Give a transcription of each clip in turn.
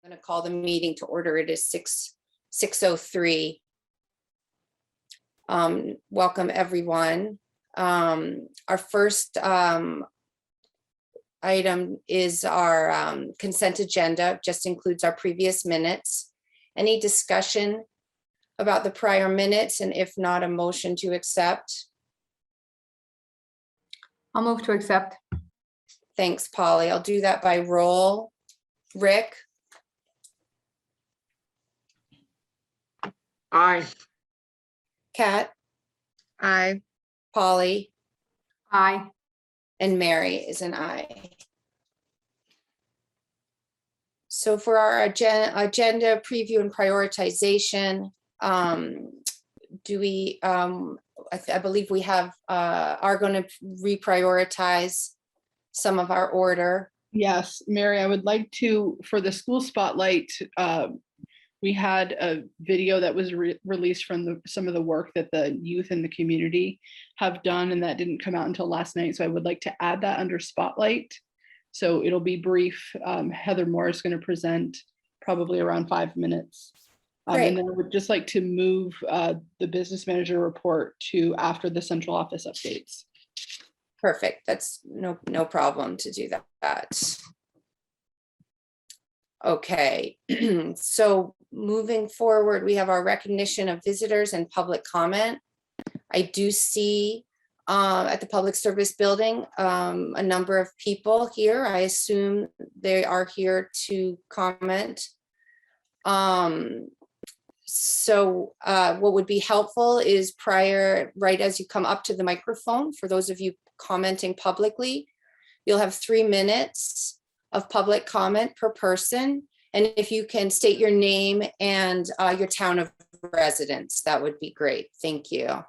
I'm going to call the meeting to order. It is 6:03. Welcome, everyone. Our first item is our consent agenda, just includes our previous minutes. Any discussion about the prior minutes, and if not, a motion to accept? I'll move to accept. Thanks, Polly. I'll do that by roll. Rick? Aye. Kat? Aye. Polly? Aye. And Mary is an aye. So for our agenda preview and prioritization, do we, I believe we have, are going to reprioritize some of our order. Yes, Mary, I would like to, for the school spotlight, we had a video that was released from some of the work that the youth in the community have done, and that didn't come out until last night. So I would like to add that under spotlight. So it'll be brief. Heather Moore is going to present probably around 5 minutes. And then I would just like to move the business manager report to after the central office updates. Perfect. That's no problem to do that. Okay, so moving forward, we have our recognition of visitors and public comment. I do see at the public service building a number of people here. I assume they are here to comment. So what would be helpful is right as you come up to the microphone, for those of you commenting publicly, you'll have 3 minutes of public comment per person. And if you can state your name and your town of residence, that would be great. Thank you.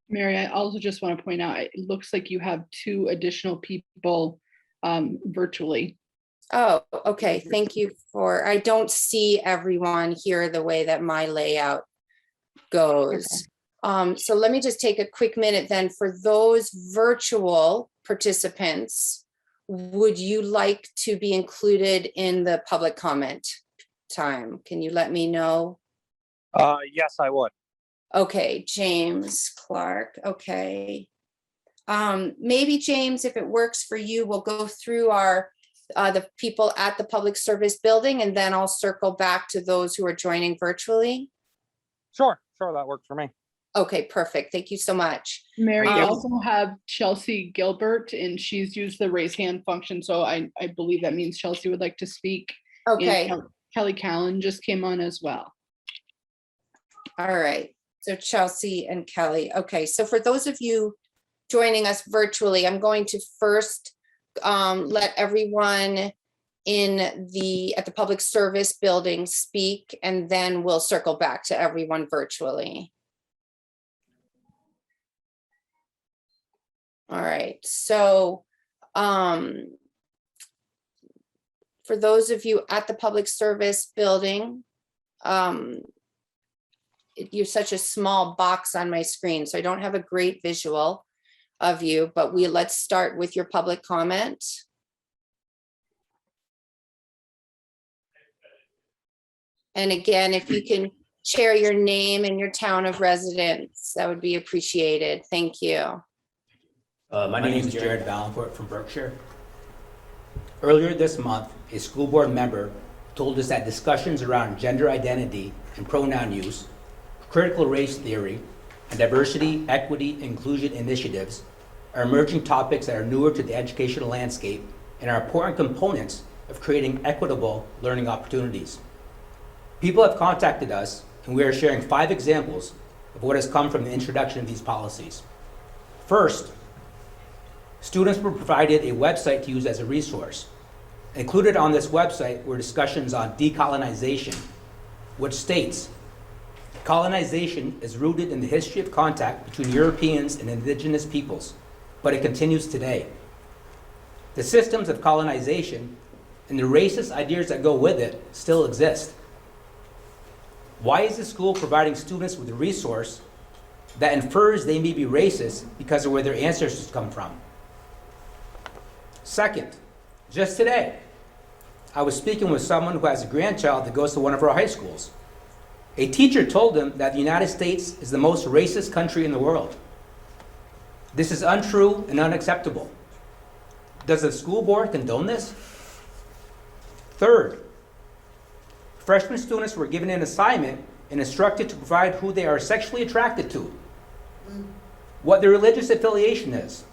Mary, I also just want to point out, it looks like you have 2 additional people virtually. Oh, okay. Thank you I don't see everyone here the way that my layout goes. Okay. So let me just take a quick minute then for those virtual participants. Would you like to be included in the public comment time? Can you let me know? Yes, I would. Okay, James Clark. Okay. Maybe James, if it works for you, we'll go through the people at the public service building, and then I'll circle back to those who are joining virtually. Sure, that works for me. Okay, perfect. Thank you so much. Mary, you also have Chelsea Gilbert, and she's used the raise hand function. So I believe that means Chelsea would like to speak. Okay. And Kelly Callan just came on as well. All right. So Chelsea and Kelly. Okay. So for those of you joining us virtually, I'm going to first let everyone at the public service building speak, and then we'll circle back to everyone virtually. All right, so for those of you at the public service building, you're such a small box on my screen, so I don't have a great visual of you, but let's start with your public comment. And again, if you can share your name and your town of residence, that would be appreciated. Thank you. My name is Jared Valencourt from Berkshire. Earlier this month, a school board member told us that discussions around gender identity and pronoun use, critical race theory, and diversity, equity, inclusion initiatives are emerging topics that are newer to the educational landscape and are important components of creating equitable learning opportunities. People have contacted us, and we are sharing 5 examples of what has come from the introduction of these policies. First, students were provided a website to use as a resource. Included on this website were discussions on decolonization, which states, colonization is rooted in the history of contact between Europeans and indigenous peoples, but it continues today. The systems of colonization and the racist ideas that go with it still exist. Why is the school providing students with a resource that infers they may be racist because of where their ancestors come from? Second, just today, I was speaking with someone who has a grandchild that goes to one of our high schools. A teacher told him that the United States is the most racist country in the world. This is untrue and unacceptable. Does the school board condone this? Third, freshman students were given an assignment and instructed to provide who they are sexually attracted to, what their religious affiliation is,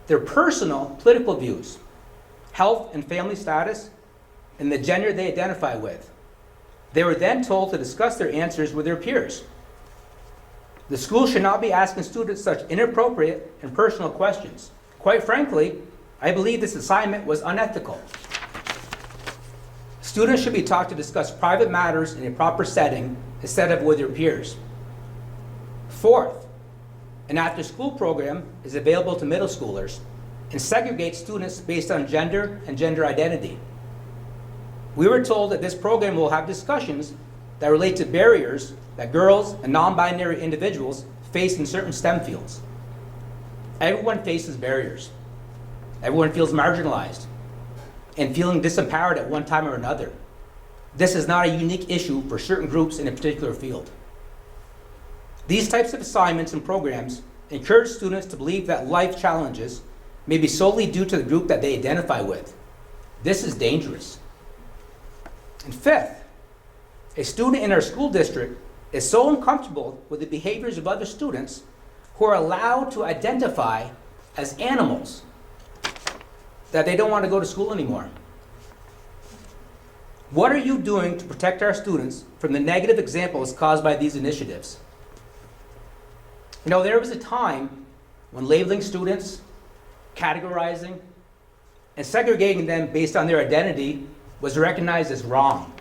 their personal political views, health and family status, and the gender they identify with. They were then told to discuss their answers with their peers. The school should not be asking students such inappropriate and personal questions. Quite frankly, I believe this assignment was unethical. Students should be taught to discuss private matters in a proper setting instead of with their peers. Fourth, an after-school program is available to middle schoolers and segregates students based on gender and gender identity. We were told that this program will have discussions that relate to barriers that girls and non-binary individuals face in certain STEM fields. Everyone faces barriers. Everyone feels marginalized and feeling disempowered at one time or another. This is not a unique issue for certain groups in a particular field. These types of assignments and programs encourage students to believe that life challenges may be solely due to the group that they identify with. This is dangerous. And fifth, a student in our school district is so uncomfortable with the behaviors of other students who are allowed to identify as animals that they don't want to go to school anymore. What are you doing to protect our students from the negative examples caused by these initiatives? You know, there was a time when labeling students, categorizing, and segregating them based on their identity was recognized as wrong.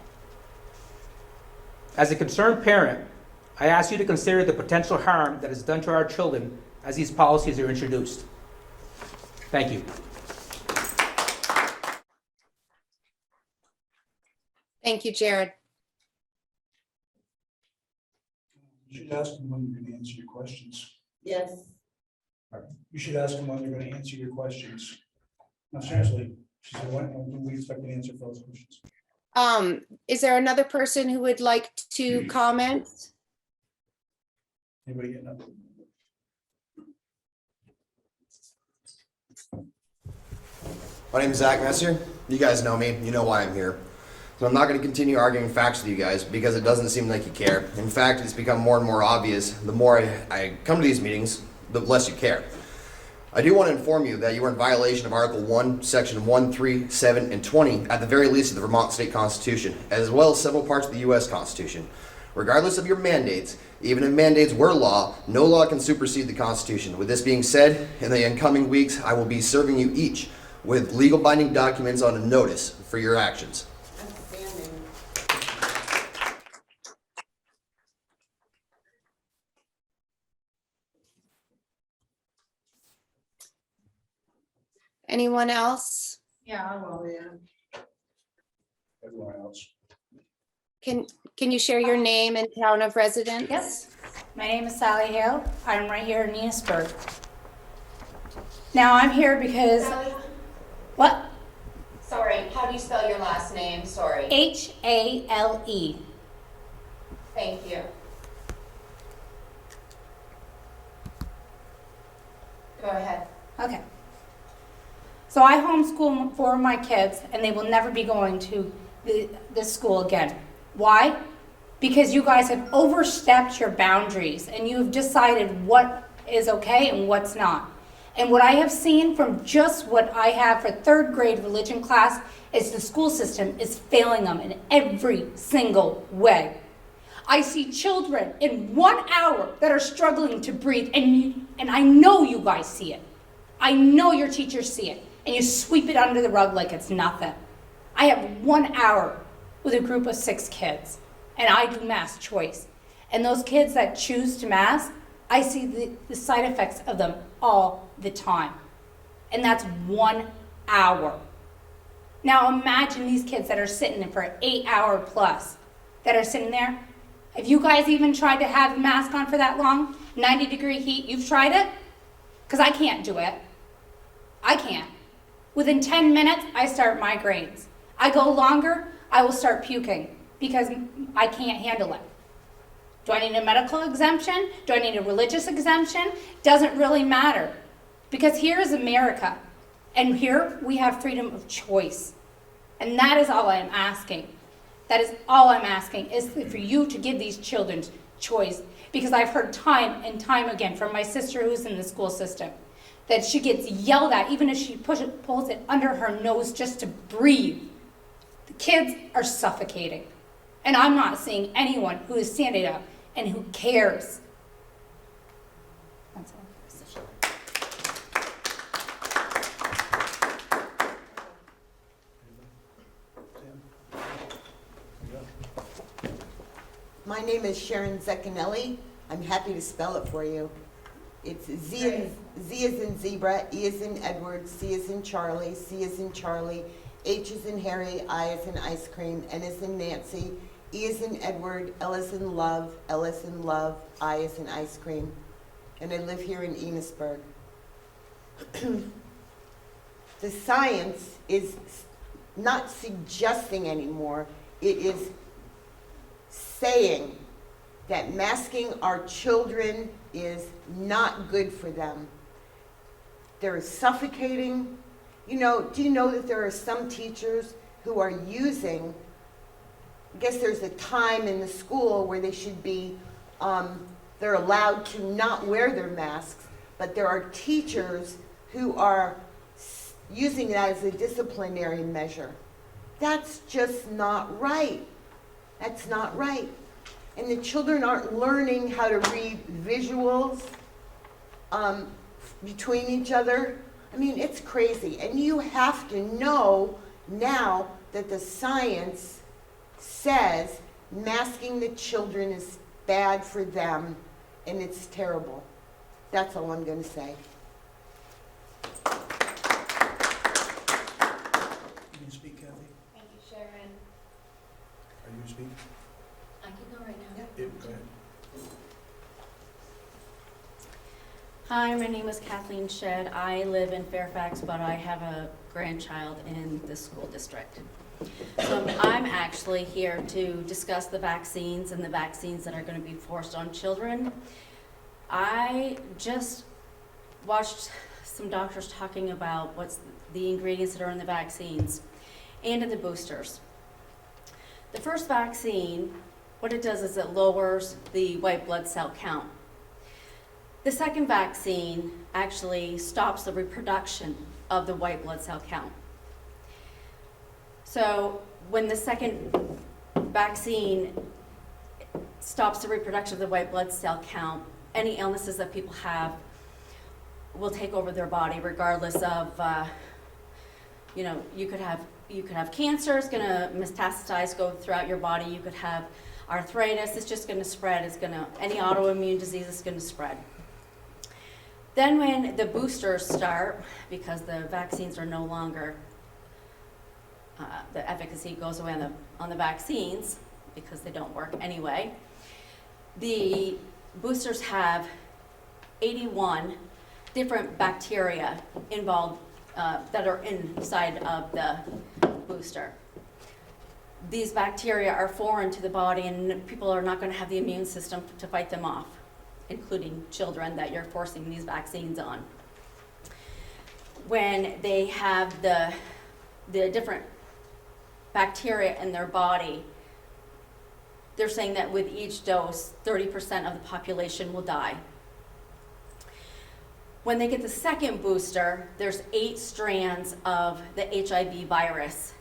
As a concerned parent, I ask you to consider the potential harm that is done to our children as these policies are introduced. Thank you. Thank you, Jared. You should ask them when you're going to answer your questions. Yes. You should ask them when they're going to answer your questions. No, seriously. She said, when we expect an answer for those questions? Is there another person who would like to comment? Anybody getting up? My name is Zach Messmer. You guys know me. You know why I'm here. So I'm not going to continue arguing facts with you guys because it doesn't seem like you care. In fact, it's become more and more obvious. The more I come to these meetings, the less you care. I do want to inform you that you are in violation of Article 1, Section 1, 3, 7, and 20, at the very least of the Vermont State Constitution, as well as several parts of the U.S. Constitution. Regardless of your mandates, even if mandates were law, no law can supersede the Constitution. With this being said, in the incoming weeks, I will be serving you each with legal binding documents on a notice for your actions. Outstanding. Anyone else? Yeah, I will, yeah. Everyone else. Can you share your name and town of residence? Yes, my name is Sally Hale. I'm right here in Enosburg. Now I'm here because, what? Sorry, how do you spell your last name? Sorry. Hale. Thank you. Go ahead. Okay. So I homeschool 4 of my kids and they will never be going to this school again. Why? Because you guys have overstepped your boundaries and you have decided what is okay and what's not. And what I have seen from just what I have for 3rd grade religion class is the school system is failing them in every single way. I see children in 1 hour that are struggling to breathe, and I know you guys see it. I know your teachers see it, and you sweep it under the rug like it's nothing. I have 1 hour with a group of 6 kids, and I do mass choice. And those kids that choose to mass, I see the side effects of them all the time. And that's 1 hour. Now imagine these kids that are sitting there for an 8 hour plus, that are sitting there. Have you guys even tried to have a mask on for that long? 90-degree heat, you've tried it? Because I can't do it. I can't. Within 10 minutes, I start migraines. I go longer, I will start puking because I can't handle it. Do I need a medical exemption? Do I need a religious exemption? Doesn't really matter. Because here is America, and here we have freedom of choice. And that is all I'm asking. That is all I'm asking, is for you to give these children choice. Because I've heard time and time again from my sister who's in the school system, that she gets yelled at even if she pulls it under her nose just to breathe. The kids are suffocating. And I'm not seeing anyone who is standing up and who cares. That's all. My name is Sharon Zuccanelli. I'm happy to spell it for you. It's Z as in zebra, E as in Edward, C as in Charlie, C as in Charlie, H as in Harry, I as in ice cream, N as in Nancy, E as in Edward, L as in love, L as in love, I as in ice cream. And I live here in Enosburg. The science is not suggesting anymore, it is saying that masking our children is not good for them. They're suffocating. You know, do you know that there are some teachers who are using, I guess there's a time in the school where they should be, they're allowed to not wear their masks, but there are teachers who are using that as a disciplinary measure. That's just not right. That's not right. And the children aren't learning how to read visuals between each other. I mean, it's crazy. And you have to know now that the science says masking the children is bad for them, and it's terrible. That's all I'm going to say. You can speak, Kathy. Thank you, Sharon. Are you going to speak? I can go right now. Yeah, go ahead. Hi, my name is Kathleen Shedd. I live in Fairfax, but I have a grandchild in the school district. So I'm actually here to discuss the vaccines and the vaccines that are going to be forced on children. I just watched some doctors talking about what's the ingredients that are in the vaccines and in the boosters. The first vaccine, what it does is it lowers the white blood cell count. The second vaccine actually stops the reproduction of the white blood cell count. So when the second vaccine stops the reproduction of the white blood cell count, any illnesses that people have will take over their body regardless of, you could have cancer, it's gonna metastasize, go throughout your body. You could have arthritis, it's just gonna spread. Any autoimmune disease is gonna spread. Then when the boosters start, because the vaccines are no longer, the efficacy goes away on the vaccines because they don't work anyway. The boosters have 81 different bacteria involved that are inside of the booster. These bacteria are foreign to the body and people are not going to have the immune system to fight them off, including children that you're forcing these vaccines on. When they have the different bacteria in their body, they're saying that with each dose, 30% of the population will die. When they get the second booster, there's 8 strands of the HIV virus.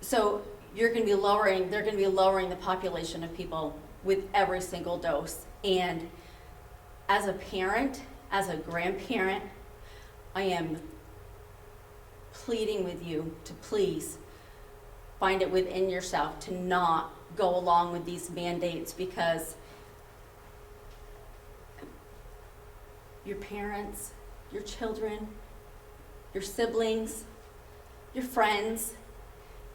So they're going to be lowering the population of people with every single dose. And as a parent, as a grandparent, I am pleading with you to please find it within yourself to not go along with these mandates, because your parents, your children, your siblings, your friends,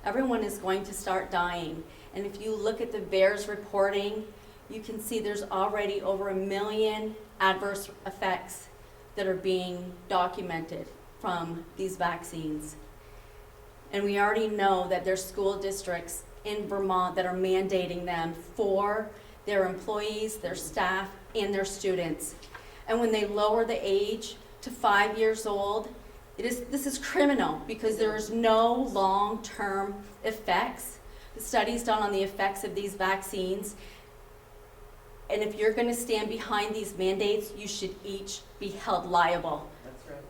everyone is going to start dying. And if you look at the VAERS reporting, you can see there's already over 1 million adverse effects that are being documented from these vaccines. And we already know that there's school districts in Vermont that are mandating them for their employees, their staff, and their students. And when they lower the age to 5 years old, this is criminal because there is no long-term effects. The studies done on the effects of these vaccines. And if you're going to stand behind these mandates, you should each be held liable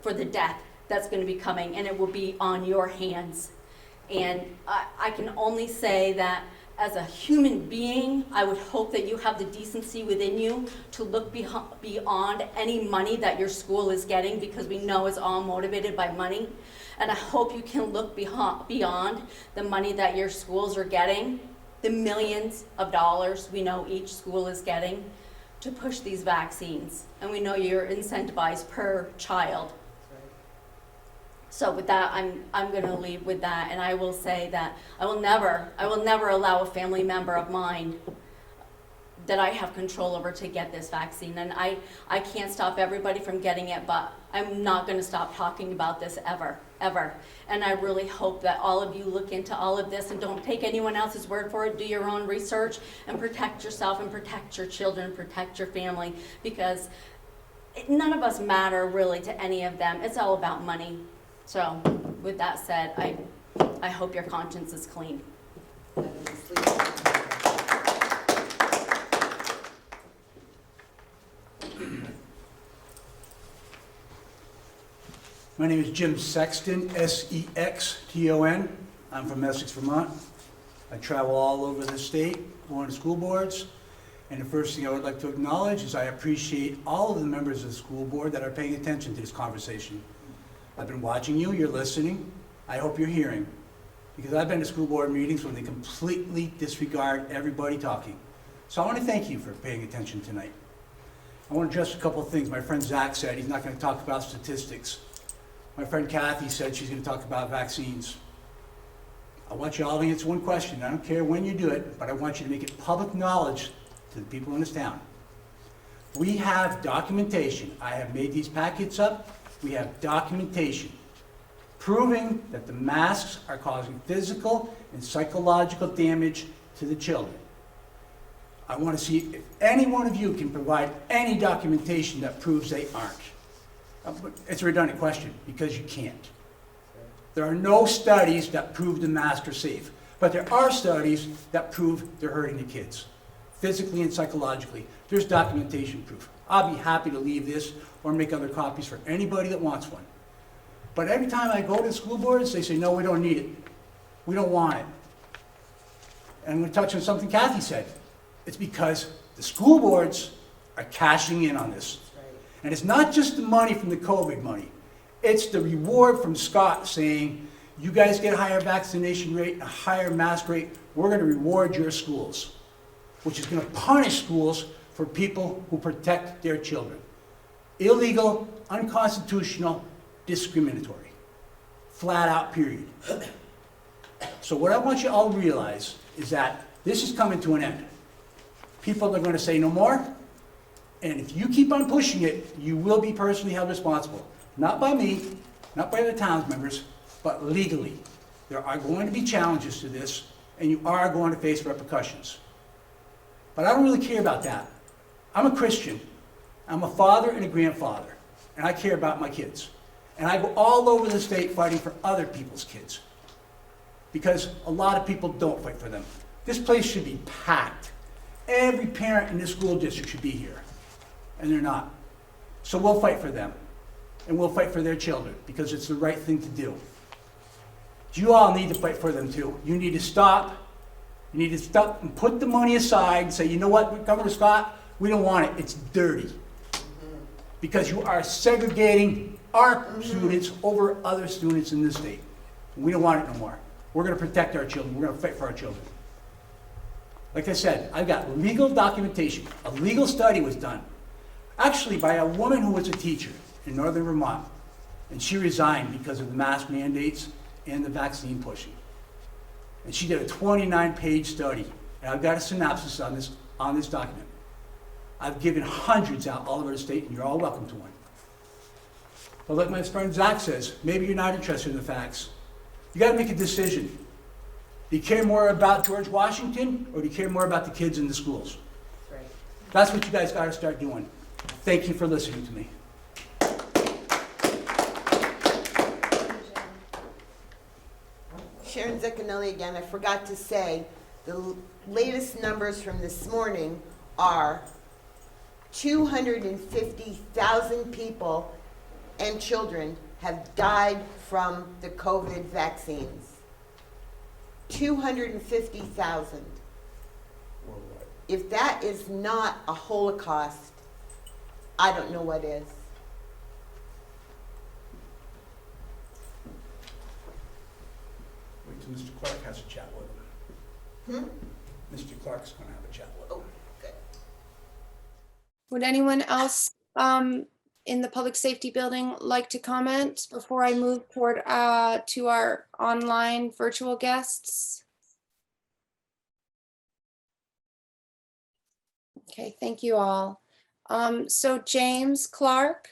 for the death that's going to be coming, and it will be on your hands. And I can only say that as a human being, I would hope that you have the decency within you to look beyond any money that your school is getting, because we know it's all motivated by money. And I hope you can look beyond the money that your schools are getting, the millions of dollars we know each school is getting to push these vaccines. And we know you're incentivized per child. So with that, I'm going to leave with that, and I will say that I will never allow a family member of mine that I have control over to get this vaccine. And I can't stop everybody from getting it, but I'm not going to stop talking about this ever. And I really hope that all of you look into all of this and don't take anyone else's word for it. Do your own research and protect yourself and protect your children, protect your family, because none of us matter really to any of them. It's all about money. So with that said, I hope your conscience is clean. My name is Jim Sexton, S-E-X-T-O-N. I'm from Essex, Vermont. I travel all over the state, going to school boards. And the first thing I would like to acknowledge is I appreciate all of the members of the school board that are paying attention to this conversation. I've been watching you, you're listening. I hope you're hearing. Because I've been to school board meetings when they completely disregard everybody talking. So I want to thank you for paying attention tonight. I want to address a couple of things. My friend Zach said he's not going to talk about statistics. My friend Kathy said she's going to talk about vaccines. I want you all to answer one question. I don't care when you do it, but I want you to make it public knowledge to the people in this town. We have documentation. I have made these packets up. We have documentation proving that the masks are causing physical and psychological damage to the children. I want to see if any one of you can provide any documentation that proves they aren't. It's a redundant question because you can't. There are no studies that prove the masks are safe, but there are studies that prove they're hurting the kids, physically and psychologically. There's documentation proof. I'll be happy to leave this or make other copies for anybody that wants one. But every time I go to the school boards, they say, no, we don't need it. We don't want it. And we touch on something Kathy said. It's because the school boards are cashing in on this. And it's not just the money from the COVID money. It's the reward from Scott saying, you guys get a higher vaccination rate, a higher mask rate, we're going to reward your schools, which is going to punish schools for people who protect their children. Illegal, unconstitutional, discriminatory. Flat out, period. So what I want you all to realize is that this is coming to an end. People are going to say no more, and if you keep on pushing it, you will be personally held responsible. Not by me, not by the town's members, but legally. There are going to be challenges to this, and you are going to face repercussions. But I don't really care about that. I'm a Christian. I'm a father and a grandfather, and I care about my kids. And I go all over the state fighting for other people's kids, because a lot of people don't fight for them. This place should be packed. Every parent in this school district should be here, and they're not. So we'll fight for them, and we'll fight for their children, because it's the right thing to do. You all need to fight for them too. You need to stop. You need to stop and put the money aside and say, you know what, Governor Scott, we don't want it. It's dirty. Because you are segregating our students over other students in this state. We don't want it no more. We're going to protect our children. We're going to fight for our children. Like I said, I've got legal documentation. A legal study was done, actually by a woman who was a teacher in northern Vermont. And she resigned because of the mask mandates and the vaccine pushing. And she did a 29-page study. And I've got a synopsis on this document. I've given hundreds out all over the state, and you're all welcome to one. But like my friend Zach says, maybe you're not interested in the facts. You gotta make a decision. Do you care more about George Washington, or do you care more about the kids in the schools? That's what you guys gotta start doing. Thank you for listening to me. Sharon Zuccanelli again. I forgot to say, the latest numbers from this morning are 250,000 people and children have died from the COVID vaccines. 250,000. If that is not a Holocaust, I don't know what is. Wait till Mr. Clark has a chat with him. Mr. Clark's gonna have a chat with him. Oh, good. Would anyone else in the public safety building like to comment before I move toward to our online virtual guests? Okay, thank you all. So James Clark,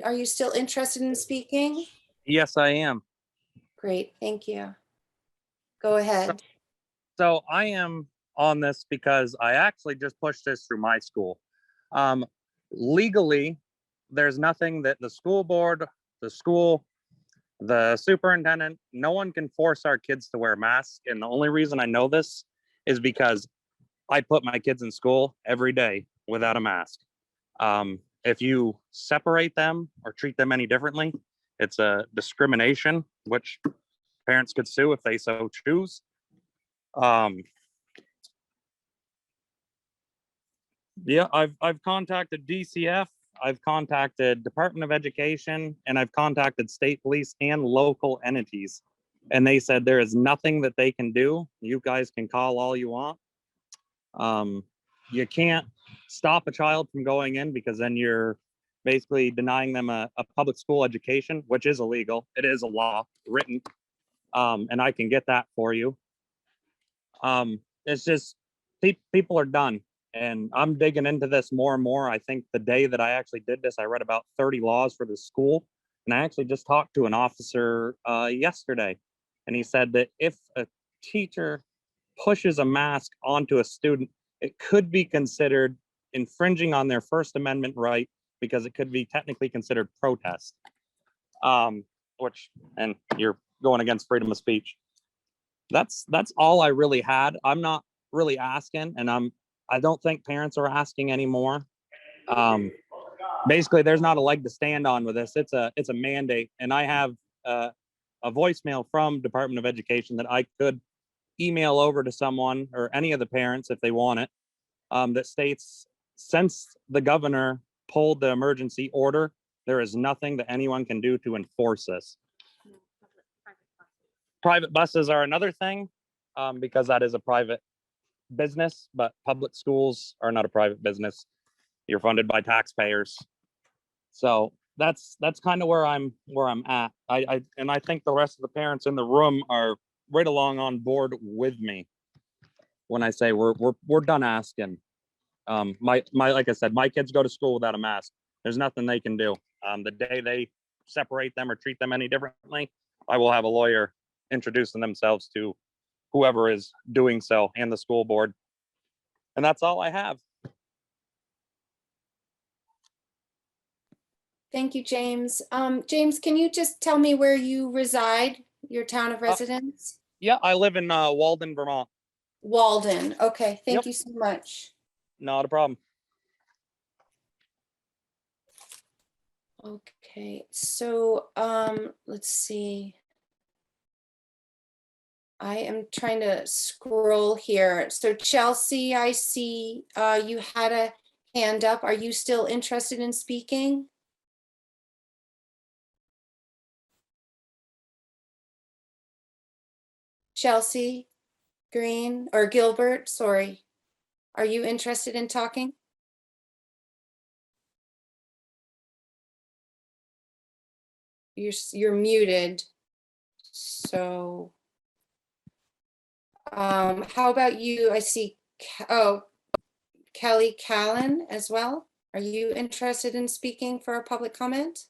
are you still interested in speaking? Yes, I am. Great, thank you. Go ahead. So I am on this because I actually just pushed this through my school. Legally, there's nothing that the school board, the school, the superintendent, no one can force our kids to wear masks. And the only reason I know this is because I put my kids in school every day without a mask. If you separate them or treat them any differently, it's a discrimination, which parents could sue if they so choose. Yeah, I've contacted DCF, I've contacted Department of Education, and I've contacted state police and local entities. And they said there is nothing that they can do. You guys can call all you want. You can't stop a child from going in because then you're basically denying them a public school education, which is illegal. It is a law written. And I can get that for you. It's just people are done. And I'm digging into this more and more. I think the day that I actually did this, I read about 30 laws for the school. And I actually just talked to an officer yesterday. And he said that if a teacher pushes a mask onto a student, it could be considered infringing on their First Amendment right because it could be technically considered protest. And you're going against freedom of speech. That's all I really had. I'm not really asking, and I don't think parents are asking anymore. Basically, there's not a leg to stand on with this. It's a mandate, and I have a voicemail from Department of Education that I could email over to someone or any of the parents if they want it, that states since the governor pulled the emergency order, there is nothing that anyone can do to enforce this. Private buses are another thing, because that is a private business, but public schools are not a private business. You're funded by taxpayers. So that's kind of where I'm at. I think the rest of the parents in the room are right along on board with me when I say we're done asking. My like I said, my kids go to school without a mask. There's nothing they can do. The day they separate them or treat them any differently, I will have a lawyer introducing themselves to whoever is doing so and the school board. And that's all I have. Thank you, James. James, can you just tell me where you reside, your town of residence? Yeah, I live in Walden, Vermont. Walden. Okay, thank Yep. you so much. Not a problem. Okay, so let's see. I am trying to scroll here. So Chelsea, I see you had a hand up. Are you still interested in speaking? Chelsea Green or Gilbert, sorry. Are you interested in talking? You're muted. So how about you? I see, Kelly Callan as well. Are you interested in speaking for a public comment?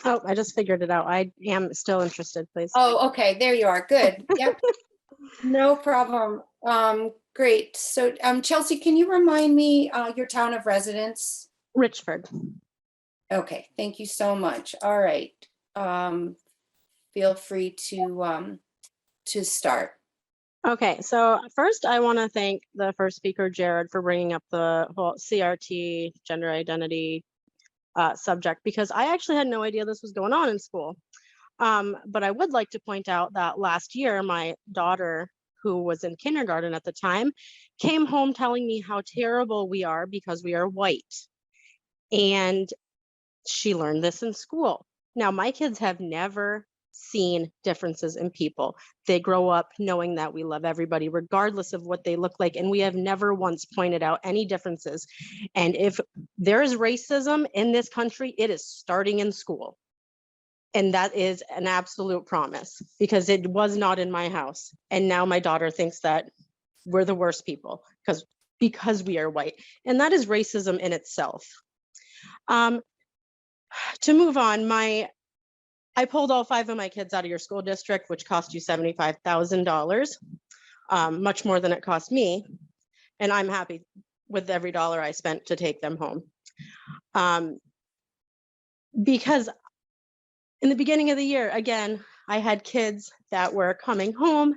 Oh, I just figured it out. I am still interested, please. Oh, okay, there you are. Good. Yep. No problem. Great. So, Chelsea, can you remind me, your town of residence? Richford. Okay, thank you so much. All right. Feel free to start. Okay, so first I want to thank the first speaker, Jared, for bringing up the whole CRT, gender identity subject, because I actually had no idea this was going on in school. But I would like to point out that last year, my daughter, who was in kindergarten at the time, came home telling me how terrible we are because we are white. And she learned this in school. Now, my kids have never seen differences in people. They grow up knowing that we love everybody, regardless of what they look like. And we have never once pointed out any differences. And if there is racism in this country, it is starting in school. And that is an absolute promise, because it was not in my house. And now my daughter thinks that we're the worst people because we are white. And that is racism in itself. To move on, I pulled all 5 of my kids out of your school district, which cost you $75,000, much more than it cost me. And I'm happy with every dollar I spent to take them home. Because in the beginning of the year, again, I had kids that were coming home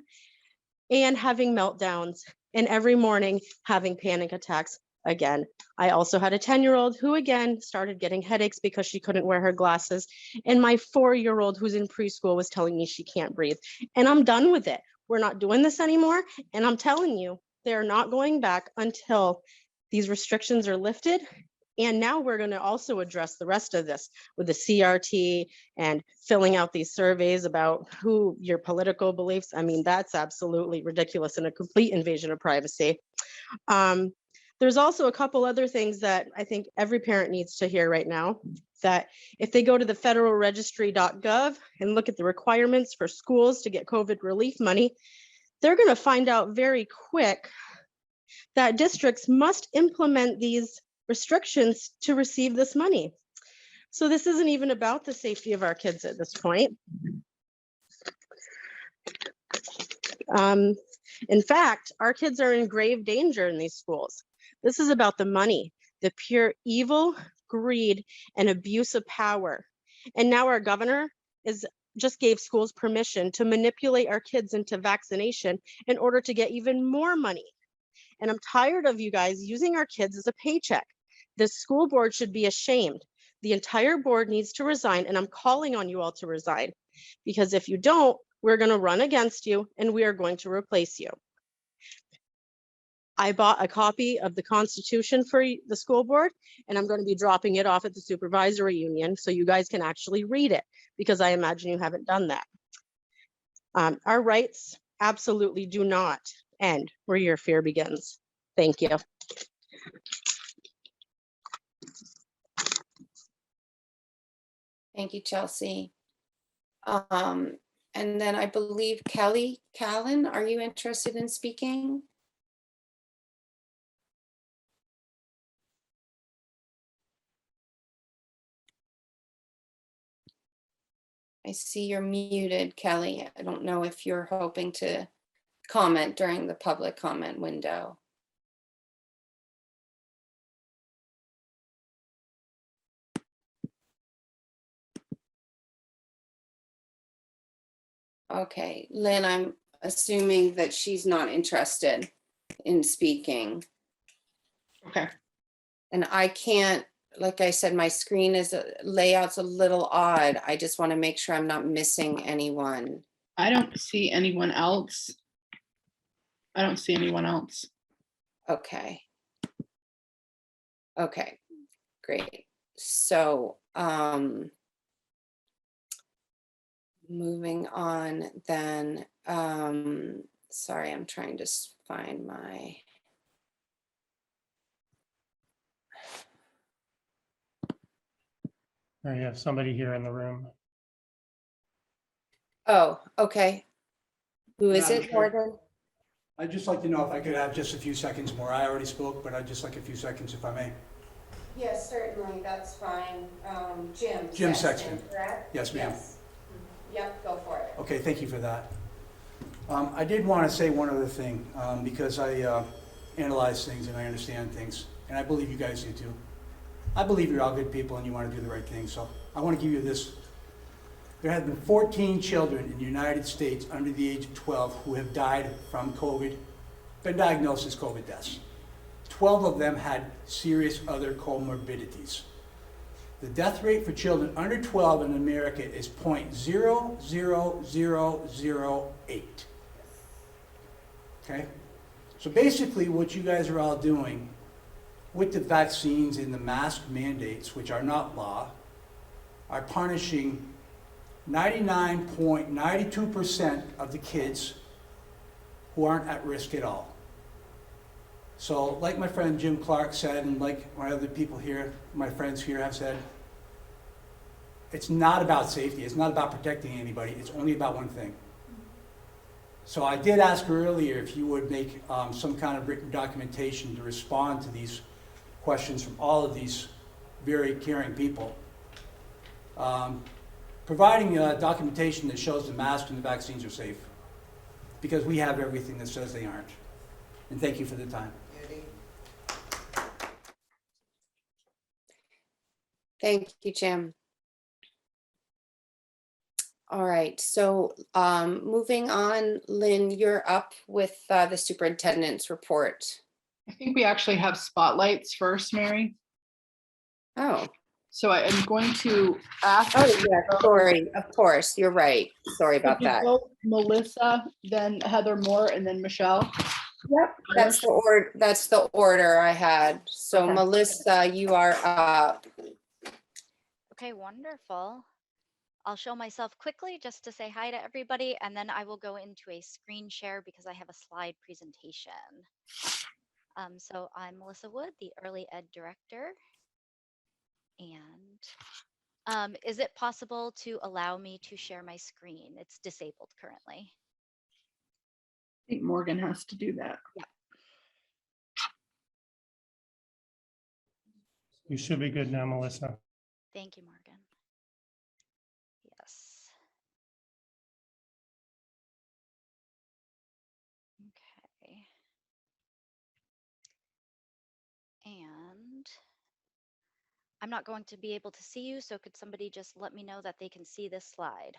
and having meltdowns, and every morning having panic attacks again. I also had a 10-year-old who again started getting headaches because she couldn't wear her glasses. And my 4-year-old who's in preschool was telling me she can't breathe. And I'm done with it. We're not doing this anymore. And I'm telling you, they're not going back until these restrictions are lifted. And now we're going to also address the rest of this with the CRT and filling out these surveys about who your political beliefs. I mean, that's absolutely ridiculous and a complete invasion of privacy. There's also a couple other things that I think every parent needs to hear right now, that if they go to the federalregistry.gov and look at the requirements for schools to get COVID relief money, they're going to find out very quick that districts must implement these restrictions to receive this money. So this isn't even about the safety of our kids at this point. In fact, our kids are in grave danger in these schools. This is about the money, the pure evil, greed, and abuse of power. And now our governor just gave schools permission to manipulate our kids into vaccination in order to get even more money. And I'm tired of you guys using our kids as a paycheck. The school board should be ashamed. The entire board needs to resign, and I'm calling on you all to resign, because if you don't, we're going to run against you and we are going to replace you. I bought a copy of the Constitution for the school board, and I'm going to be dropping it off at the Supervisory Union so you guys can actually read it, because I imagine you haven't done that. Our rights absolutely do not end where your fear begins. Thank you. Thank you, Chelsea. And then I believe Kelly Callan, are you interested in speaking? I see you're muted, Kelly. I don't know if you're hoping to comment during the public comment window. Okay, Lynn, I'm assuming that she's not interested in speaking. Okay. And I can't, like I said, my screen layout's a little odd. I just want to make sure I'm not missing anyone. I don't see anyone else. I don't see anyone else. Okay. Okay, great. So, moving on then, sorry, I'm trying to find my. I have somebody here in the room. Oh, okay. Who is Madam it, Chair. Morgan? I'd just like to know if I could have just a few seconds more. I already spoke, but I'd just like a few seconds if I may. Yes, certainly, that's fine. Jim. Jim Sexton. Correct? Yes, ma'am. Yep, go for it. Okay, thank you for that. I did want to say one other thing, because I analyze things and I understand things, and I believe you guys do too. I believe you're all good people and you want to do the right thing, so I want to give you this. There have been 14 children in the United States under the age of 12 who have died from COVID, been diagnosed as COVID deaths. 12 of them had serious other comorbidities. The death rate for children under 12 in America is 0.00008. Okay? So basically what you guys are all doing with the vaccines and the mask mandates, which are not law, are punishing 99.92% of the kids who aren't at risk at all. So like my friend Jim Clark said, and like my other people here, my friends here have said, it's not about safety, it's not about protecting anybody, it's only about one thing. So I did ask earlier if you would make some kind of written documentation to respond to these questions from all of these very caring people. Providing documentation that shows the masks and the vaccines are safe, because we have everything that says they aren't. And thank you for the time. Thank you, Jim. All right, so moving on, Lynn, you're up with the superintendent's report. I think we actually have spotlights first, Mary. Oh, So I am going to ask. oh yeah, sorry, of course, you're right. Sorry about that. Melissa, then Heather Moore, and then Michelle. Yep, that's the order I had. So Okay. Melissa, you are up. Okay, wonderful. I'll show myself quickly just to say hi to everybody, and then I will go into a screen share because I have a slide presentation. So I'm Melissa Wood, the Early Ed Director. And is it possible to allow me to share my screen? It's disabled currently. I think Morgan has to do that. Yeah. You should be good now, Melissa. Thank you, Morgan. Yes. Okay. And I'm not going to be able to see you, so could somebody just let me know that they can see this slide?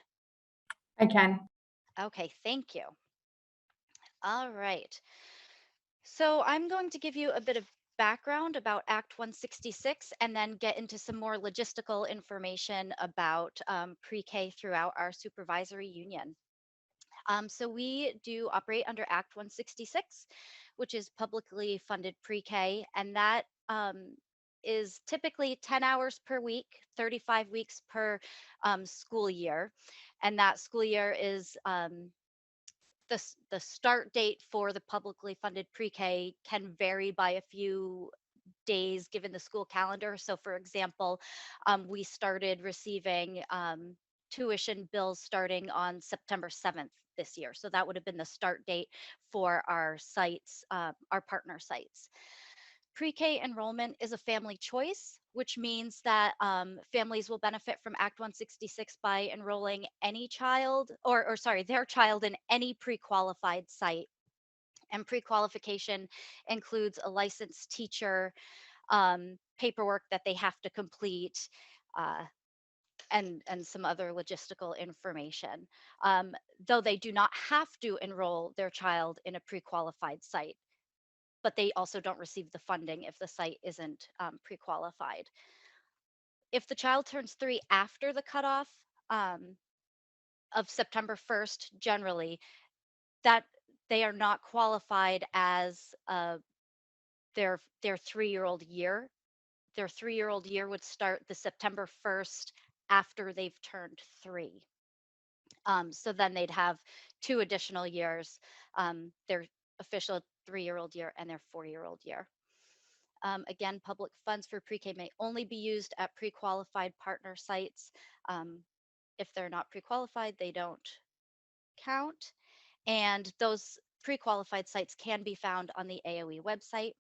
I can. Okay, thank you. All right. So I'm going to give you a bit of background about Act 166 and then get into some more logistical information about pre-K throughout our supervisory union. So we do operate under Act 166, which is publicly funded pre-K, and that is typically 10 hours per week, 35 weeks per school year. And that school year is the start date for the publicly funded pre-K can vary by a few days given the school calendar. So for example, we started receiving tuition bills starting on September 7th this year. So that would have been the start date for our sites, our partner sites. Pre-K enrollment is a family choice, which means that families will benefit from Act 166 by enrolling any child, or sorry, their child in any pre-qualified site. And pre-qualification includes a licensed teacher, paperwork that they have to complete, and some other logistical information. Though they do not have to enroll their child in a pre-qualified site, but they also don't receive the funding if the site isn't pre-qualified. If the child turns 3 after the cutoff of September 1st, generally, that they are not qualified as their 3-year-old year. Their 3-year-old year would start the September 1st after they've turned 3. So then they'd have 2 additional years, their official 3-year-old year and their 4-year-old year. Again, public funds for pre-K may only be used at pre-qualified partner sites. If they're not pre-qualified, they don't count. And those pre-qualified sites can be found on the AOE website.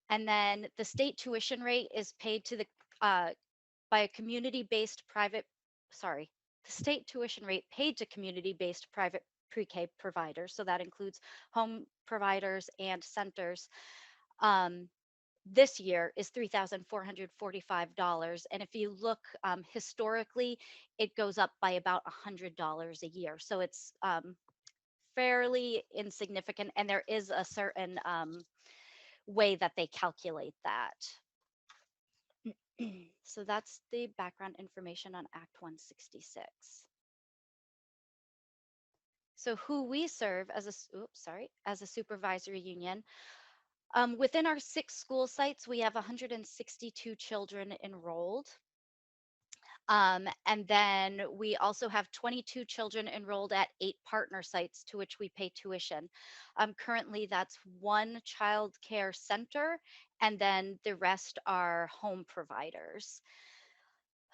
And then the state tuition rate is paid to the by a community-based private, sorry, the state tuition rate paid to community-based private pre-K providers. So that includes home providers and centers. This year is $3,445. And if you look historically, it goes up by about $100 a year. So it's fairly insignificant. And there is a certain way that they calculate that. So that's the background information on Act 166. So who we serve as a, as a supervisory union. Within our 6 school sites, we have 162 children enrolled. And then we also have 22 children enrolled at 8 partner sites to which we pay tuition. Currently, that's 1 child care center, and then the rest are home providers.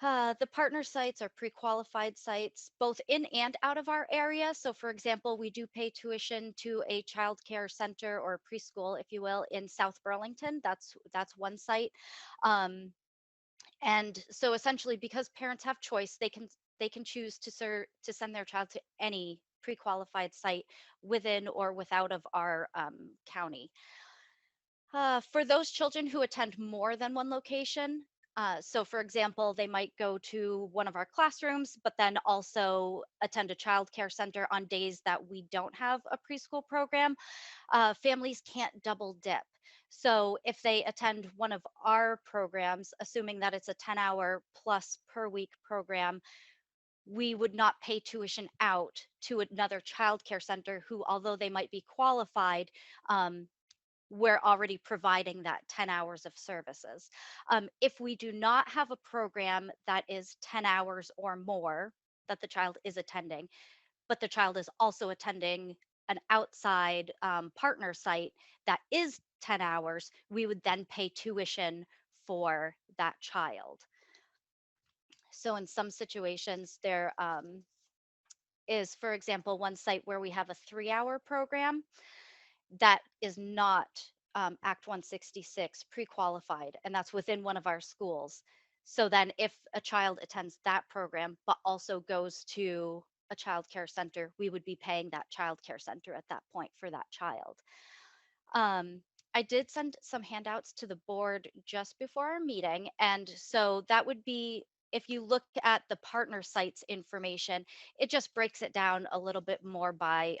The partner sites are pre-qualified sites, both in and out of our area. So for example, we do pay tuition to a child care center or preschool, if you will, in South Burlington. That's one site. And so essentially, because parents have choice, they can choose to send their child to any pre-qualified site within or without of our county. For those children who attend more than one location, so for example, they might go to one of our classrooms, but then also attend a child care center on days that we don't have a preschool program. Families can't double dip. So if they attend one of our programs, assuming that it's a 10-hour plus per week program, we would not pay tuition out to another child care center who, although they might be qualified, we're already providing that 10 hours of services. If we do not have a program that is 10 hours or more that the child is attending, but the child is also attending an outside partner site that is 10 hours, we would then pay tuition for that child. So in some situations, there is, for example, one site where we have a 3-hour program that is not Act 166 pre-qualified, and that's within one of our schools. So then if a child attends that program, but also goes to a child care center, we would be paying that child care center at that point for that child. I did send some handouts to the board just before our meeting. And so that would be, if you look at the partner sites information, it just breaks it down a little bit more by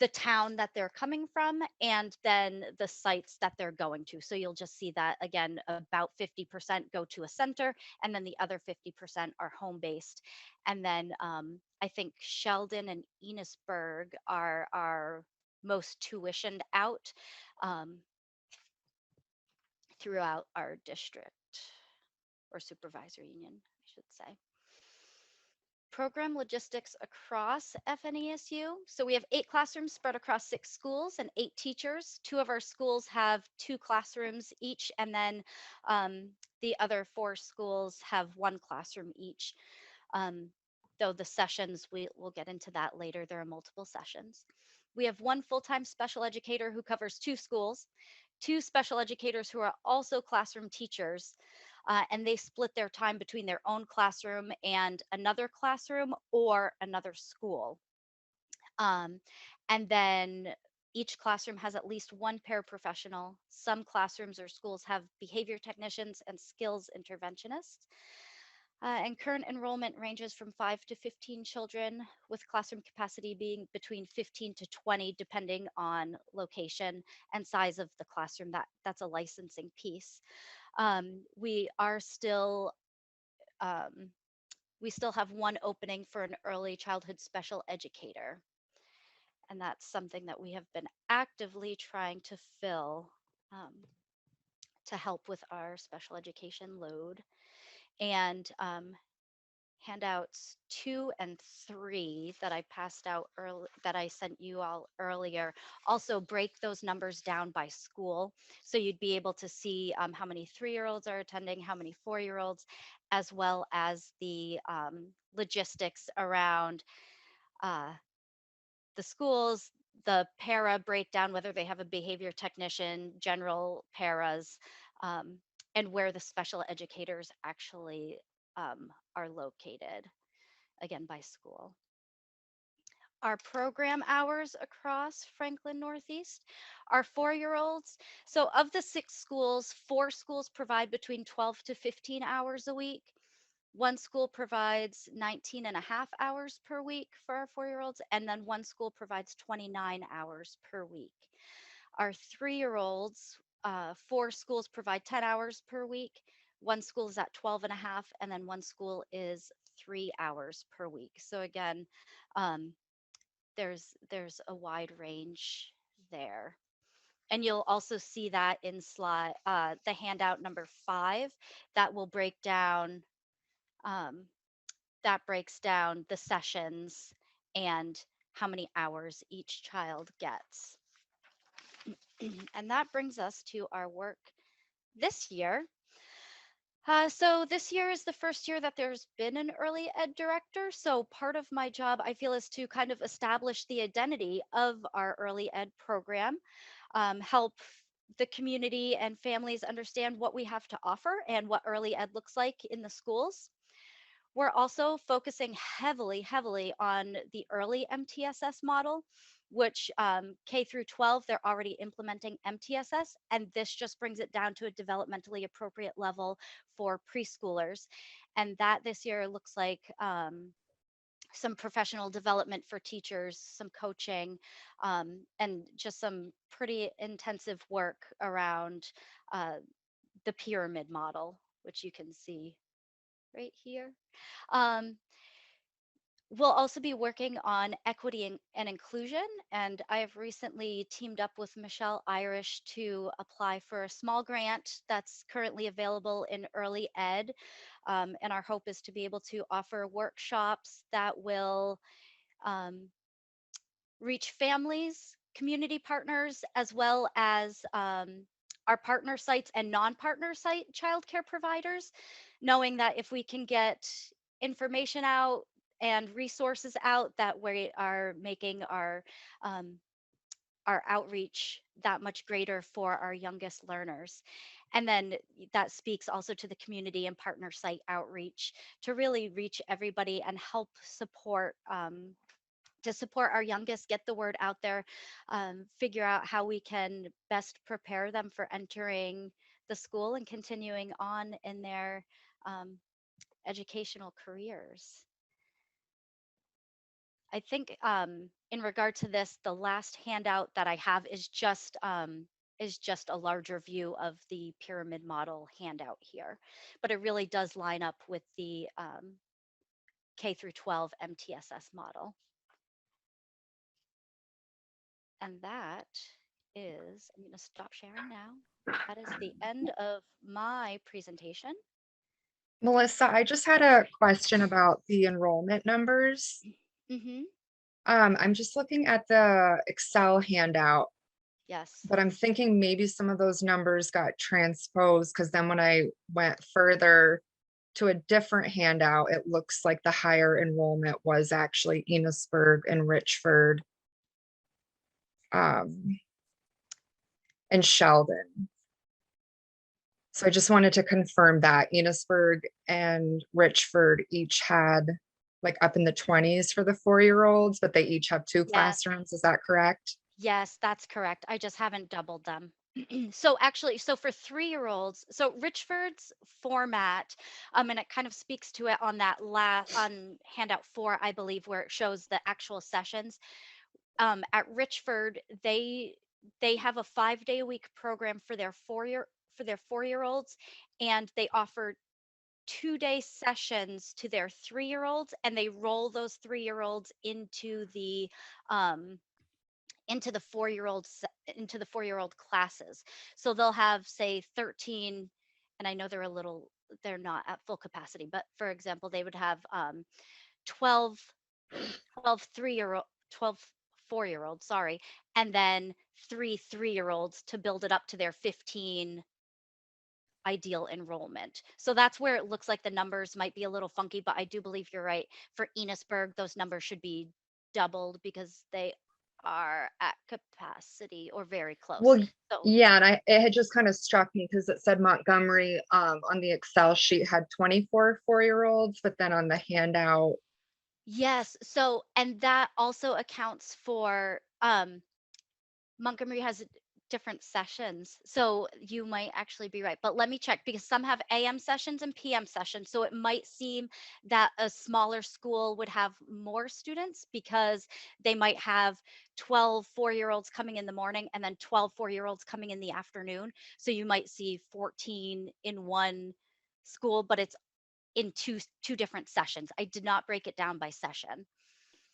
the town that they're coming from and then the sites that they're going to. So you'll just see that again, about 50% go to a center and then the other 50% are home based. And then I think Sheldon and Enosburg are our most tuitioned out throughout our district or supervisory union, I should say. Program logistics across FNESU. So we have 8 classrooms spread across 6 schools and 8 teachers. 2 of our schools have 2 classrooms each, and then the other 4 schools have 1 classroom each. Though the sessions, we'll get into that later. There are multiple sessions. We have 1 full-time special educator who covers 2 schools, 2 special educators who are also classroom teachers. And they split their time between their own classroom and another classroom or another school. And then each classroom has at least 1 paraprofessional. Some classrooms or schools have behavior technicians and skills interventionists. And current enrollment ranges from 5 to 15 children, with classroom capacity being between 15 to 20, depending on location and size of the classroom. That's a licensing piece. We still have 1 opening for an early childhood special educator. And that's something that we have been actively trying to fill to help with our special education load. And handouts 2 and 3 that I passed out early, that I sent you all earlier, also break those numbers down by school. So you'd be able to see how many 3-year-olds are attending, how many 4-year-olds, as well as the logistics around the schools, the para breakdown, whether they have a behavior technician, general paras, and where the special educators actually are located, again, by school. Our program hours across Franklin Northeast are 4-year-olds. So of the 6 schools, 4 schools provide between 12 to 15 hours a week. 1 school provides 19 and a half hours per week for our 4-year-olds, and then 1 school provides 29 hours per week. Our 3-year-olds, 4 schools provide 10 hours per week. 1 school is at 12 and a half, and then 1 school is 3 hours per week. So again, there's a wide range there. And you'll also see that in slide, the handout number 5, that will break down, that breaks down the sessions and how many hours each child gets. And that brings us to our work this year. So this year is the first year that there's been an early ed director. So part of my job, I feel, is to kind of establish the identity of our early ed program, help the community and families understand what we have to offer and what early ed looks like in the schools. We're also focusing heavily on the early MTSS model, which K through 12, they're already implementing MTSS, and this just brings it down to a developmentally appropriate level for preschoolers. And that this year looks like some professional development for teachers, some coaching, and just some pretty intensive work around the pyramid model, which you can see right here. We'll also be working on equity and inclusion, and I have recently teamed up with Michelle Irish to apply for a small grant that's currently available in early ed. And our hope is to be able to offer workshops that will reach families, community partners, as well as our partner sites and non-partner site childcare providers, knowing that if we can get information out and resources out, that we are making our outreach that much greater for our youngest learners. And then that speaks also to the community and partner site outreach to really reach everybody and help support to support our youngest, get the word out there, figure out how we can best prepare them for entering the school and continuing on in their educational careers. I think in regard to this, the last handout that I have is just a larger view of the pyramid model handout here, but it really does line up with the K through 12 MTSS model. And that is, I'm going to stop sharing now. That is the end of my presentation. Melissa, I just had a question about the enrollment numbers. Mm-hmm. I'm just looking at the Excel handout, Yes. but I'm thinking maybe some of those numbers got transposed because then when I went further to a different handout, it looks like the higher enrollment was actually Enosburg and Richford and Sheldon. So I just wanted to confirm that Enosburg and Richford each had like up in the 20s for the 4-year-olds, but they each have 2 classrooms. Is that correct? Yes, that's correct. I just haven't doubled them. So actually, so for 3-year-olds, so Richford's format, and it kind of speaks to it on that on handout 4, I believe, where it shows the actual sessions. At Richford, they have a 5-day-a-week program for their 4-year-olds, and they offer 2-day sessions to their 3-year-olds, and they roll those 3-year-olds into the 4-year-old classes. So they'll have, say, 13, and I know they're not at full capacity, but for example, they would have 12 4-year-olds, sorry, and then 3 3-year-olds to build it up to their 15 ideal enrollment. So that's where it looks like the numbers might be a little funky, but I do believe you're right. For Enosburg, those numbers should be doubled because they are at capacity or very close. Well, So yeah, and it had just kind of struck me because it said Montgomery on the Excel sheet had 24 4-year-olds, but then on the handout, yes, so and that also accounts for Montgomery has different sessions. So you might actually be right. But let me check because some have AM sessions and PM sessions. So it might seem that a smaller school would have more students because they might have 12 4-year-olds coming in the morning and then 12 4-year-olds coming in the afternoon. So you might see 14 in one school, but it's in two different sessions. I did not break it down by session.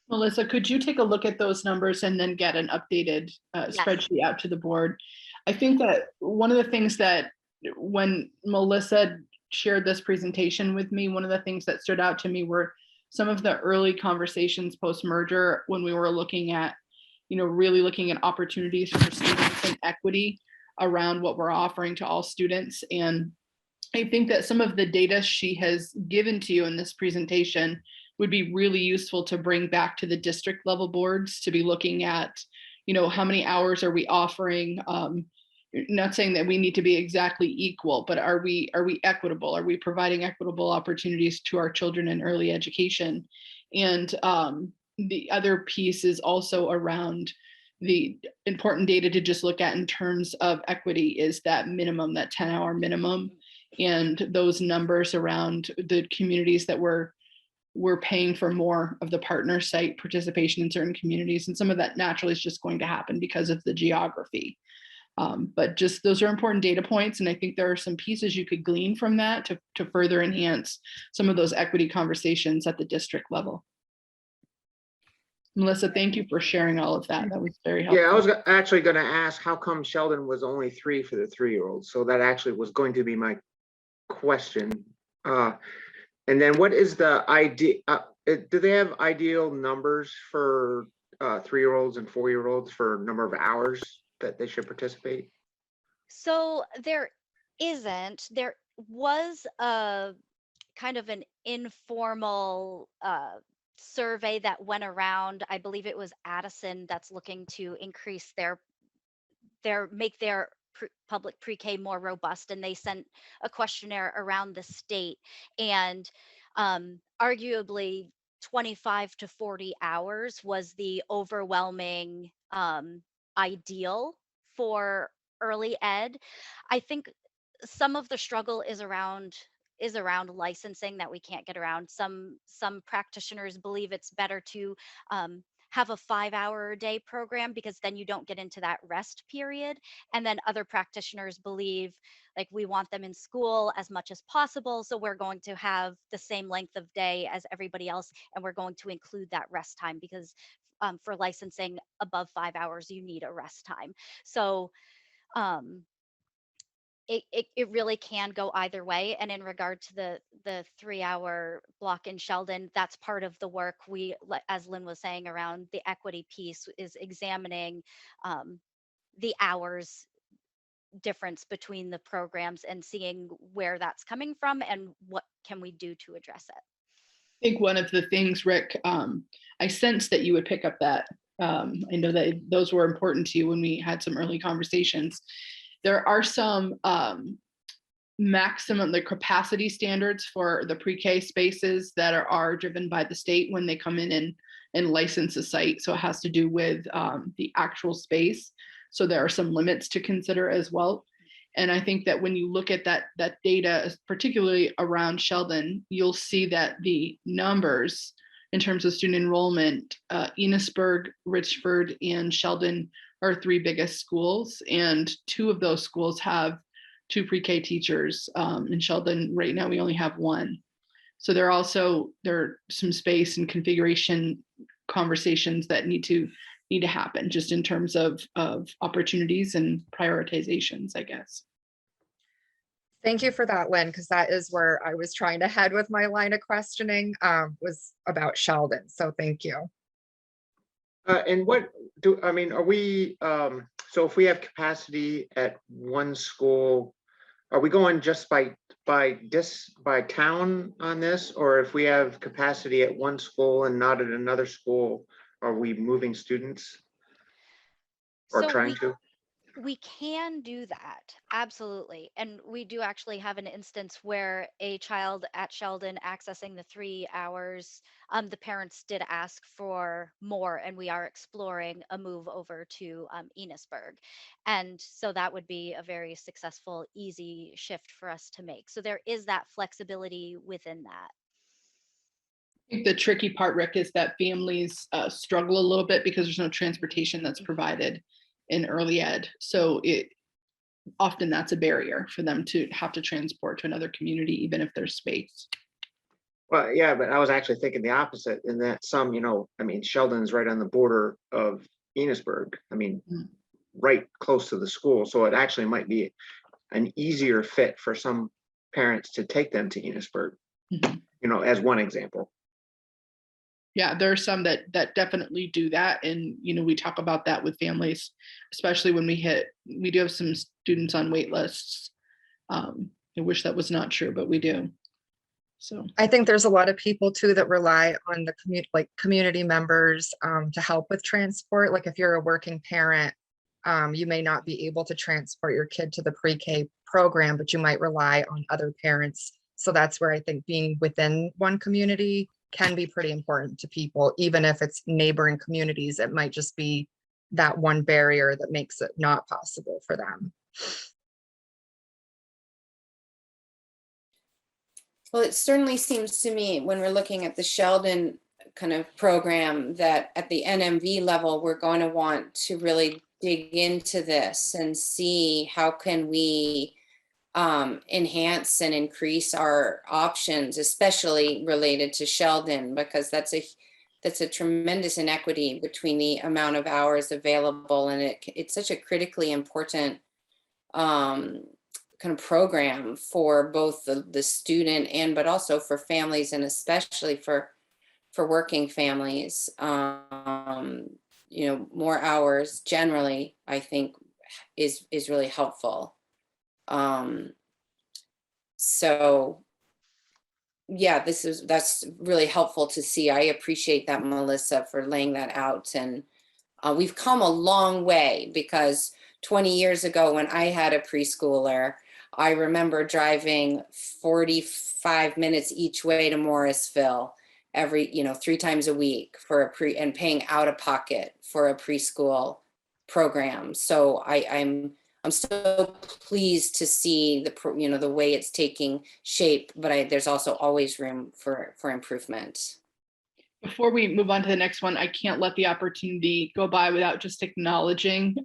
Melissa, could you take a look at those numbers and then get an updated Yes. spreadsheet out to the board? I think that one of the things that when Melissa shared this presentation with me, one of the things that stood out to me were some of the early conversations post-merger when we were looking at, really looking at opportunities for students and equity around what we're offering to all students. And I think that some of the data she has given to you in this presentation would be really useful to bring back to the district level boards to be looking at, how many hours are we offering? Not saying that we need to be exactly equal, but are we equitable? Are we providing equitable opportunities to our children in early education? And the other piece is also around the important data to just look at in terms of equity is that minimum, that 10-hour minimum, and those numbers around the communities that we're paying for more of the partner site participation in certain communities. And some of that naturally is just going to happen because of the geography. But just those are important data points. And I think there are some pieces you could glean from that to further enhance some of those equity conversations at the district level. Melissa, thank you for sharing all of that. That was very helpful. Yeah, I was actually going to ask how come Sheldon was only 3 for the 3-year-olds. So that actually was going to be my question. And then what is the idea? Do they have ideal numbers for 3-year-olds and 4-year-olds for number of hours that they should participate? So there isn't. There was a kind of an informal survey that went around. I believe it was Addison that's looking to increase make their public pre-K more robust, and they sent a questionnaire around the state, and arguably 25 to 40 hours was the overwhelming ideal for early ed. I think some of the struggle is around licensing that we can't get around. Some practitioners believe it's better to have a 5-hour a day program because then you don't get into that rest period. And then other practitioners believe like we want them in school as much as possible. So we're going to have the same length of day as everybody else. And we're going to include that rest time because for licensing above 5 hours, you need a rest time. So it really can go either way. And in regard to the 3-hour block in Sheldon, that's part of the work we, as Lynn was saying, around the equity piece is examining the hours difference between the programs and seeing where that's coming from and what can we do to address it. I think one of the things, Rick, I sensed that you would pick up that. I know that those were important to you when we had some early conversations. There are some maximum capacity standards for the pre-K spaces that are driven by the state when they come in and license a site. So it has to do with the actual space. So there are some limits to consider as well. And I think that when you look at that data, particularly around Sheldon, you'll see that the numbers in terms of student enrollment, Enosburg, Richford, and Sheldon are 3 biggest schools, and 2 of those schools have 2 pre-K teachers. In Sheldon, right now, we only have 1. So there are some space and configuration conversations that need to happen just in terms of opportunities and prioritizations, I guess. thank you for that, Lynn, because that is where I was trying to head with my line of questioning, was about Sheldon. So thank you. And are we, so if we have capacity at one school, are we going just by town on this? Or if we have capacity at one school and not at another school, are we moving students? or So trying to? we can do that, absolutely. And we do actually have an instance where a child at Sheldon accessing the 3 hours, the parents did ask for more, and we are exploring a move over to Enosburg. And so that would be a very successful, easy shift for us to make. So there is that flexibility within that. I think the tricky part, Rick, is that families struggle a little bit because there's no transportation that's provided in early ed. So often that's a barrier for them to have to transport to another community, even if there's space. Well, yeah, but I was actually thinking the opposite in that some, I mean, Sheldon's right on the border of Enosburg. I mean, right close to the school. So it actually might be an easier fit for some parents to take them to Enosburg, as one example. Yeah, there are some that definitely do that. And, we talk about that with families, especially when we do have some students on wait lists. I wish that was not true, but we do. So I think there's a lot of people too that rely on the community members to help with transport. Like if you're a working parent, you may not be able to transport your kid to the pre-K program, but you might rely on other parents. So that's where I think being within one community can be pretty important to people, even if it's neighboring communities. It might just be that one barrier that makes it not possible for them. Well, it certainly seems to me when we're looking at the Sheldon kind of program that at the NMV level, we're going to want to really dig into this and see how can we enhance and increase our options, especially related to Sheldon, because that's a tremendous inequity between the amount of hours available, and it's such a critically important kind of program for both the student but also for families, and especially for working families. More hours generally, I think, is really helpful. So yeah, that's really helpful to see. I appreciate that, Melissa, for laying that out. And we've come a long way, because 20 years ago when I had a preschooler, I remember driving 45 minutes each way to Morrisville every, 3 times a week for and paying out of pocket for a preschool program. So I'm so pleased to see the way it's taking shape, but there's also always room for improvement. Before we move on to the next one, I can't let the opportunity go by without just acknowledging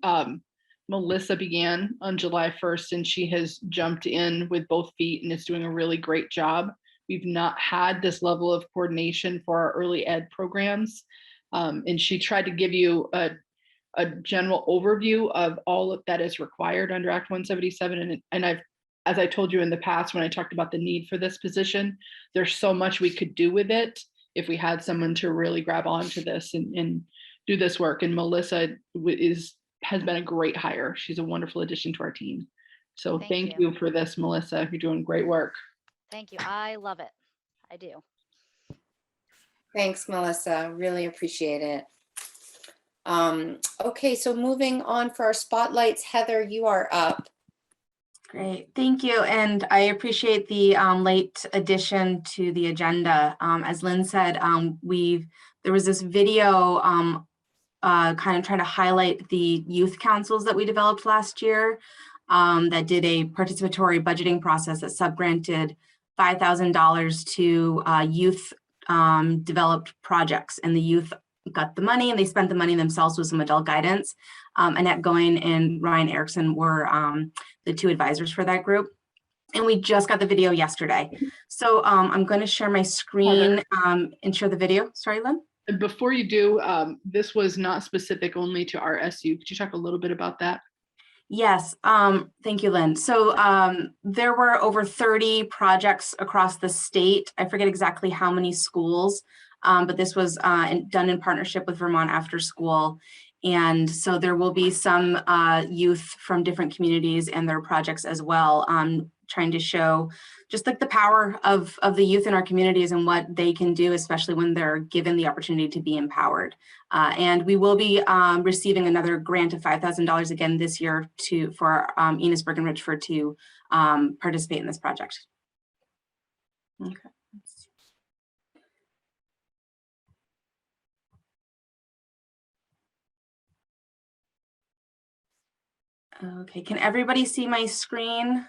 Melissa began on July 1st, and she has jumped in with both feet and is doing a really great job. We've not had this level of coordination for our early ed programs. And she tried to give you a general overview of all of that is required under Act 177. And as I told you in the past, when I talked about the need for this position, there's so much we could do with it if we had someone to really grab onto this and do this work. And Melissa has been a great hire. She's a wonderful addition to our team. So thank you for this, Melissa. You're doing great work. Thank you. I love it. I do. Thanks, Melissa. Really appreciate it. Okay, so moving on for our spotlights, Heather, you are up. Great, thank you. And I appreciate the late addition to the agenda. As Lynn said, there was this video kind of trying to highlight the youth councils that we developed last year that did a participatory budgeting process that subgranted $5,000 to youth developed projects, and the youth got the money and they spent the money themselves with some adult guidance. Annette Going and Ryan Erickson were the 2 advisors for that group. And we just got the video yesterday. So I'm going to share my screen and share the video. Sorry, Lynn. And before you do, this was not specific only to our SU. Could you talk a little bit about that? Yes, thank you, Lynn. So there were over 30 projects across the state. I forget exactly how many schools, but this was done in partnership with Vermont After School. And so there will be some youth from different communities and their projects as well. trying to show just like the power of the youth in our communities and what they can do, especially when they're given the opportunity to be empowered. And we will be receiving another grant of $5,000 again this year for Enosburg and Richford to participate in this project. Okay. Okay, can everybody see my screen?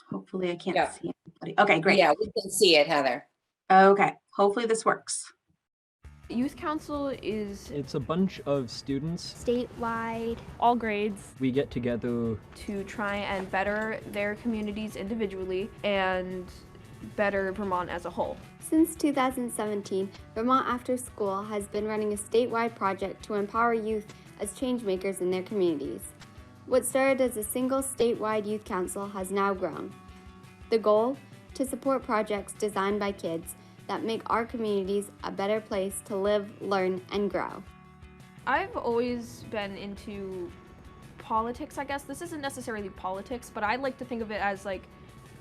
Hopefully I can't see anybody. Okay, great. Yeah, we can see it, Heather. Okay, hopefully this works. Youth Council it's a bunch of students, statewide, all grades, we get together to try and better their communities individually and better Vermont as a whole. Since 2017, Vermont After School has been running a statewide project to empower youth as changemakers in their communities. What started as a single statewide youth council has now grown. The goal? To support projects designed by kids that make our communities a better place to live, learn, and grow. I've always been into politics, I guess. This isn't necessarily politics, but I like to think of it as like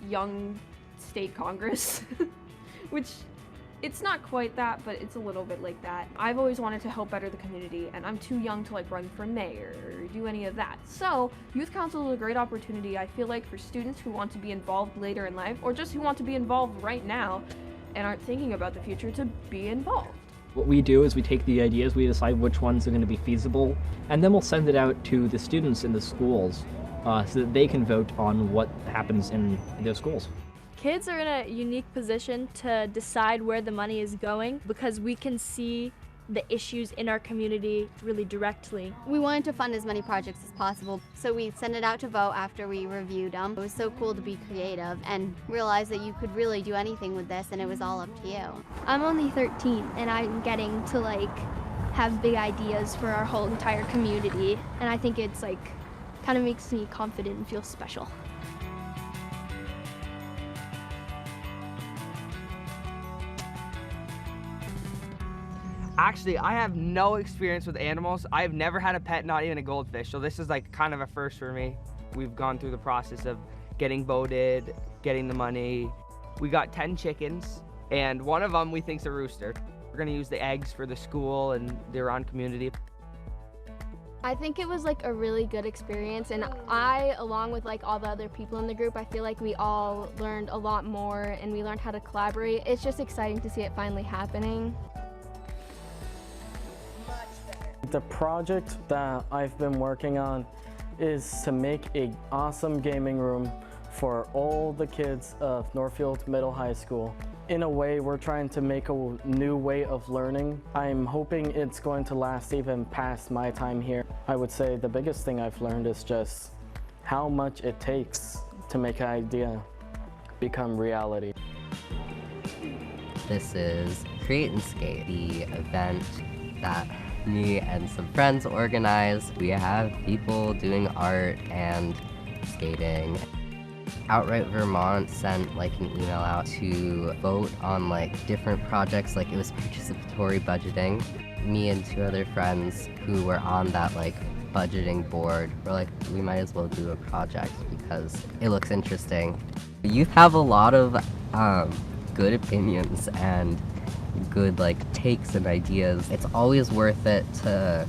young state Congress, which it's not quite that, but it's a little bit like that. I've always wanted to help better the community, and I'm too young to like run for mayor or do any of that. So Youth Council is a great opportunity, I feel like, for students who want to be involved later in life, or just who want to be involved right now and aren't thinking about the future, to be involved. what we do is we take the ideas, we decide which ones are going to be feasible, and then we'll send it out to the students in the schools so that they can vote on what happens in their schools. Kids are in a unique position to decide where the money is going because we can see the issues in our community really directly. We wanted to fund as many projects as possible, so we sent it out to vote after we reviewed them. It was so cool to be creative and realize that you could really do anything with this and it was all up to you. I'm only 13 and I'm getting to have big ideas for our whole entire community, and I think it's kind of makes me confident and feel special. Actually, I have no experience with animals. I've never had a pet, not even a goldfish. So this is kind of a first for me. We've gone through the process of getting voted, getting the money. We got 10 chickens, and one of them we think's a rooster. We're gonna use the eggs for the school and the around community. I think it was a really good experience, and I, along with all the other people in the group, I feel like we all learned a lot more and we learned how to collaborate. It's just exciting to see it finally happening. The project that I've been working on is to make an awesome gaming room for all the kids of Northfield Middle High School. In a way, we're trying to make a new way of learning. I'm hoping it's going to last even past my time here. I would say the biggest thing I've learned is just how much it takes to make an idea become reality. This is Create and Skate, the event that me and some friends organized. We have people doing art and skating. Outright Vermont sent an email out to vote on different projects. It was participatory budgeting. Me and two other friends who were on that budgeting board were we might as well do a project because it looks interesting. Youth have a lot of good opinions and good takes and ideas. It's always worth it to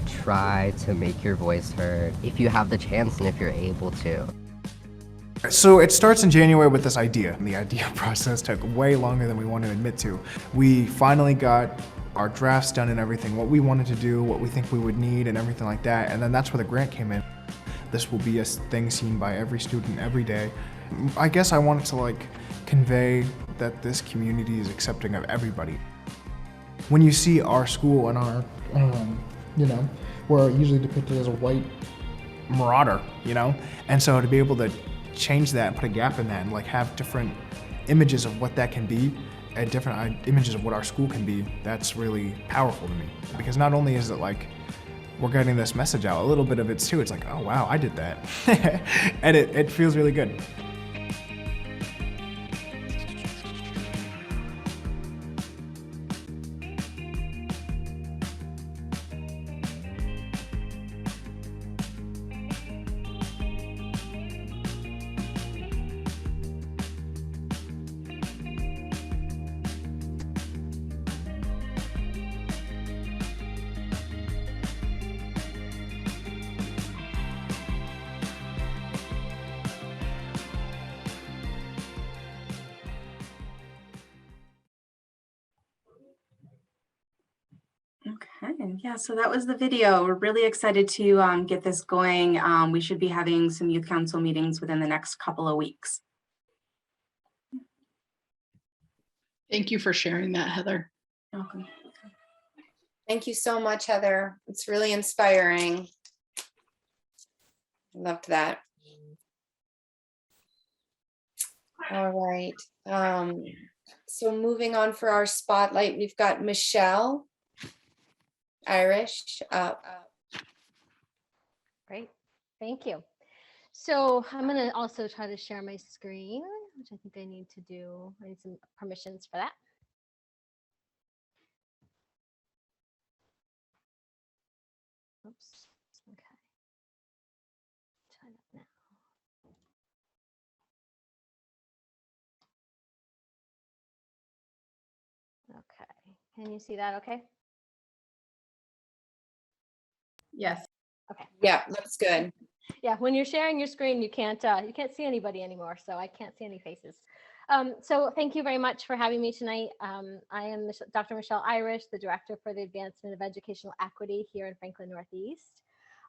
try to make your voice heard if you have the chance and if you're able to. So it starts in January with this idea. The idea process took way longer than we want to admit to. We finally got our drafts done and everything, what we wanted to do, what we think we would need and everything like that, and then that's where the grant came in. This will be a thing seen by every student every day. I guess I wanted to convey that this community is accepting of everybody. When you see our school and our, we're usually depicted as a white marauder, and so to be able to change that and put a gap in that and have different images of what that can be and different images of what our school can be, that's really powerful to me. Because not only is it we're getting this message out, a little bit of it's too, it's oh wow, I did that. And it feels really good. Okay, yeah, so that was the video. We're really excited to get this going. We should be having some youth council meetings within the next couple of weeks. Thank you for sharing that, Heather. You're welcome. Thank you so much, Heather. It's really inspiring. Loved that. All right. So moving on for our spotlight, we've got Michelle Irish. Great, thank you. So I'm gonna also try to share my screen, which I think I need to do. I need some permissions for that. Oops, okay. Try that now. Okay, can you see that okay? Yes. Okay. Yeah, looks good. Yeah, when you're sharing your screen, you can't see anybody anymore, so I can't see any faces. So thank you very much for having me tonight. I am Dr. Michelle Irish, the Director for the Advancement of Educational Equity here in Franklin Northeast.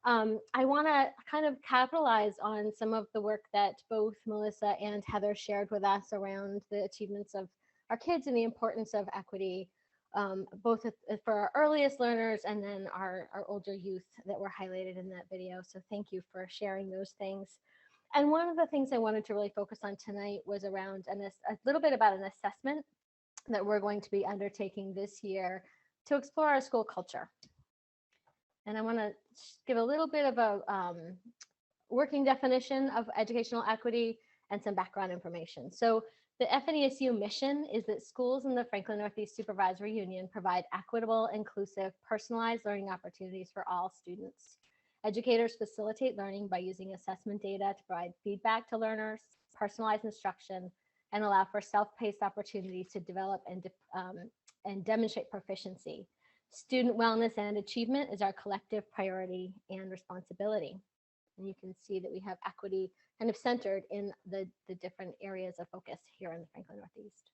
I want to kind of capitalize on some of the work that both Melissa and Heather shared with us around the achievements of our kids and the importance of equity, both for our earliest learners and then our older youth that were highlighted in that video. So thank you for sharing those things. And one of the things I wanted to really focus on tonight was around a little bit about an assessment that we're going to be undertaking this year to explore our school culture. And I want to give a little bit of a working definition of educational equity and some background information. So the FNESU mission is that schools in the Franklin Northeast Supervisory Union provide equitable, inclusive, personalized learning opportunities for all students. Educators facilitate learning by using assessment data to provide feedback to learners, personalize instruction, and allow for self-paced opportunities to develop and demonstrate proficiency. Student wellness and achievement is our collective priority and responsibility. And you can see that we have equity kind of centered in the different areas of focus here in the Franklin Northeast.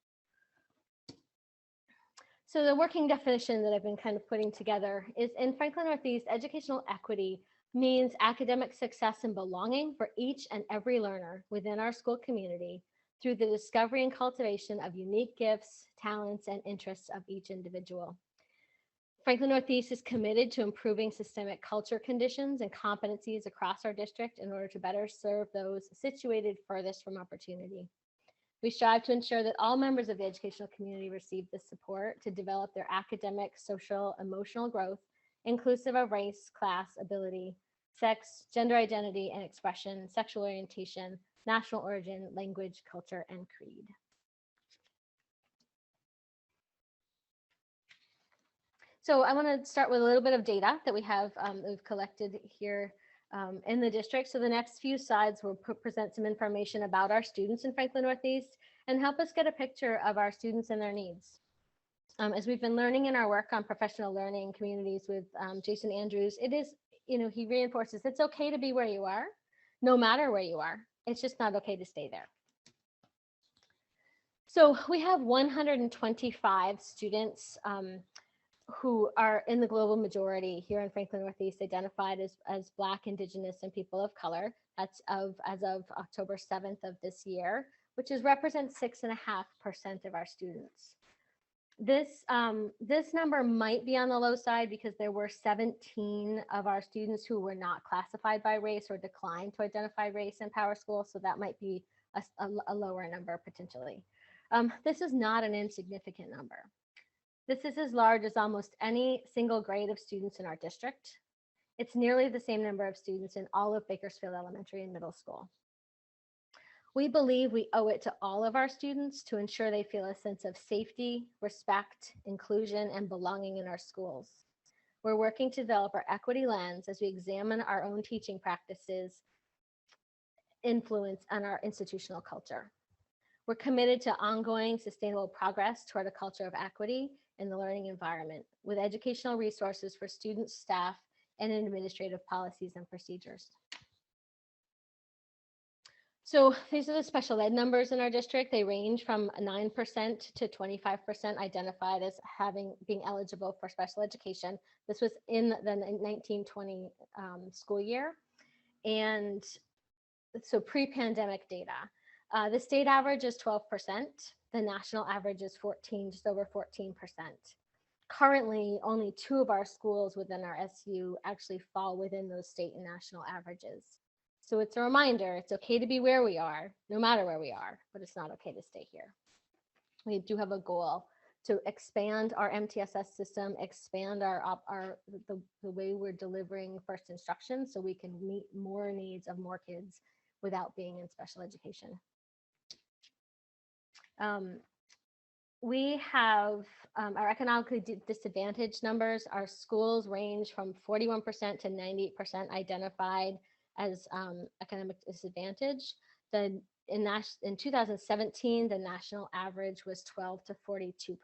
So the working definition that I've been kind of putting together is in Franklin Northeast, educational equity means academic success and belonging for each and every learner within our school community through the discovery and cultivation of unique gifts, talents, and interests of each individual. Franklin Northeast is committed to improving systemic culture conditions and competencies across our district in order to better serve those situated furthest from opportunity. We strive to ensure that all members of the educational community receive the support to develop their academic, social, emotional growth, inclusive of race, class, ability, sex, gender identity and expression, sexual orientation, national origin, language, culture, and creed. So I want to start with a little bit of data that we have we've collected here in the district. So the next few slides will present some information about our students in Franklin Northeast and help us get a picture of our students and their needs. As we've been learning in our work on professional learning communities with Jason Andrews, it is, he reinforces it's okay to be where you are, no matter where you are. It's just not okay to stay there. So we have 125 students who are in the global majority here in Franklin Northeast identified as Black, Indigenous, and people of color. That's as of October 7th of this year, which represents 6.5% of our students. This number might be on the low side because there were 17 of our students who were not classified by race or declined to identify race in PowerSchool, so that might be a lower number potentially. This is not an insignificant number. This is as large as almost any single grade of students in our district. It's nearly the same number of students in all of Bakersfield Elementary and Middle School. We believe we owe it to all of our students to ensure they feel a sense of safety, respect, inclusion, and belonging in our schools. We're working to develop our equity lens as we examine our own teaching practices, influence on our institutional culture. We're committed to ongoing sustainable progress toward a culture of equity in the learning environment with educational resources for students, staff, and administrative policies and procedures. So these are the special ed numbers in our district. They range from 9% to 25% identified as being eligible for special education. This was in the 1920 school year. And so pre-pandemic data. The state average is 12%. The national average is just over 14%. Currently, only 2 of our schools within our SU actually fall within those state and national averages. So it's a reminder, it's okay to be where we are, no matter where we are, but it's not okay to stay here. We do have a goal to expand our MTSS system, expand the way we're delivering first instruction so we can meet more needs of more kids without being in special education. We have our economically disadvantaged numbers. Our schools range from 41% to 98% identified as economic disadvantage. In 2017, the national average was 12 to 42%.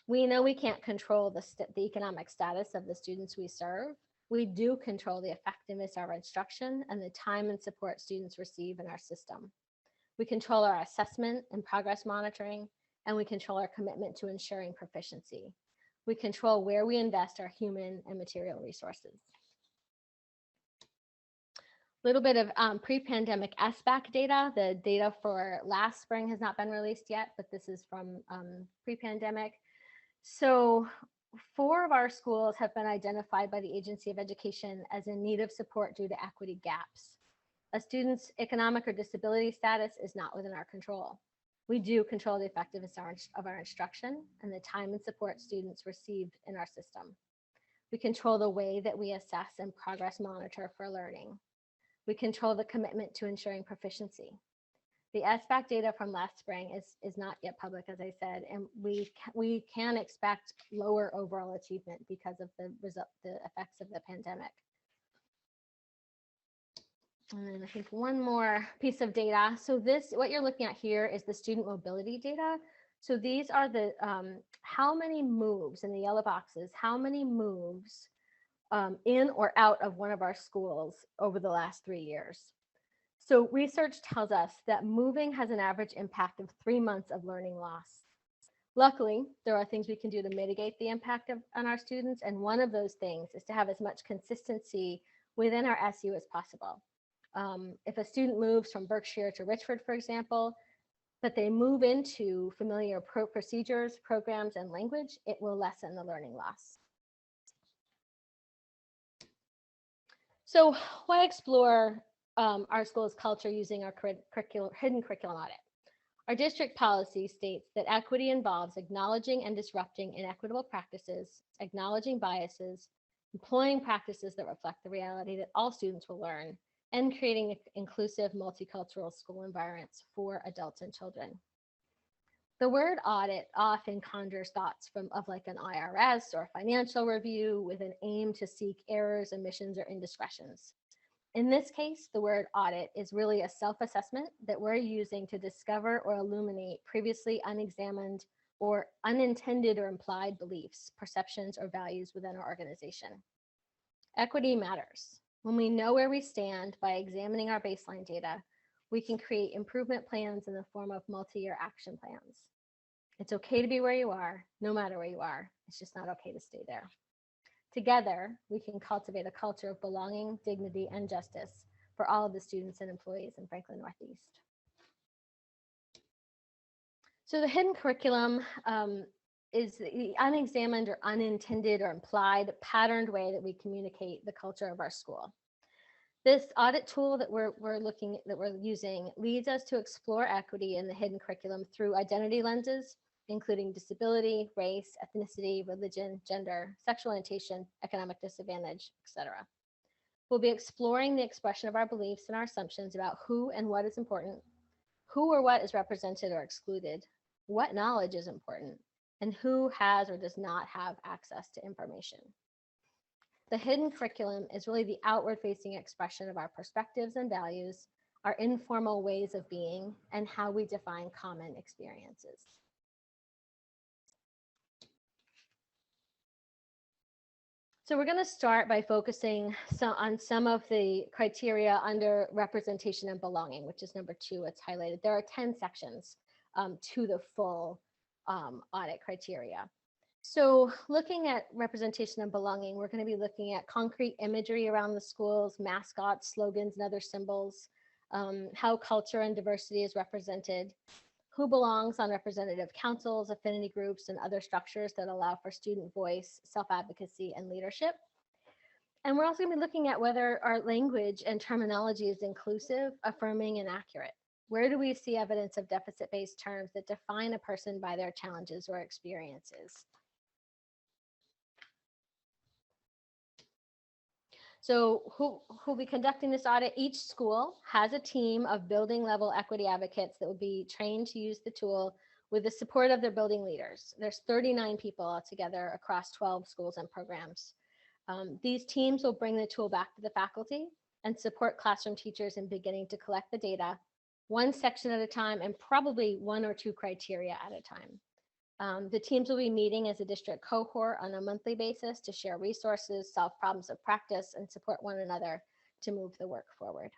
We know we can't control the economic status of the students we serve. We do control the effectiveness of our instruction and the time and support students receive in our system. We control our assessment and progress monitoring, and we control our commitment to ensuring proficiency. We control where we invest our human and material resources. A little bit of pre-pandemic SBAC data. The data for last spring has not been released yet, but this is from pre-pandemic. So 4 of our schools have been identified by the Agency of Education as in need of support due to equity gaps. A student's economic or disability status is not within our control. We do control the effectiveness of our instruction and the time and support students received in our system. We control the way that we assess and progress monitor for learning. We control the commitment to ensuring proficiency. The SBAC data from last spring is not yet public, as I said, and we can expect lower overall achievement because of the effects of the pandemic. And then I think one more piece of data. So what you're looking at here is the student mobility data. So these are the how many moves in the yellow boxes, how many moves in or out of one of our schools over the last 3 years. So research tells us that moving has an average impact of 3 months of learning loss. Luckily, there are things we can do to mitigate the impact on our students. And one of those things is to have as much consistency within our SU as possible. If a student moves from Berkshire to Richford, for example, but they move into familiar procedures, programs, and language, it will lessen the learning loss. So why explore our school's culture using our hidden curriculum audit? Our district policy states that equity involves acknowledging and disrupting inequitable practices, acknowledging biases, employing practices that reflect the reality that all students will learn, and creating inclusive multicultural school environments for adults and children. The word audit often conjures thoughts of like an IRS or financial review with an aim to seek errors, omissions, or indiscretions. In this case, the word audit is really a self-assessment that we're using to discover or illuminate previously unexamined or unintended or implied beliefs, perceptions, or values within our organization. Equity matters. When we know where we stand by examining our baseline data, we can create improvement plans in the form of multi-year action plans. It's okay to be where you are, no matter where you are. It's just not okay to stay there. Together, we can cultivate a culture of belonging, dignity, and justice for all of the students and employees in Franklin Northeast. So the hidden curriculum is the unexamined or unintended or implied patterned way that we communicate the culture of our school. This audit tool that we're using leads us to explore equity in the hidden curriculum through identity lenses, including disability, race, ethnicity, religion, gender, sexual orientation, economic disadvantage, etc. We'll be exploring the expression of our beliefs and our assumptions about who and what is important, who or what is represented or excluded, what knowledge is important, and who has or does not have access to information. The hidden curriculum is really the outward-facing expression of our perspectives and values, our informal ways of being, and how we define common experiences. So we're going to start by focusing on some of the criteria under representation and belonging, which is number 2. It's highlighted. There are 10 sections to the full audit criteria. So looking at representation and belonging, we're going to be looking at concrete imagery around the schools, mascots, slogans, and other symbols, how culture and diversity is represented, who belongs on representative councils, affinity groups, and other structures that allow for student voice, self-advocacy, and leadership. And we're also going to be looking at whether our language and terminology is inclusive, affirming, and accurate. Where do we see evidence of deficit-based terms that define a person by their challenges or experiences? So who will be conducting this audit? Each school has a team of building level equity advocates that will be trained to use the tool with the support of their building leaders. There's 39 people altogether across 12 schools and programs. These teams will bring the tool back to the faculty and support classroom teachers in beginning to collect the data, one section at a time, and probably 1 or 2 criteria at a time. The teams will be meeting as a district cohort on a monthly basis to share resources, solve problems of practice, and support one another to move the work forward.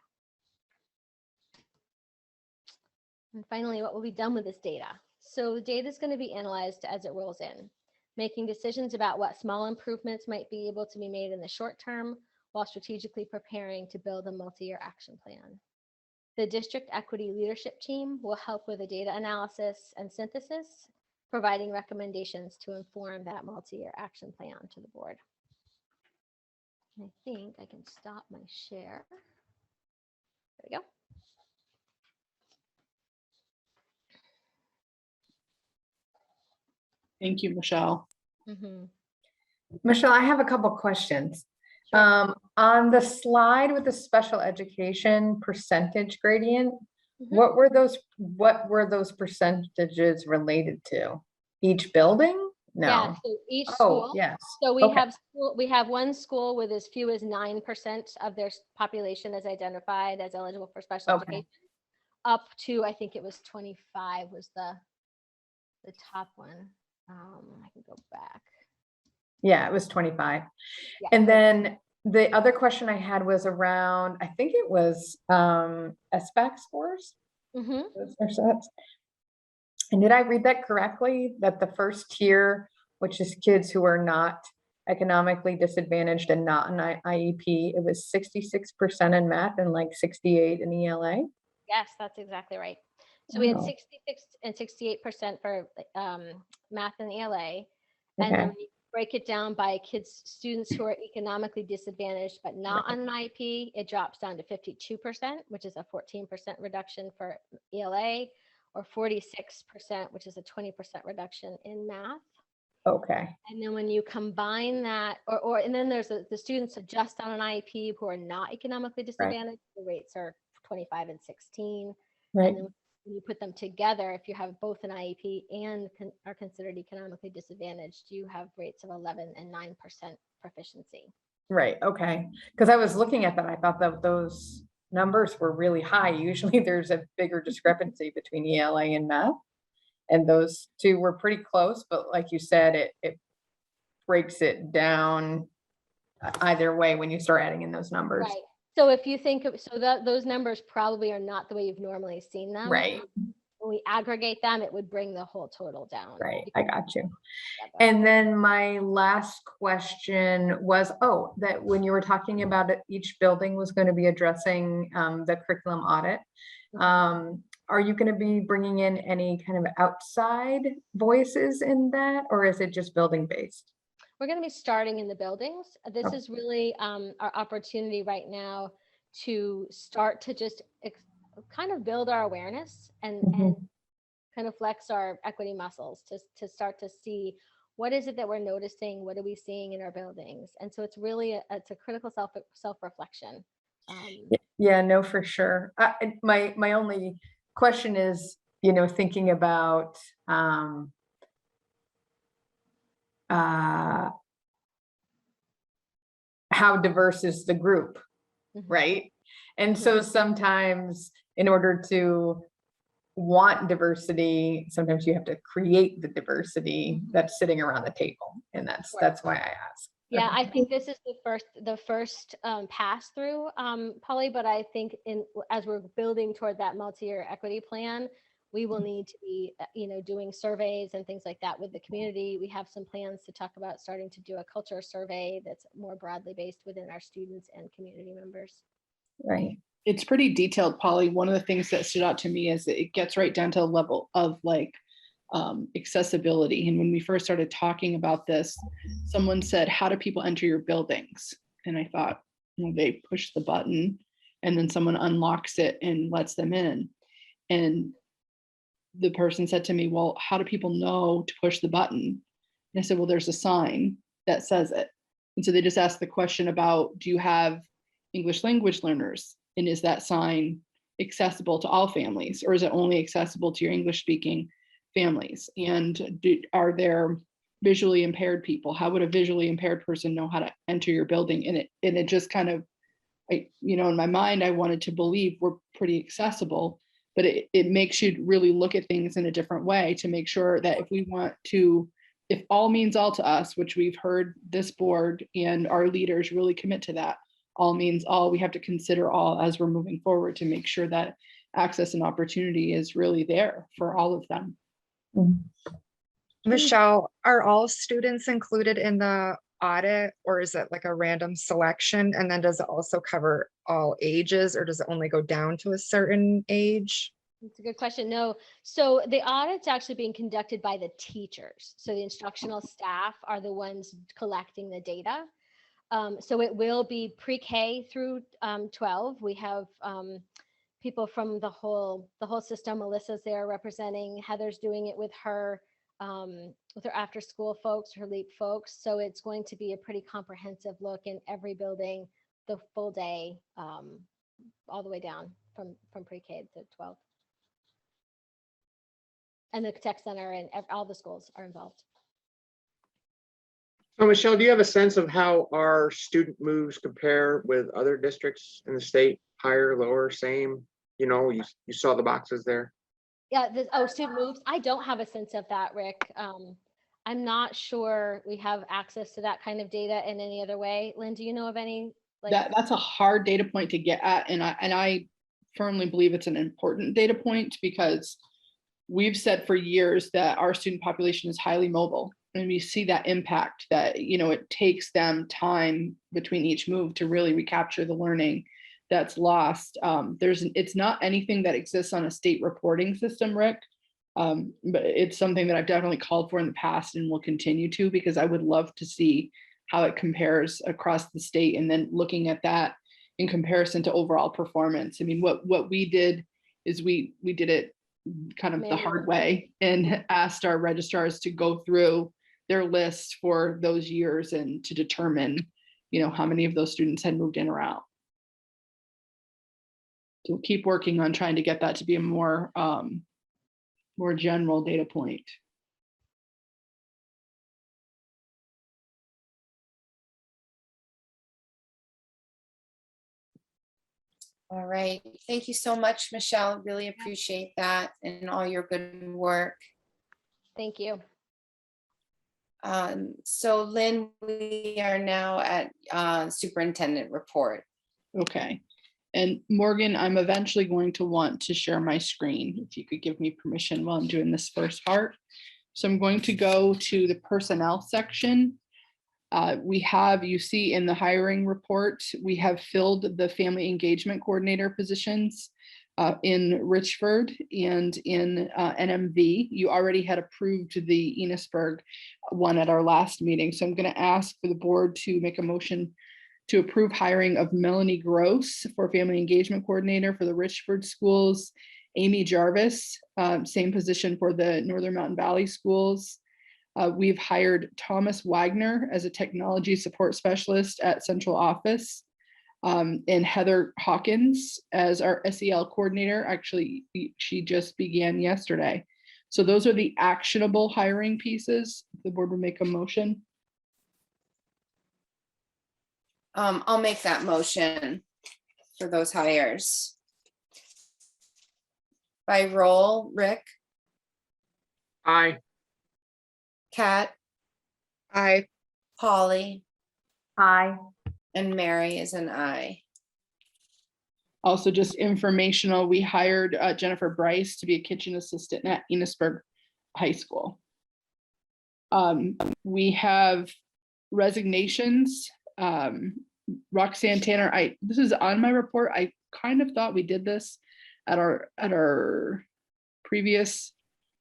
And finally, what will be done with this data? So the data is going to be analyzed as it rolls in, making decisions about what small improvements might be able to be made in the short term while strategically preparing to build a multi-year action plan. The district equity leadership team will help with the data analysis and synthesis, providing recommendations to inform that multi-year action plan to the board. And I think I can stop my share. There we go. Thank you, Michelle. Michelle, I have a couple questions. On the slide with the special education percentage gradient, what were those percentages related to? Each building? No. Yeah, so each school. Yes. So we have one school with as few as 9% of their population is identified as eligible for special education, up to, I think it was 25 was the top one. I can go back. Yeah, it was 25. Yeah. And then the other question I had was around, I think it was SBAC scores. And did I read that correctly? That the first tier, which is kids who are not economically disadvantaged and not an IEP, it was 66% in math and like 68 in ELA? Yes, that's exactly right. So we had 66 and 68% for math and ELA. And then we break it down by students who are economically disadvantaged but not on an IEP, it drops down to 52%, which is a 14% reduction for ELA, or 46%, which is a 20% reduction in math. Okay. And then when you combine that, and then there's the students just on an IEP who are not economically disadvantaged, the rates are 25 and 16. Right. And then when you put them together, if you have both an IEP and are considered economically disadvantaged, you have rates of 11 and 9% proficiency. Right. Okay. Because I was looking at that, I thought that those numbers were really high. Usually there's a bigger discrepancy between ELA and math. And those two were pretty close, but like you said, it breaks it down either way when you start adding in those numbers. Right. So if you think of, those numbers probably are not the way you've normally seen them. Right. When we aggregate them, it would bring the whole total down. Right. I got you. And then my last question was, that when you were talking about it, each building was going to be addressing the curriculum audit. Are you going to be bringing in any kind of outside voices in that, or is it just building based? We're going to be starting in the buildings. This is really our opportunity right now to start to just kind of build our awareness and kind of flex our equity muscles to start to see what is it that we're noticing, what are we seeing in our buildings. And so it's really it's a critical self-reflection. Yeah, no, for sure. My only question is, thinking about how diverse is the group, right? And so sometimes in order to want diversity, sometimes you have to create the diversity that's sitting around the table. And that's why I ask. Yeah, I think this is the first pass through, Polly, but I think as we're building toward that multi-year equity plan, we will need to be, doing surveys and things like that with the community. We have some plans to talk about starting to do a culture survey that's more broadly based within our students and community members. Right. It's pretty detailed, Polly. One of the things that stood out to me is that it gets right down to the level of like accessibility. And when we first started talking about this, someone said, how do people enter your buildings? And I thought, they push the button and then someone unlocks it and lets them in. And the person said to me, well, how do people know to push the button? And I said, well, there's a sign that says it. And so they just asked the question about, do you have English language learners? And is that sign accessible to all families, or is it only accessible to your English speaking families? And are there visually impaired people? How would a visually impaired person know how to enter your building? And it just kind of, in my mind, I wanted to believe we're pretty accessible, but it makes you really look at things in a different way to make sure that if all means all to us, which we've heard this board and our leaders really commit to that, all means all, we have to consider all as we're moving forward to make sure that access and opportunity is really there for all of them. Michelle, are all students included in the audit, or is it like a random selection? And then does it also cover all ages, or does it only go down to a certain age? That's a good question. No, so the audit's actually being conducted by the teachers. So the instructional staff are the ones collecting the data. So it will be pre-K through 12. We have people from the whole system. Melissa's there representing. Heather's doing it with her after school folks, her LEAP folks. So it's going to be a pretty comprehensive look in every building, the full day, all the way down from pre-K to 12. And the tech center and all the schools are involved. So Michelle, do you have a sense of how our student moves compare with other districts in the state? Higher, lower, same? You saw the boxes there. Yeah, student moves. I don't have a sense of that, Rick. I'm not sure we have access to that kind of data in any other way. Lynn, do you know of any? That's a hard data point to get at, and I firmly believe it's an important data point, because we've said for years that our student population is highly mobile, and we see that impact that it takes them time between each move to really recapture the learning that's lost. It's not anything that exists on a state reporting system, Rick, but it's something that I've definitely called for in the past and will continue to, because I would love to see how it compares across the state, and then looking at that in comparison to overall performance. I mean, what we did is we did it kind of the hard way and asked our registrars to go through their lists for those years and to determine, how many of those students had moved in or out. So we'll keep working on trying to get that to be a more general data point. All right. Thank you so much, Michelle. Really appreciate that and all your good work. Thank you. So Lynn, we are now at superintendent report. Okay. And Morgan, I'm eventually going to want to share my screen, if you could give me permission while I'm doing this first part. So I'm going to go to the personnel section. You see in the hiring report, we have filled the family engagement coordinator positions in Richford and in NMV. You already had approved the Enosburg one at our last meeting. So I'm going to ask for the board to make a motion to approve hiring of Melanie Gross for family engagement coordinator for the Richford schools, Amy Jarvis, same position for the Northern Mountain Valley schools. We've hired Thomas Wagner as a technology support specialist at central office, and Heather Hawkins as our SEL coordinator. Actually, she just began yesterday. So those are the actionable hiring pieces. The board will make a motion. I'll make that motion for those hires. By roll, Rick? Aye. Kat? Aye. Polly? Aye. And Mary is an aye. Also, just informational, we hired Jennifer Bryce to be a kitchen assistant at Enosburg High School. We have resignations. Roxanne Tanner, this is on my report. I kind of thought we did this at our previous,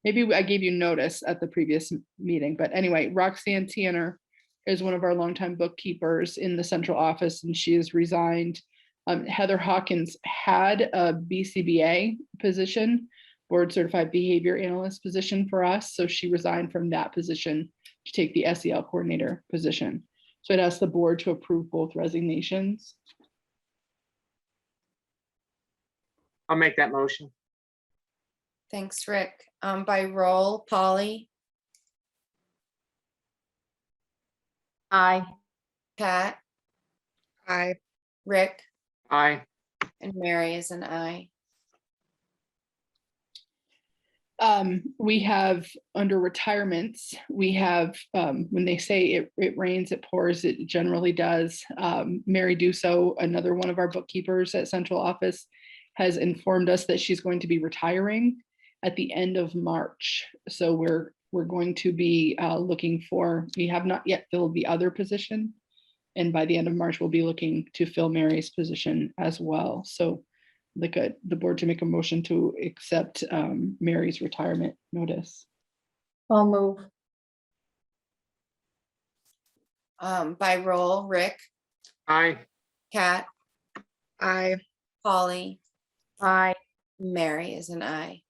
maybe I gave you notice at the previous meeting, but anyway, Roxanne Tanner is one of our longtime bookkeepers in the central office, and she has resigned. Heather Hawkins had a BCBA position, board certified behavior analyst position for us. So she resigned from that position to take the SEL coordinator position. So I'd ask the board to approve both resignations. I'll make that motion. Thanks, Rick. By roll, Polly, Aye. Pat, Aye. Rick, Aye. and Mary is an aye. We have under retirements, we have, when they say it rains, it pours, it generally does. Mary Dusso, another one of our bookkeepers at central office, has informed us that she's going to be retiring at the end of March. So we're going to be looking for, we have not yet filled the other position. And by the end of March, we'll be looking to fill Mary's position as well. So the board to make a motion to accept Mary's retirement notice. I'll move. By roll, Rick, Aye. Kat, Aye. Polly, Aye. Mary is an aye.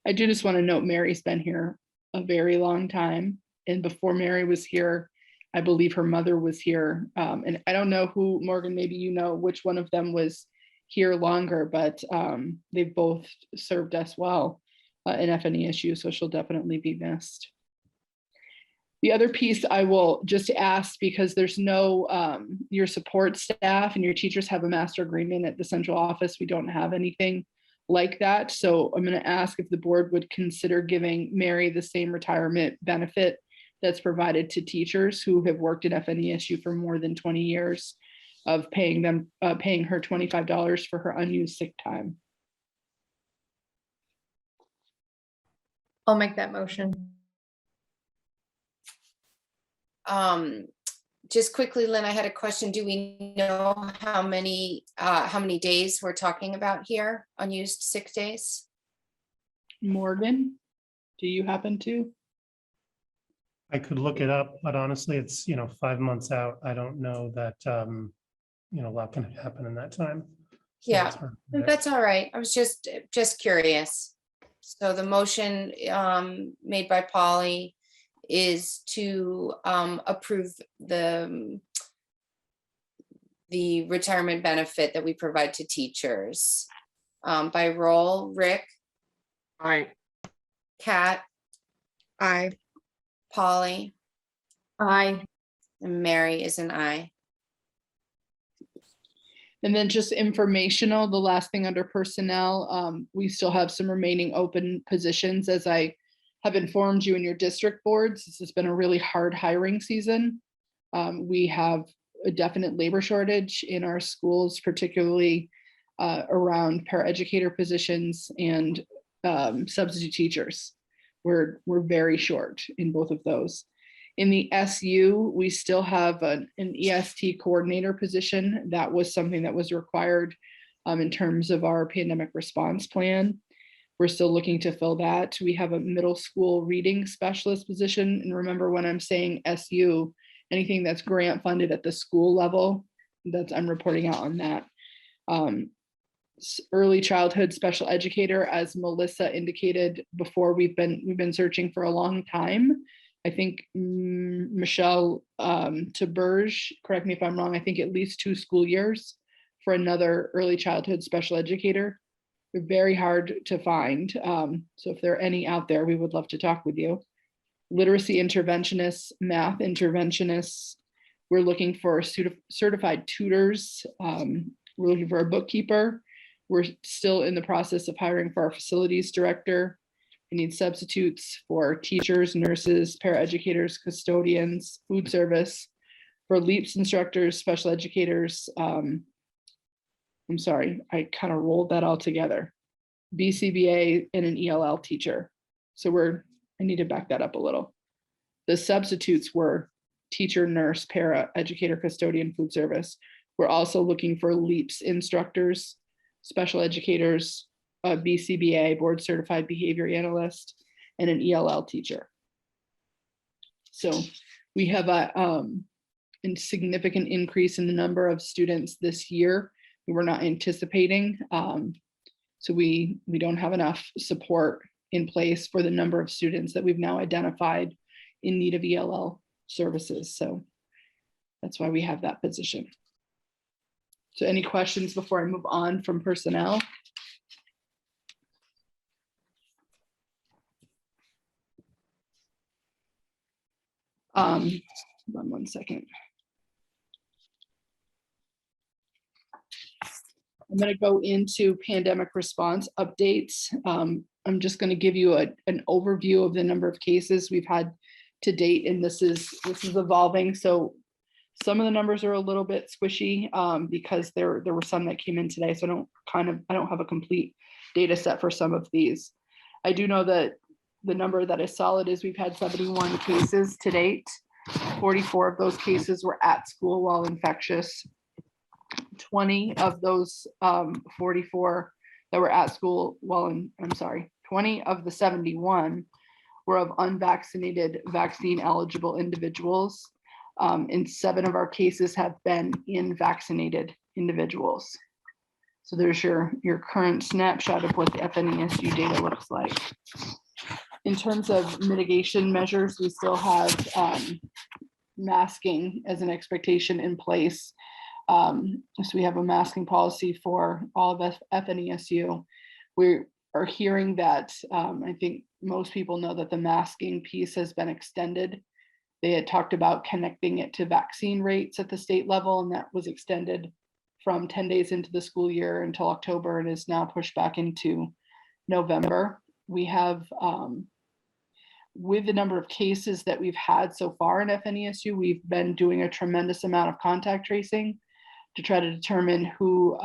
I do just want to note Mary's been here a very long time. And before Mary was here, I believe her mother was here. And I don't know who, Morgan, maybe you know which one of them was here longer, but they've both served us well in FNESU, so she'll definitely be missed. The other piece I will just ask, because there's no, your support staff and your teachers have a master agreement at the central office. We don't have anything like that. So I'm going to ask if the board would consider giving Mary the same retirement benefit that's provided to teachers who have worked in FNESU for more than 20 years, of paying her $25 for her unused sick time. I'll make that motion. Just quickly, Lynn, I had a question. Do we know how many days we're talking about here, unused sick days? Morgan, do you happen to? I could look it up, but honestly, it's, 5 months out. I don't know that, a lot can happen in that time. So Yeah, it's hard to predict. that's all right. I was just curious. So the motion made by Polly is to approve the retirement benefit that we provide to teachers. By roll, Rick, Aye. Kat, Aye. Polly, Aye. and Mary is an aye. And then just informational, the last thing under personnel, we still have some remaining open positions. As I have informed you in your district boards, this has been a really hard hiring season. We have a definite labor shortage in our schools, particularly around paraeducator positions and substitute teachers. We're very short in both of those. In the SU, we still have an EST coordinator position. That was something that was required in terms of our pandemic response plan. We're still looking to fill that. We have a middle school reading specialist position. And remember, when I'm saying SU, anything that's grant funded at the school level, I'm reporting out on that. Early childhood special educator, as Melissa indicated before, we've been searching for a long time. I think Michelle Taberge, correct me if I'm wrong, I think at least 2 school years for another early childhood special educator. They're very hard to find. So if there are any out there, we would love to talk with you. Literacy interventionists, math interventionists. We're looking for certified tutors. We're looking for a bookkeeper. We're still in the process of hiring for our facilities director. We need substitutes for teachers, nurses, paraeducators, custodians, food service. For LEAPS instructors, special educators, I'm sorry, I kind of rolled that all together. BCBA and an ELL teacher. So I need to back that up a little. The substitutes were teacher, nurse, para, educator, custodian, food service. We're also looking for LEAPS instructors, special educators, a BCBA, board certified behavior analyst, and an ELL teacher. So we have a significant increase in the number of students this year. We were not anticipating. So we don't have enough support in place for the number of students that we've now identified in need of ELL services. So that's why we have that position. So any questions before I move on from personnel? Hold on one second. I'm going to go into pandemic response updates. I'm just going to give you an overview of the number of cases we've had to date, and this is evolving. So some of the numbers are a little bit squishy because there were some that came in today. So I don't have a complete data set for some of these. I do know that the number that is solid is we've had 71 cases to date. 44 of those cases were at school while infectious. 20 of those 44 that were at school while 20 of the 71 were of unvaccinated, vaccine eligible individuals. And 7 of our cases have been in vaccinated individuals. So there's your current snapshot of what the FNESU data looks like. In terms of mitigation measures, we still have masking as an expectation in place. So we have a masking policy for all of FNESU. We are hearing that I think most people know that the masking piece has been extended. They had talked about connecting it to vaccine rates at the state level, and that was extended from 10 days into the school year until October and is now pushed back into November. We have, with the number of cases that we've had so far in FNESU, we've been doing a tremendous amount of contact tracing to try to determine who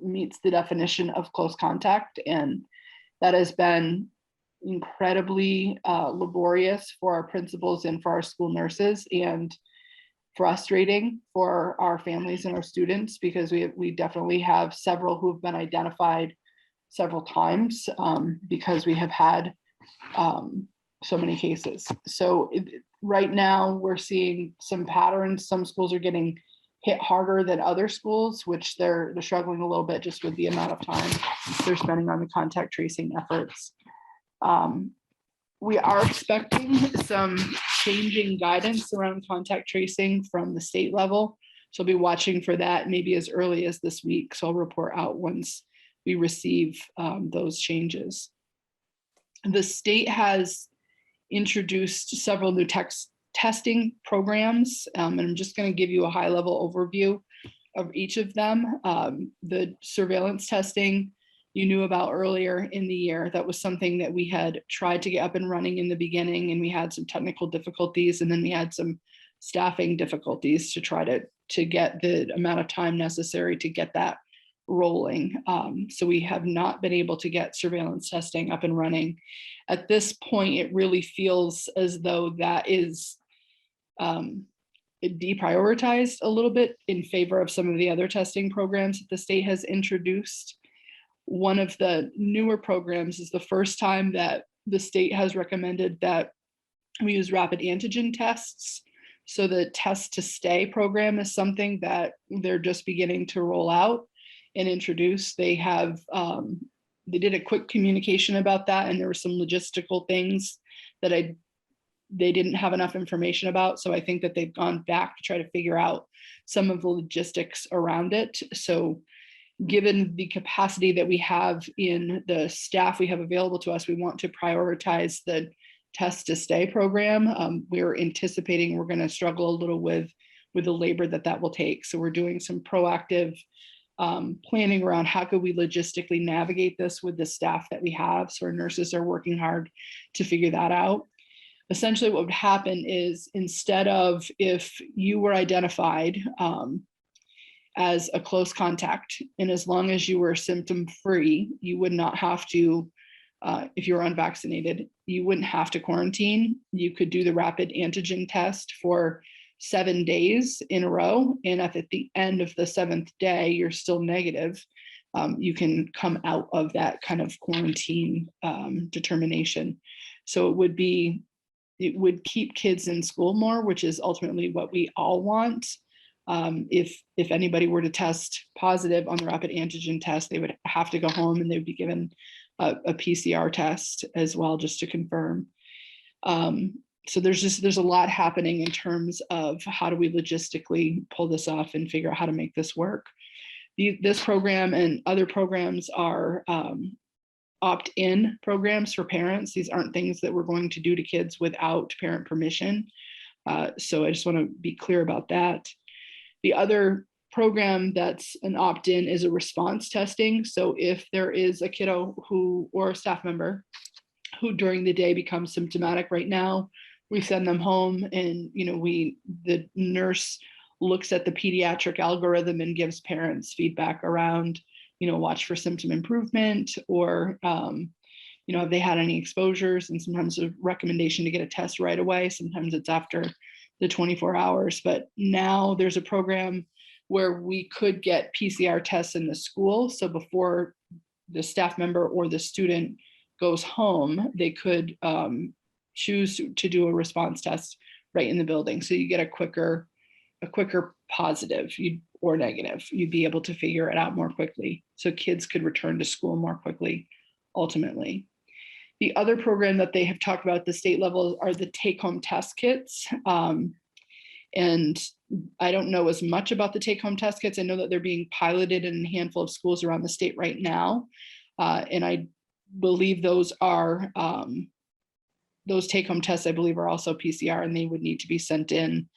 meets the definition of close contact. And that has been incredibly laborious for our principals and for our school nurses, and frustrating for our families and our students, because we definitely have several who have been identified several times because we have had so many cases. So right now we're seeing some patterns. Some schools are getting hit harder than other schools, which they're struggling a little bit just with the amount of time they're spending on the contact tracing efforts. We are expecting some changing guidance around contact tracing from the state level. So I'll be watching for that maybe as early as this week. So I'll report out once we receive those changes. The state has introduced several new testing programs, and I'm just going to give you a high-level overview of each of them. The surveillance testing you knew about earlier in the year. That was something that we had tried to get up and running in the beginning, and we had some technical difficulties, and then we had some staffing difficulties to try to get the amount of time necessary to get that rolling. So we have not been able to get surveillance testing up and running. At this point, it really feels as though that is deprioritized a little bit in favor of some of the other testing programs that the state has introduced. One of the newer programs is the first time that the state has recommended that we use rapid antigen tests. So the test to stay program is something that they're just beginning to roll out and introduce. They have, they did a quick communication about that, and there were some logistical things that they didn't have enough information about. So I think that they've gone back to try to figure out some of the logistics around it. So given the capacity that we have in the staff we have available to us, we want to prioritize the test to stay program. We're anticipating we're going to struggle a little with the labor that will take. So we're doing some proactive planning around how could we logistically navigate this with the staff that we have. So our nurses are working hard to figure that out. essentially what would happen is, instead of, if you were identified as a close contact, and as long as you were symptom free, you would not have to, if you were unvaccinated, you wouldn't have to quarantine. You could do the rapid antigen test for 7 days in a row. And if at the end of the 7th day, you're still negative, you can come out of that kind of quarantine determination. So it would keep kids in school more, which is ultimately what we all want. If anybody were to test positive on the rapid antigen test, they would have to go home and they would be given a PCR test as well, just to confirm. So there's a lot happening in terms of how do we logistically pull this off and figure out how to make this work. This program and other programs are opt-in programs for parents. These aren't things that we're going to do to kids without parent permission. So I just want to be clear about that. The other program that's an opt-in is a response testing. So if there is a kiddo or a staff member who during the day becomes symptomatic right now, we send them home, and the nurse looks at the pediatric algorithm and gives parents feedback around, watch for symptom improvement, or have they had any exposures, and sometimes a recommendation to get a test right away. Sometimes it's after the 24 hours. But now there's a program where we could get PCR tests in the school. So before the staff member or the student goes home, they could choose to do a response test right in the building. So you get a quicker positive or negative. You'd be able to figure it out more quickly. So kids could return to school more quickly, ultimately. The other program that they have talked about at the state level are the take-home test kits. And I don't know as much about the take-home test kits. I know that they're being piloted in a handful of schools around the state right now. And I believe those take-home tests, I believe, are also PCR, and they would need to be sent in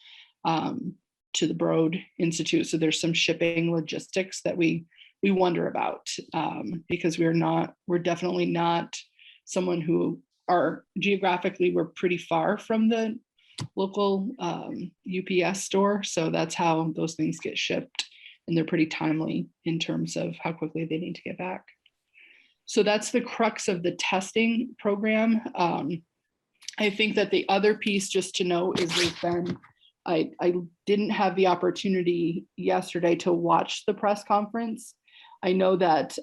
to the Broad Institute. So there's some shipping logistics that we wonder about, because we're definitely not someone who are geographically, we're pretty far from the local UPS store. So that's how those things get shipped, and they're pretty timely in terms of how quickly they need to get back. So that's the crux of the testing program. I think that the other piece just to note is I didn't have the opportunity yesterday to watch the press conference. I know that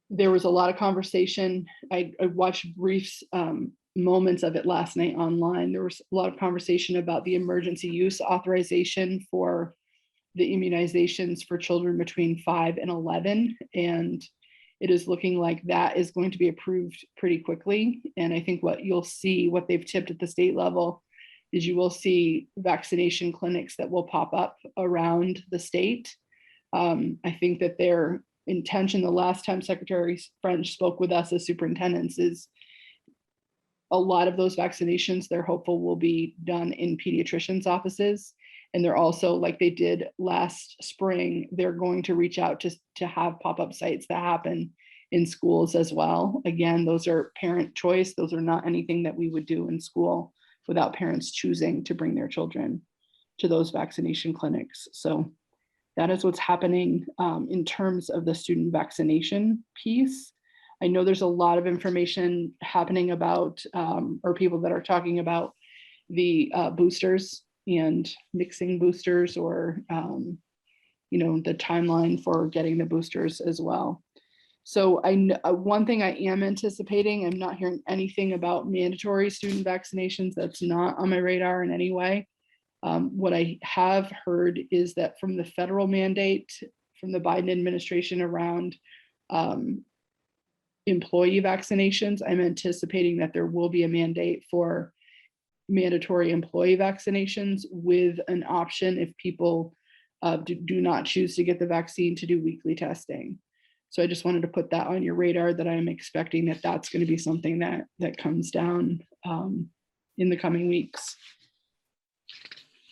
there was a lot of conversation. I watched brief moments of it last night online. There was a lot of conversation about the emergency use authorization for the immunizations for children between 5 and 11. And it is looking like that is going to be approved pretty quickly. And I think what you'll see, what they've tipped at the state level, is you will see vaccination clinics that will pop up around the state. I think that their intention, the last time Secretary French spoke with us as superintendents, is a lot of those vaccinations they're hopeful will be done in pediatricians' offices. And they're also, like they did last spring, they're going to reach out to have pop-up sites that happen in schools as well. Again, those are parent choice. Those are not anything that we would do in school without parents choosing to bring their children to those vaccination clinics. So that is what's happening in terms of the student vaccination piece. I know there's a lot of information happening about, or people that are talking about the boosters and mixing boosters, or the timeline for getting the boosters as well. So one thing I am anticipating, I'm not hearing anything about mandatory student vaccinations. That's not on my radar in any way. What I have heard is that from the federal mandate, from the Biden administration around employee vaccinations, I'm anticipating that there will be a mandate for mandatory employee vaccinations with an option if people do not choose to get the vaccine to do weekly testing. So I just wanted to put that on your radar, that I'm expecting that that's going to be something that comes down in the coming weeks.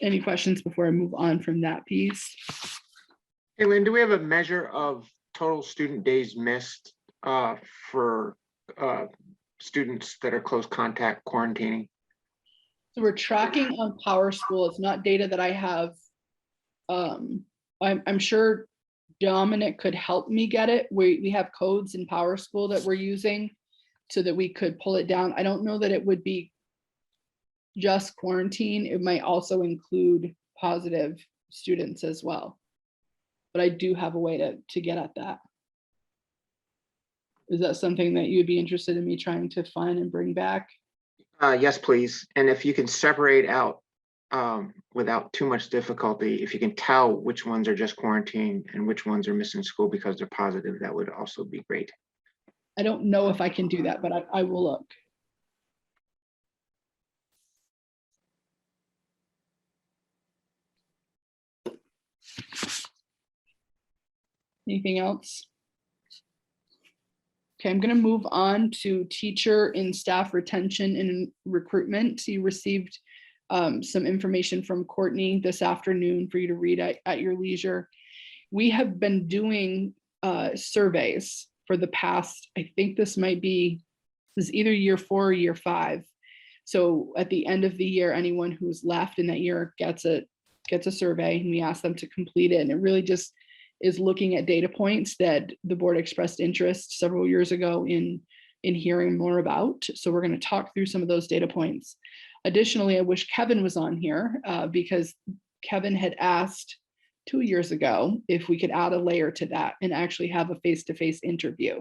Any questions before I move on from that piece? Hey, Lynn, do we have a measure of total student days missed for students that are close contact quarantining? So we're tracking on Power School. It's not data that I have. I'm sure Dominic could help me get it. We have codes in Power School that we're using so that we could pull it down. I don't know that it would be just quarantine. It might also include positive students as well. But I do have a way to get at that. Is that something that you'd be interested in me trying to find and bring back? Yes, please. And if you can separate out without too much difficulty, if you can tell which ones are just quarantine and which ones are missing school because they're positive, that would also be great. I don't know if I can do that, but I will look. Anything else? Okay, I'm going to move on to teacher and staff retention and recruitment. You received some information from Courtney this afternoon for you to read at your leisure. We have been doing surveys for the past, I think this is either year 4 or year 5. So at the end of the year, anyone who's left in that year gets a survey, and we ask them to complete it. And it really just is looking at data points that the board expressed interest several years ago in hearing more about. So we're going to talk through some of those data points. Additionally, I wish Kevin was on here because Kevin had asked 2 years ago if we could add a layer to that and actually have a face-to-face interview.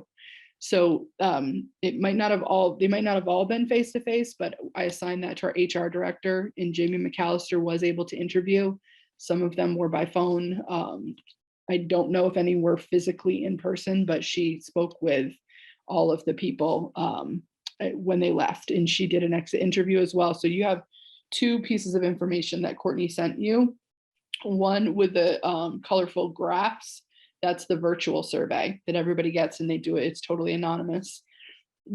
So they might not have all been face-to-face, but I assigned that to our HR director, and Jamie McAllister was able to interview. Some of them were by phone. I don't know if any were physically in person, but she spoke with all of the people when they left, and she did an exit interview as well. So you have 2 pieces of information that Courtney sent you. One with the colorful graphs. That's the virtual survey that everybody gets, and they do it. It's totally anonymous.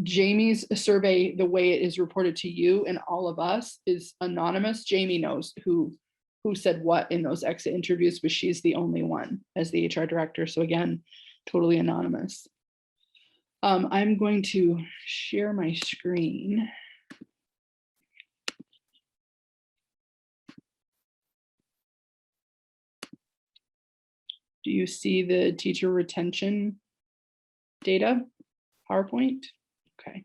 Jamie's survey, the way it is reported to you and all of us, is anonymous. Jamie knows who said what in those exit interviews, but she's the only one as the HR director. So again, totally anonymous. I'm going to share my screen. Do you see the teacher retention data PowerPoint? Okay,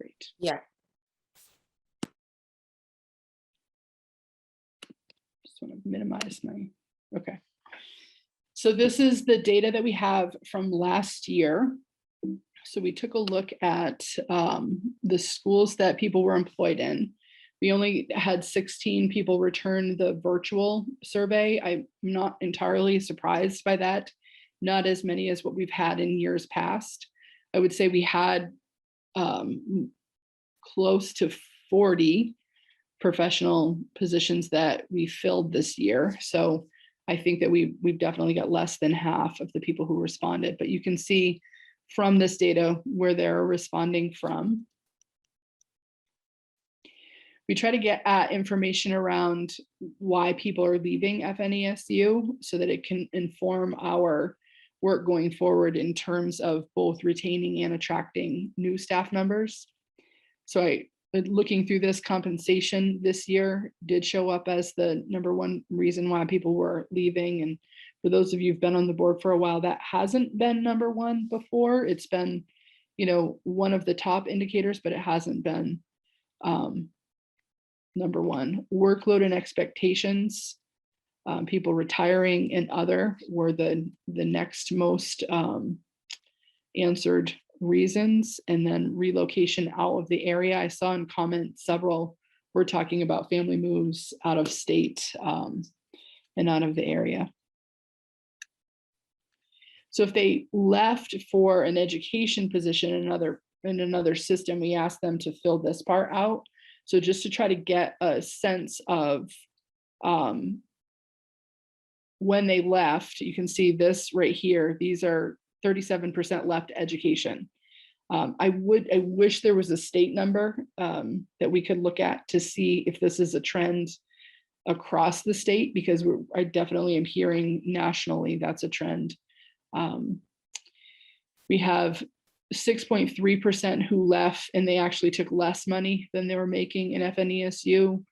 great. Yeah. Just want to minimize my, okay. So this is the data that we have from last year. So we took a look at the schools that people were employed in. We only had 16 people return the virtual survey. I'm not entirely surprised by that. Not as many as what we've had in years past. I would say we had close to 40 professional positions that we filled this year. So I think that we've definitely got less than half of the people who responded, but you can see from this data where they're responding from. We try to get at information around why people are leaving FNESU so that it can inform our work going forward in terms of both retaining and attracting new staff members. So looking through this, compensation this year did show up as the #1 reason why people were leaving. And for those of you who've been on the board for a while, that hasn't been #1 before. It's been, one of the top indicators, but it hasn't been #1. Workload and expectations, people retiring and other were the next most answered reasons. And then relocation out of the area. I saw in comments several were talking about family moves out of state and out of the area. So if they left for an education position in another system, we asked them to fill this part out. So just to try to get a sense of when they left, you can see this right here. These are 37% left education. I wish there was a state number that we could look at to see if this is a trend across the state, because I definitely am hearing nationally that's a trend. We have 6.3% who left and they actually took less money than they were making in FNESU.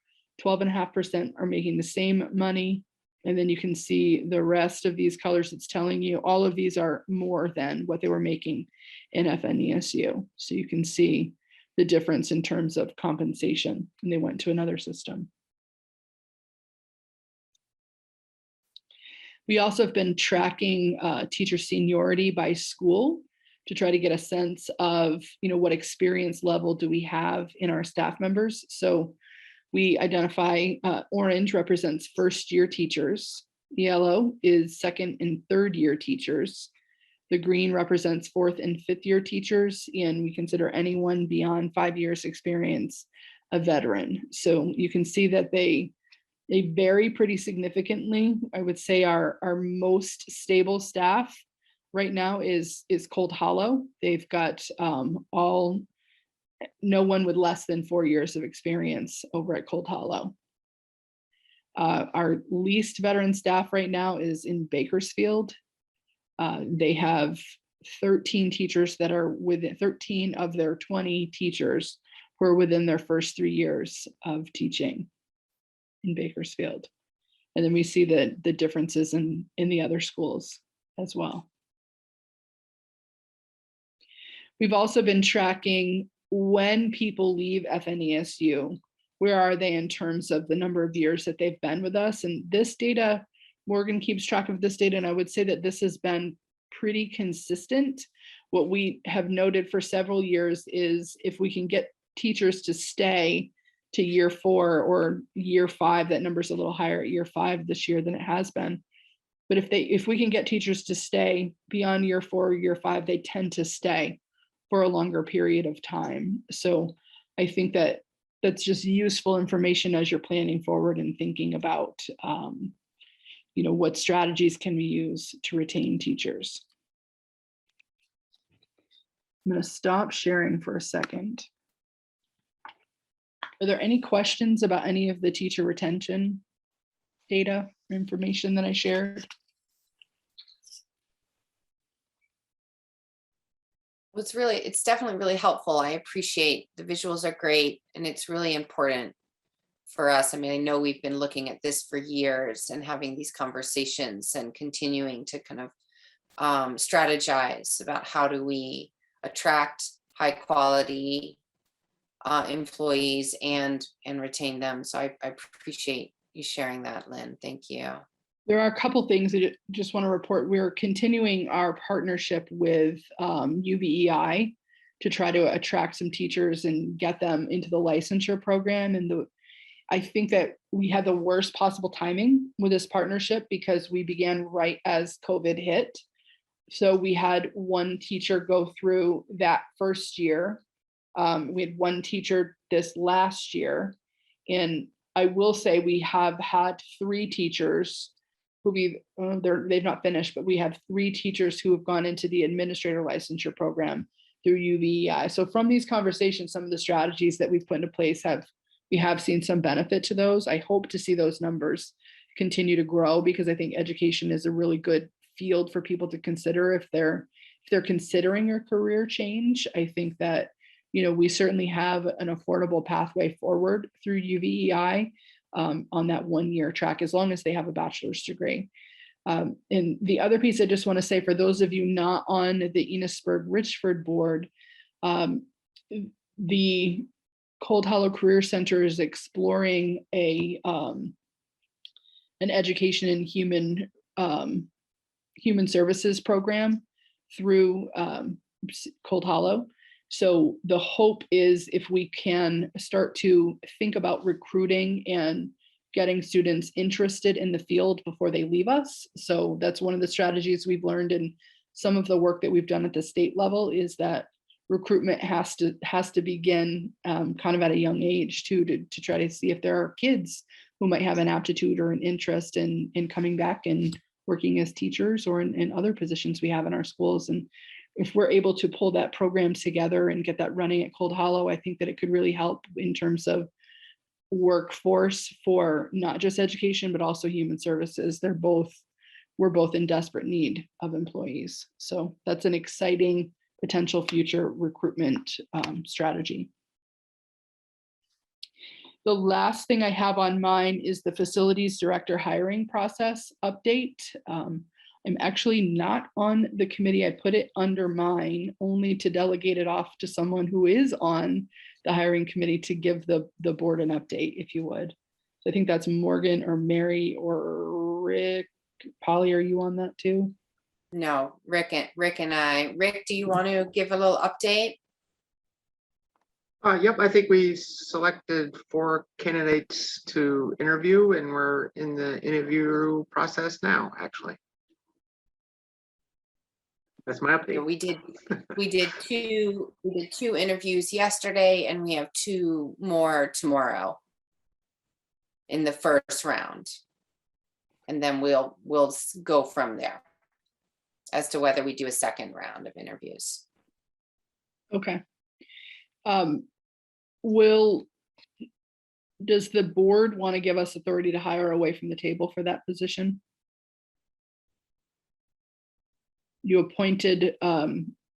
12.5% are making the same money. And then you can see the rest of these colors. It's telling you all of these are more than what they were making in FNESU. So you can see the difference in terms of compensation, and they went to another system. We also have been tracking teacher seniority by school to try to get a sense of, what experience level do we have in our staff members. So we identify orange represents first-year teachers. Yellow is second and third-year teachers. The green represents fourth and fifth-year teachers, and we consider anyone beyond 5 years experience a veteran. So you can see that they vary pretty significantly. I would say our most stable staff right now is Cold Hollow. They've got no one with less than 4 years of experience over at Cold Hollow. Our least veteran staff right now is in Bakersfield. They have 13 teachers that are within 13 of their 20 teachers who are within their first 3 years of teaching in Bakersfield. And then we see the differences in the other schools as well. We've also been tracking when people leave FNESU, where are they in terms of the number of years that they've been with us? And this data, Morgan keeps track of this data, and I would say that this has been pretty consistent. What we have noted for several years is if we can get teachers to stay to year 4 or year 5, that number's a little higher at year 5 this year than it has been. But if we can get teachers to stay beyond year 4 or year 5, they tend to stay for a longer period of time. So I think that that's just useful information as you're planning forward and thinking about, what strategies can we use to retain teachers. I'm going to stop sharing for a second. Are there any questions about any of the teacher retention data or information that I shared? It's definitely really helpful. I appreciate the visuals are great, and it's really important for us. I mean, I know we've been looking at this for years and having these conversations and continuing to kind of strategize about how do we attract high quality employees and retain them. So I appreciate you sharing that, Lynn. Thank you. There are a couple things that I just want to report. We're continuing our partnership with UVEI to try to attract some teachers and get them into the licensure program. And I think that we had the worst possible timing with this partnership because we began right as COVID hit. So we had one teacher go through that first year. We had one teacher this last year. And I will say we have had 3 teachers who they've not finished, but we have 3 teachers who have gone into the administrator licensure program through UVEI. So from these conversations, some of the strategies that we've put into place we have seen some benefit to those. I hope to see those numbers continue to grow because I think education is a really good field for people to consider if they're considering a career change. I think that, we certainly have an affordable pathway forward through UVEI on that 1-year track, as long as they have a bachelor's degree. And the other piece I just want to say, for those of you not on the Enosburg-Richford board, the Cold Hollow Career Center is exploring an education in human services program through Cold Hollow. So the hope is if we can start to think about recruiting and getting students interested in the field before they leave us. So that's one of the strategies we've learned in some of the work that we've done at the state level, is that recruitment has to begin kind of at a young age too, to try to see if there are kids who might have an aptitude or an interest in coming back and working as teachers or in other positions we have in our schools. And if we're able to pull that program together and get that running at Cold Hollow, I think that it could really help in terms of workforce for not just education, but also human services. We're both in desperate need of employees. So that's an exciting potential future recruitment strategy. The last thing I have on mine is the facilities director hiring process update. I'm actually not on the committee. I put it under mine only to delegate it off to someone who is on the hiring committee to give the board an update, if you would. So I think that's Morgan or Mary or Rick. Polly, are you on that too? No, Rick and I. Rick, do you want to give a little update? Yep, I think we selected 4 candidates to interview, and we're in the interview process now, actually. That's my update. So we did two interviews yesterday, and we have 2 more tomorrow in the first round. And then we'll go from there as to whether we do a second round of interviews. Okay. Does the board want to give us authority to hire away from the table for that position? You appointed a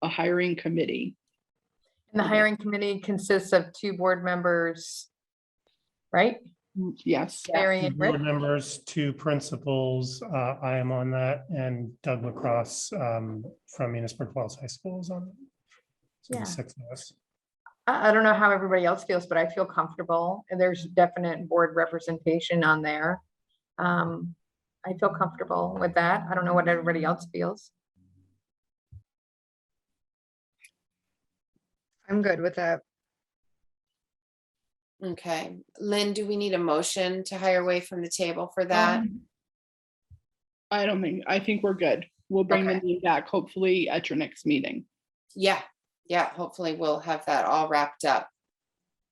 hiring committee. And the hiring committee consists of 2 board members, right? Yes. Mary 2 and Rick. board members, 2 principals. I am on that, and Doug Lacrosse from Municipal Falls High School is on it. So Yeah. the 6 of us. I don't know how everybody else feels, but I feel comfortable, and there's definite board representation on there. I feel comfortable with that. I don't know what everybody else feels. I'm good with that. Okay, Lynn, do we need a motion to hire away from the table for that? I think we're good. We'll bring the Okay. name back hopefully at your next meeting. Yeah, hopefully we'll have that all wrapped up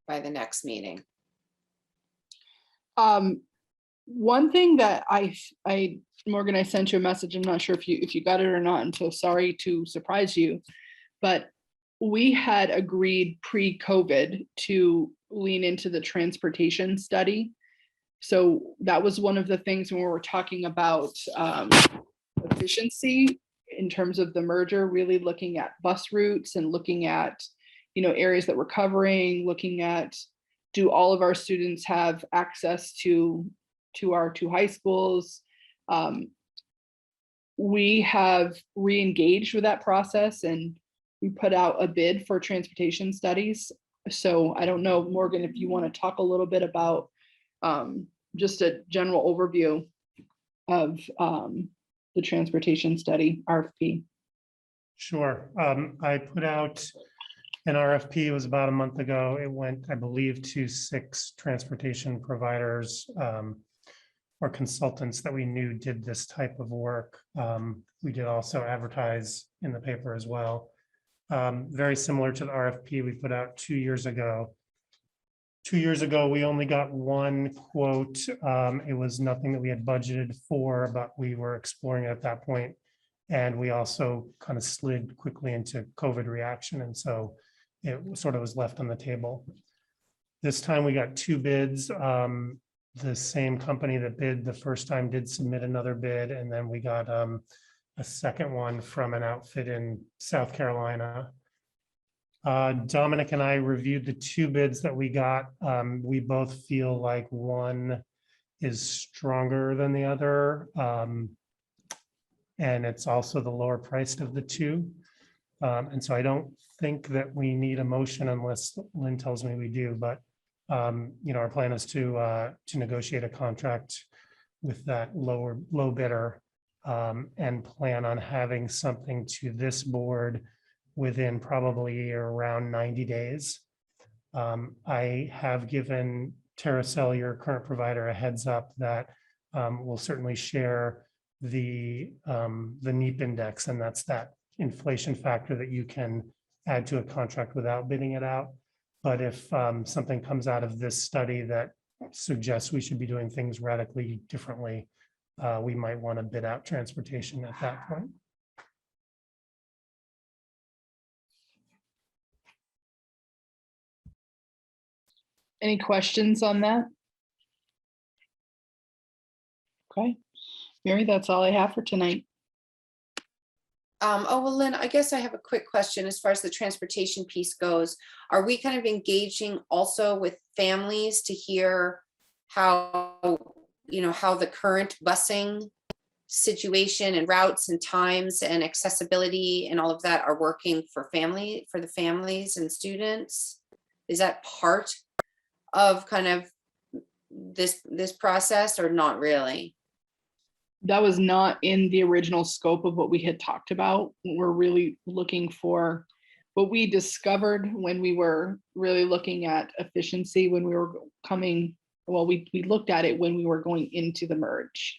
by the next meeting. One thing that Morgan, I sent you a message. I'm not sure if you got it or not, and so sorry to surprise you, but we had agreed pre-COVID to lean into the transportation study. So that was one of the things when we were talking about efficiency in terms of the merger, really looking at bus routes and looking at, areas that we're covering, looking at, do all of our students have access to our 2 high schools? We have re-engaged with that process, and we put out a bid for transportation studies. So I don't know, Morgan, if you want to talk a little bit about just a general overview of the transportation study RFP. Sure. I put out an RFP, it was about a month ago. It went, I believe, to 6 transportation providers or consultants that we knew did this type of work. We did also advertise in the paper as well. Very similar to the RFP we put out 2 years ago. 2 years ago, we only got 1 quote. It was nothing that we had budgeted for, but we were exploring at that point. And we also kind of slid quickly into COVID reaction. And so it sort of was left on the table. This time we got 2 bids. The same company that bid the first time did submit another bid. And then we got a second one from an outfit in South Carolina. Dominic and I reviewed the 2 bids that we got. We both feel like one is stronger than the other. And it's also the lower priced of the 2. And so I don't think that we need a motion unless Lynn tells me we do, but our plan is to negotiate a contract with that low bidder and plan on having something to this board within probably around 90 days. I have given Terracell, your current provider, a heads up that we'll certainly share the NEEP index, and that's that inflation factor that you can add to a contract without bidding it out. But if something comes out of this study that suggests we should be doing things radically differently, we might want to bid out transportation at that point. Any questions on that? Okay, Mary, that's all I have for tonight. Oh, well, Lynn, I guess I have a quick question as far as the transportation piece goes. Are we kind of engaging also with families to hear how, how the current busing situation and routes and times and accessibility and all of that are working for the families and students? Is that part of kind of this process or not really? That was not in the original scope of what we had talked about. We're really looking for what we discovered when we were really looking at efficiency when we were coming, well, we looked at it when we were going into the merge.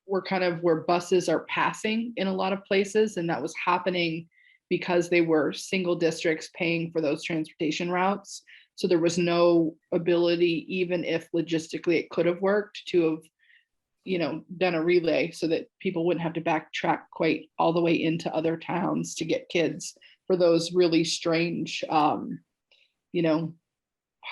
We're kind of where buses are passing in a lot of places, and that was happening because they were single districts paying for those transportation routes. So there was no ability, even if logistically it could have worked, to have done a relay so that people wouldn't have to backtrack quite all the way into other towns to get kids for those really strange,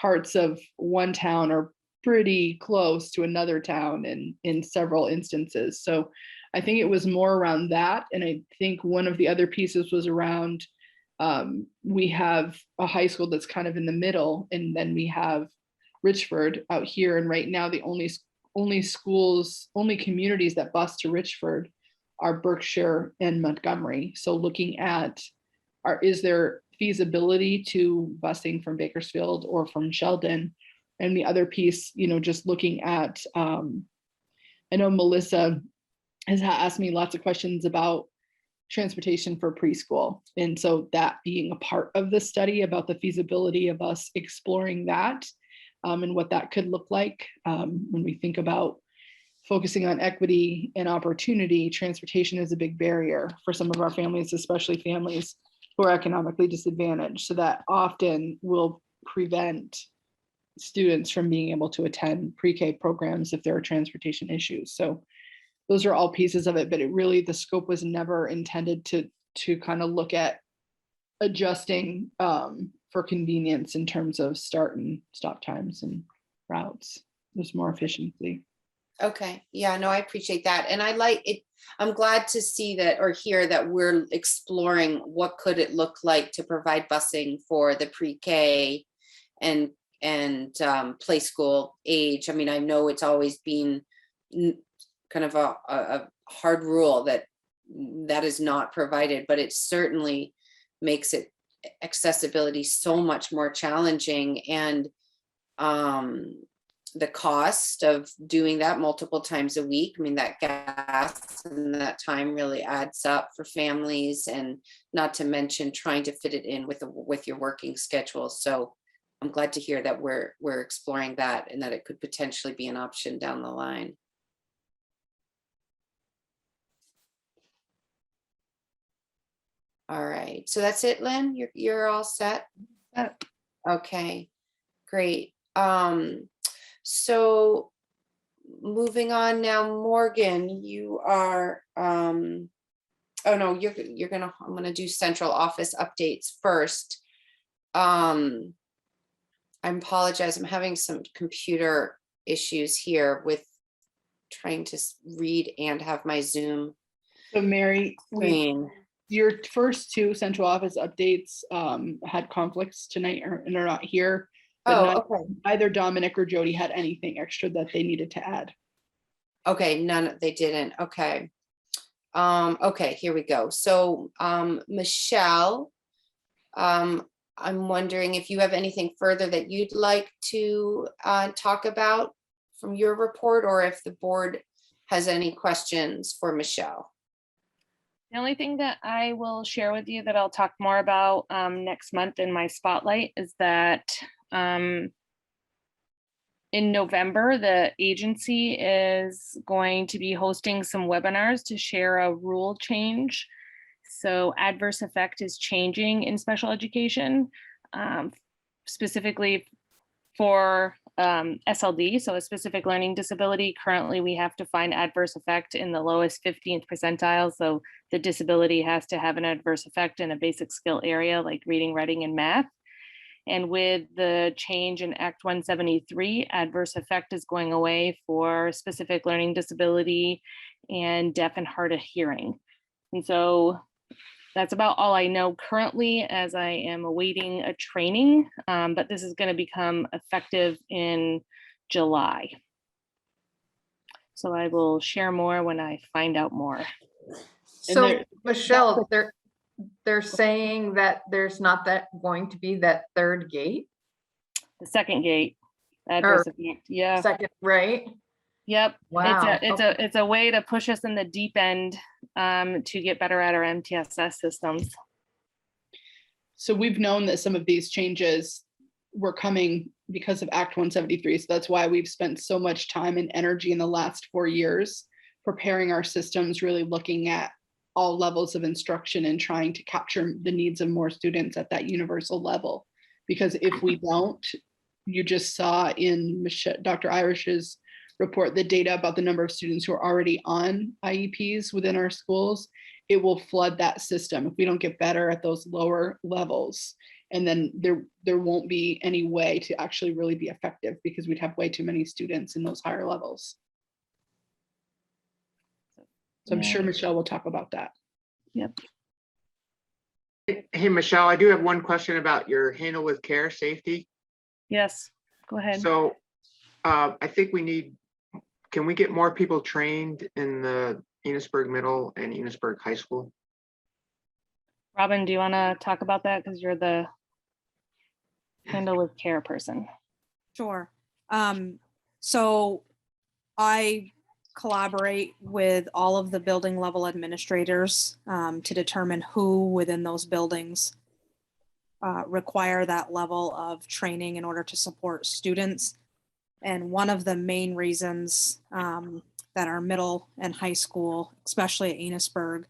parts of one town are pretty close to another town in several instances. So I think it was more around that. And I think one of the other pieces was around, we have a high school that's kind of in the middle, and then we have Richford out here. And right now the only communities that bus to Richford are Berkshire and Montgomery. So looking at, is there feasibility to busing from Bakersfield or from Sheldon? And the other piece, just looking at, I know Melissa has asked me lots of questions about transportation for preschool. And so that being a part of the study about the feasibility of us exploring that, and what that could look like when we think about focusing on equity and opportunity. Transportation is a big barrier for some of our families, especially families who are economically disadvantaged. So that often will prevent students from being able to attend pre-K programs if there are transportation issues. So those are all pieces of it, but the scope was never intended to kind of look at adjusting for convenience in terms of start and stop times and routes. There's more efficiency. Okay. Yeah, no, I appreciate that. And I like it. I'm glad to see that or hear that we're exploring what could it look like to provide busing for the pre-K and play school age. I mean, I know it's always been kind of a hard rule that is not provided, but it certainly makes it accessibility so much more challenging. And the cost of doing that multiple times a week, I mean, that gas and that time really adds up for families, and not to mention trying to fit it in with your working schedule. So I'm glad to hear that we're exploring that and that it could potentially be an option down the line. All right, so that's it, Lynn. You're all set. Okay, great. So moving on now, Morgan, you are. Oh no, you're gonna. I'm gonna do central office updates first. I apologize. I'm having some computer issues here with trying to read and have my Zoom. So Mary, screen. Your first two central office updates had conflicts tonight and are not here. But okay. Either Dominic or Jody had anything extra that they needed to add. Okay, they didn't. Okay. Okay, here we go. So Michelle, I'm wondering if you have anything further that you'd like to talk about from your report, or if the board has any questions for Michelle. The only thing that I will share with you that I'll talk more about next month in my spotlight is that in November, the agency is going to be hosting some webinars to share a rule change. So adverse effect is changing in special education, specifically for SLD, so a specific learning disability. Currently, we have to find adverse effect in the lowest 15th percentile. So the disability has to have an adverse effect in a basic skill area like reading, writing, and math. And with the change in Act 173, adverse effect is going away for specific learning disability and deaf and hard of hearing. And so that's about all I know currently, as I am awaiting a training, but this is going to become effective in July. So I will share more when I find out more. So Michelle, they're saying that there's not that going to be that third gate? The second gate, adverse effect, yeah. Second, right? Yep. Wow. It's a way to push us in the deep end to get better at our MTSS systems. So we've known that some of these changes were coming because of Act 173. So that's why we've spent so much time and energy in the last 4 years preparing our systems, really looking at all levels of instruction and trying to capture the needs of more students at that universal level. Because if we don't, you just saw in Dr. Irish's report the data about the number of students who are already on IEPs within our schools. It will flood that system if we don't get better at those lower levels. And then there won't be any way to actually really be effective because we'd have way too many students in those higher levels. So I'm sure Michelle will talk about that. Yep. Hey, Michelle, I do have one question about your handle with care safety. Yes, go ahead. So I think can we get more people trained in the Enosburg Middle and Enosburg High School? Robin, do you want to talk about that? Because you're the handle with care person. Sure. So I collaborate with all of the building level administrators to determine who within those buildings require that level of training in order to support students. And one of the main reasons that our middle and high school, especially at Enosburg,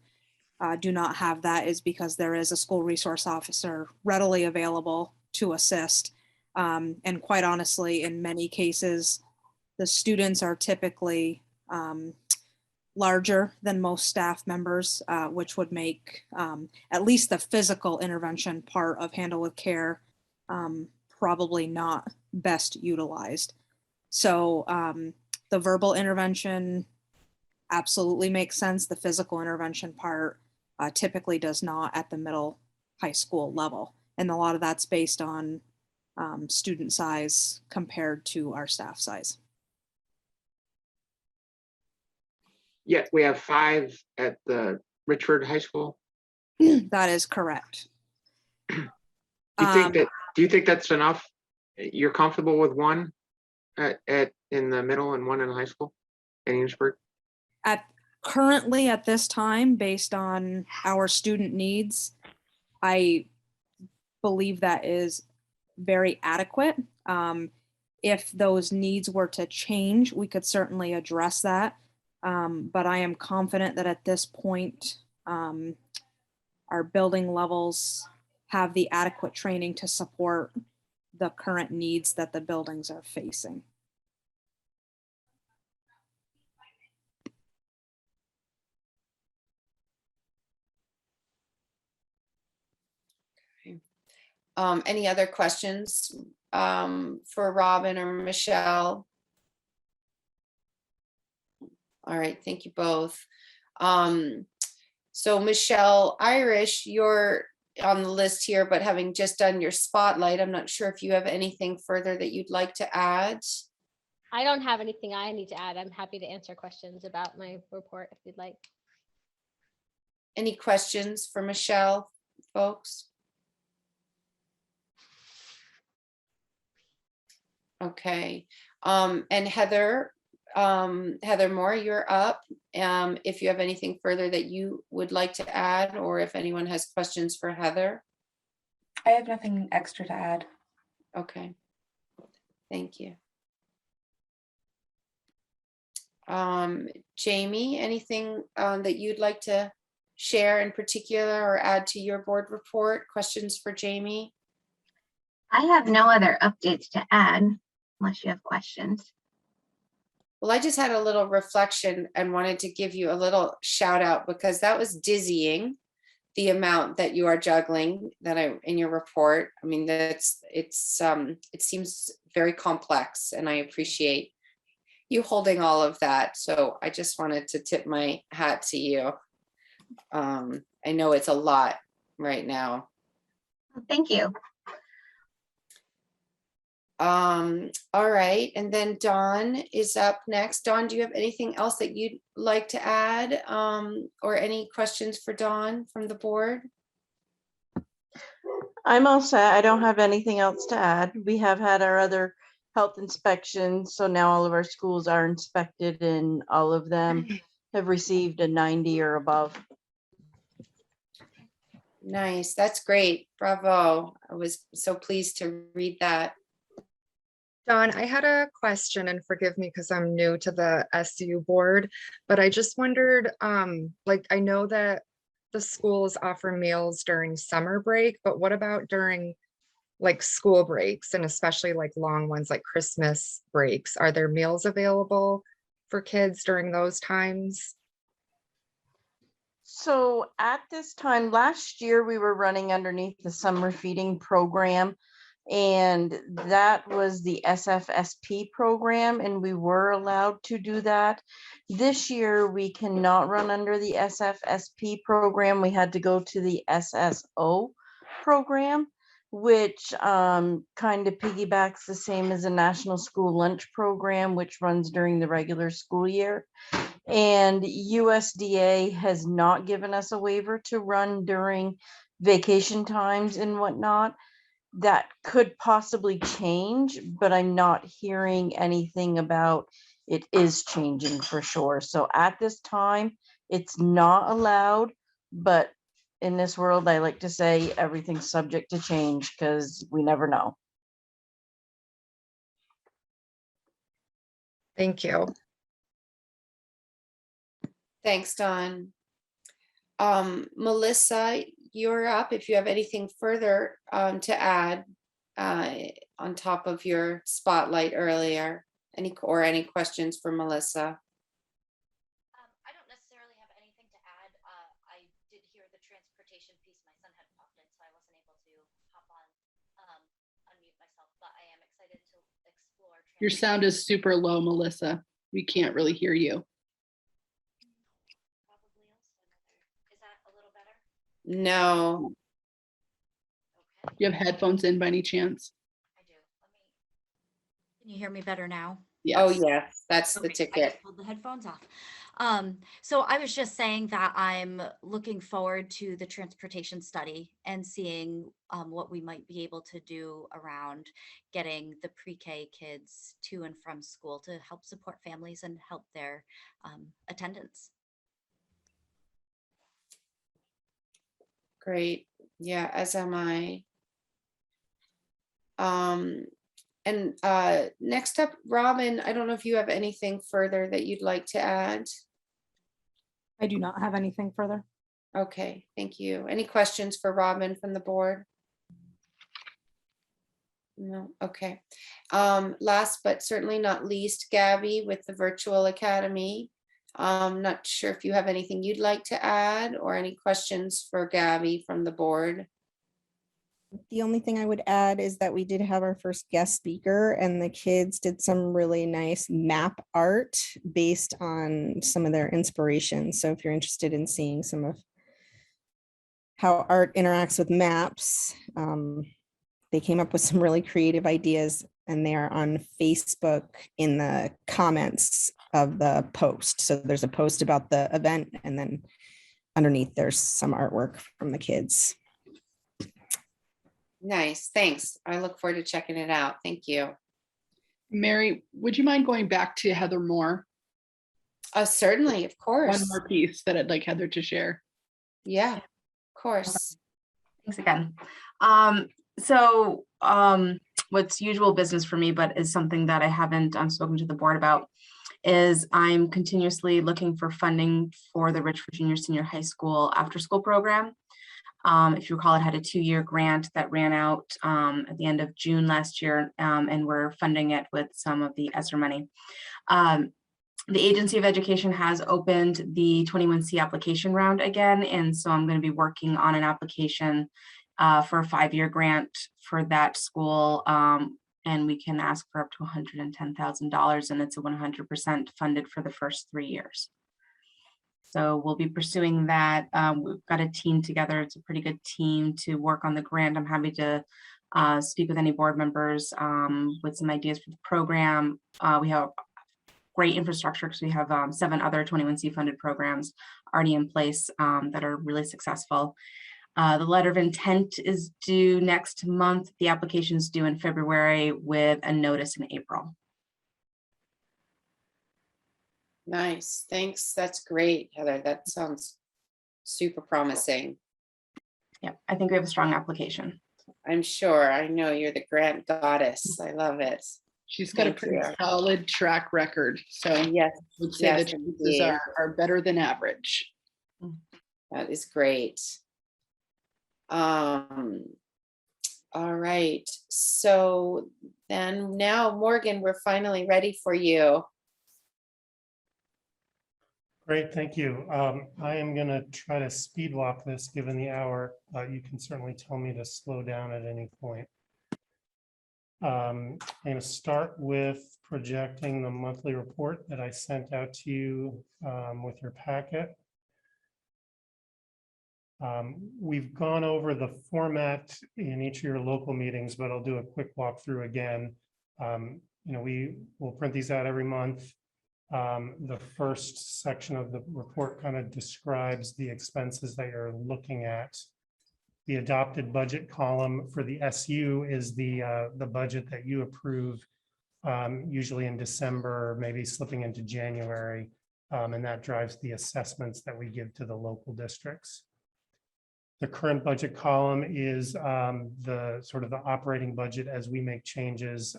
do not have that is because there is a school resource officer readily available to assist. And quite honestly, in many cases, the students are typically larger than most staff members, which would make at least the physical intervention part of Handle with Care probably not best utilized. So the verbal intervention absolutely makes sense. The physical intervention part typically does not at the middle high school level. And a lot of that's based on student size compared to our staff size. Yeah, we have 5 at the Richford High School. That is correct. Do you think that's enough? You're comfortable with 1 in the middle and 1 in high school in Enosburg? Currently at this time, based on our student needs, I believe that is very adequate. If those needs were to change, we could certainly address that. But I am confident that at this point, our building levels have the adequate training to support the current needs that the buildings are facing. Any other questions for Robin or Michelle? All right, thank you both. So Michelle Irish, you're on the list here, but having just done your spotlight, I'm not sure if you have anything further that you'd like to add. I don't have anything I need to add. I'm happy to answer questions about my report if you'd like. Any questions for Michelle, folks? Okay, and Heather Moore, you're up. If you have anything further that you would like to add, or if anyone has questions for Heather. I have nothing extra to add. Okay, thank you. Jamie, anything that you'd like to share in particular or add to your board report? Questions for Jamie? I have no other updates to add unless you have questions. Well, I just had a little reflection and wanted to give you a little shout out because that was dizzying, the amount that you are juggling in your report. I mean, it seems very complex, and I appreciate you holding all of that. So I just wanted to tip my hat to you. I know it's a lot right now. Thank you. All right, and then Dawn is up next. Dawn, do you have anything else that you'd like to add, or any questions for Dawn from the board? I'm all set. I don't have anything else to add. We have had our other health inspections, so now all of our schools are inspected and all of them have received a 90 or above. Nice, that's great. Bravo. I was so pleased to read that. Dawn, I had a question, and forgive me because I'm new to the SU board, but I just wondered, like, I know that the schools offer meals during summer break, but what about during like school breaks, and especially like long ones like Christmas breaks? Are there meals available for kids during those times? So at this time last year, we were running underneath the summer feeding program, and that was the SFSP program, and we were allowed to do that. This year, we cannot run under the SFSP program. We had to go to the SSO program, which kind of piggybacks the same as a national school lunch program, which runs during the regular school year. And USDA has not given us a waiver to run during vacation times and whatnot. That could possibly change, but I'm not hearing anything about it is changing for sure. So at this time, it's not allowed, but in this world, I like to say everything's subject to change because we never know. Thank you. Thanks, Dawn. Melissa, you're up if you have anything further to add on top of your spotlight earlier. Any questions for Melissa? I don't necessarily have anything to add. I did hear the transportation piece. My son had popped in, so I wasn't able to hop on, unmute myself, but I am excited to explore. Your sound is super low, Melissa. We can't really hear you. Is that a little better? No. You have headphones in by any chance? Can you hear me better now? Yes. Oh, yes, that's the I ticket. just pulled the headphones off. So I was just saying that I'm looking forward to the transportation study and seeing what we might be able to do around getting the pre-K kids to and from school to help support families and help their attendance. Great. Yeah, as am I. And next up, Robin, I don't know if you have anything further that you'd like to add. I do not have anything further. Okay, thank you. Any questions for Robin from the board? No, okay. Last but certainly not least, Gabby with the Virtual Academy. Not sure if you have anything you'd like to add or any questions for Gabby from the board. The only thing I would add is that we did have our first guest speaker, and the kids did some really nice map art based on some of their inspirations. So if you're interested in seeing some of how art interacts with maps, they came up with some really creative ideas, and they are on Facebook in the comments of the post. So there's a post about the event, and then underneath there's some artwork from the kids. Nice, thanks. I look forward to checking it out. Thank you. Mary, would you mind going back to Heather Moore? Certainly, of course. One more piece that I'd like Heather to share. Yeah, of course. Thanks again. What's usual business for me, but is something that I haven't spoken to the board about, is I'm continuously looking for funding for the Richford Junior Senior High School after school program. If you recall, it had a 2-year grant that ran out at the end of June last year, and we're funding it with some of the ESSER money. The Agency of Education has opened the 21C application round again, and so I'm going to be working on an application for a 5-year grant for that school, and we can ask for up to $110,000, and it's a 100% funded for the first 3 years. So we'll be pursuing that. We've got a team together. It's a pretty good team to work on the grant. I'm happy to speak with any board members with some ideas for the program. We have great infrastructure because we have 7 other 21C funded programs already in place that are really successful. The letter of intent is due next month. The application is due in February with a notice in April. Nice, thanks. That's great, Heather. That sounds super promising. Yeah, I think we have a strong application. I'm sure. I know you're the grant goddess. I love it. She's got a pretty solid track record. So yes, I would say the chances are better than average. That is great. All right. So then now, Morgan, we're finally ready for you. Great, thank you. I am going to try to speed walk this given the hour. You can certainly tell me to slow down at any point. I'm going to start with projecting the monthly report that I sent out to you with your packet. We've gone over the format in each of your local meetings, but I'll do a quick walkthrough again. We will print these out every month. The first section of the report kind of describes the expenses that you're looking at. The adopted budget column for the SU is the budget that you approve, usually in December, maybe slipping into January, and that drives the assessments that we give to the local districts. The current budget column is the sort of the operating budget as we make changes.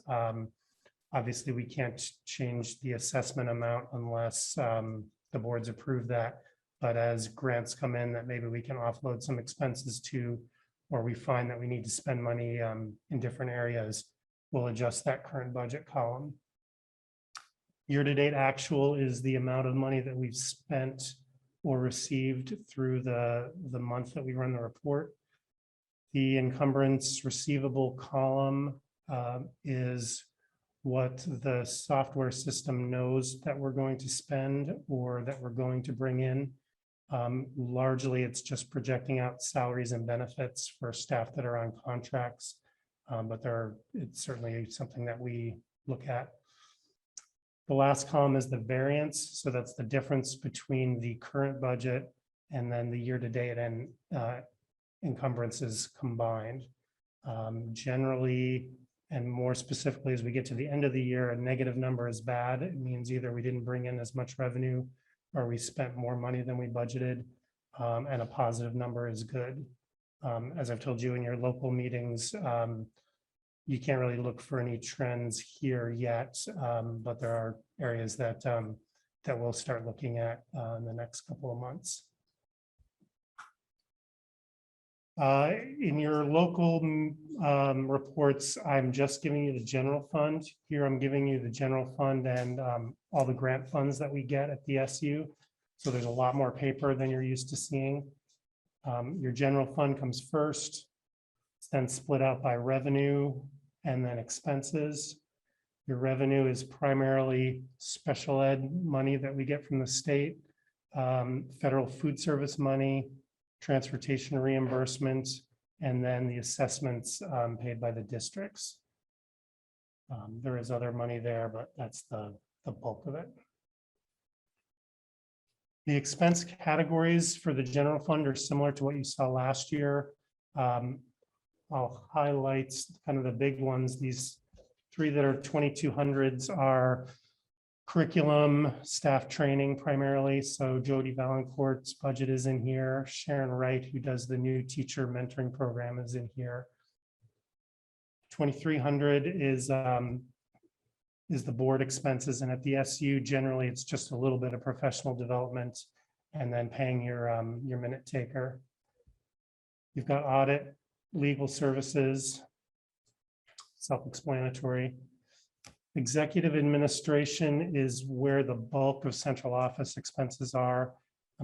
Obviously, we can't change the assessment amount unless the boards approve that. But as grants come in that maybe we can offload some expenses to, or we find that we need to spend money in different areas, we'll adjust that current budget column. Year-to-date actual is the amount of money that we've spent or received through the month that we run the report. The encumbrance receivable column is what the software system knows that we're going to spend or that we're going to bring in. Largely, it's just projecting out salaries and benefits for staff that are on contracts, but it's certainly something that we look at. The last column is the variance. So that's the difference between the current budget and then the year-to-date and encumbrances combined. Generally, and more specifically, as we get to the end of the year, a negative number is bad. It means either we didn't bring in as much revenue or we spent more money than we budgeted, and a positive number is good. As I've told you in your local meetings, you can't really look for any trends here yet, but there are areas that we'll start looking at in the next couple of months. In your local reports, I'm just giving you the general fund. Here I'm giving you the general fund and all the grant funds that we get at the SU. So there's a lot more paper than you're used to seeing. Your general fund comes first. It's then split out by revenue and then expenses. Your revenue is primarily special ed money that we get from the state, federal food service money, transportation reimbursement, and then the assessments paid by the districts. There is other money there, but that's the bulk of it. The expense categories for the general fund are similar to what you saw last year. I'll highlight kind of the big ones. These 3 that are 2200s are curriculum, staff training primarily. So Jody Valancourt's budget is in here. Sharon Wright, who does the new teacher mentoring program, is in here. 2300 is the board expenses, and at the SU generally it's just a little bit of professional development and then paying your minute taker. You've got audit, legal services, self-explanatory. Executive administration is where the bulk of central office expenses are.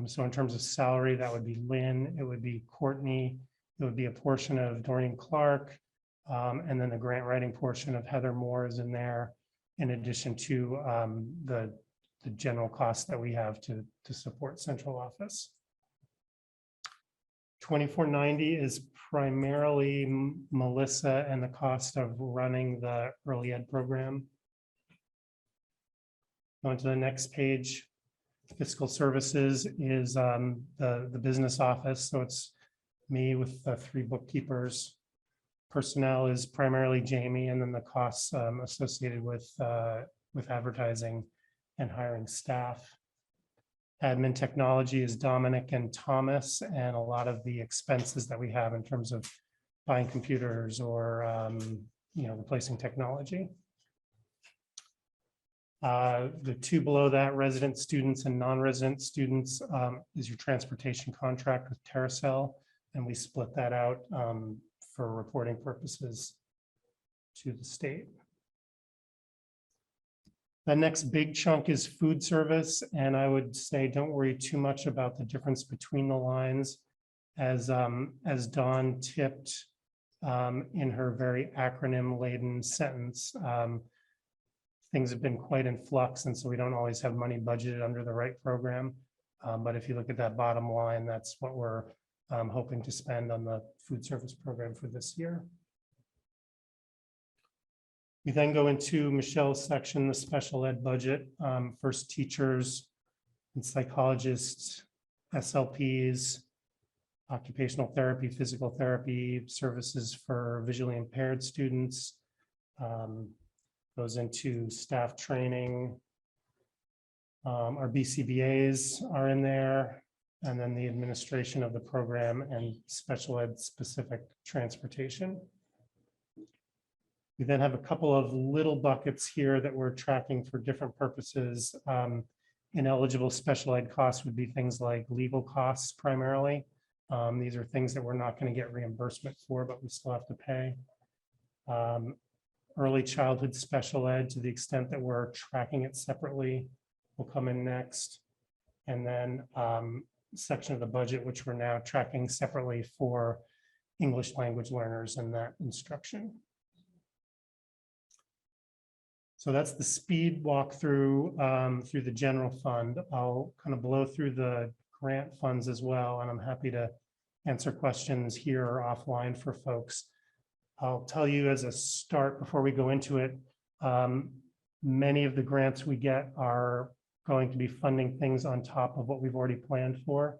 So in terms of salary, that would be Lynn, it would be Courtney, it would be a portion of Doreen Clark, and then the grant writing portion of Heather Moore is in there, in addition to the the general costs that we have to support central office. 2490 is primarily Melissa and the cost of running the early ed program. Going to the next page, fiscal services is the business office. So it's me with the 3 bookkeepers. Personnel is primarily Jamie, and then the costs associated with advertising and hiring staff. Admin technology is Dominic and Thomas, and a lot of the expenses that we have in terms of buying computers or replacing technology. The 2 below that, resident students and non-resident students, is your transportation contract with Terracell, and we split that out for reporting purposes to the state. The next big chunk is food service, and I would say don't worry too much about the difference between the lines, as Dawn tipped in her very acronym-laden sentence. Things have been quite in flux, and so we don't always have money budgeted under the right program. But if you look at that bottom line, that's what we're hoping to spend on the food service program for this year. We then go into Michelle's section, the special ed budget. First, teachers and psychologists, SLPs, occupational therapy, physical therapy, services for visually impaired students. Goes into staff training. Our BCBAs are in there, and then the administration of the program and special ed specific transportation. We then have a couple of little buckets here that we're tracking for different purposes. Ineligible special ed costs would be things like legal costs primarily. These are things that we're not going to get reimbursement for, but we still have to pay. Early childhood special ed, to the extent that we're tracking it separately, will come in next. And then section of the budget, which we're now tracking separately for English language learners and that instruction. So that's the speed walkthrough through the general fund. I'll kind of blow through the grant funds as well, and I'm happy to answer questions here or offline for folks. I'll tell you as a start before we go into it, many of the grants we get are going to be funding things on top of what we've already planned for.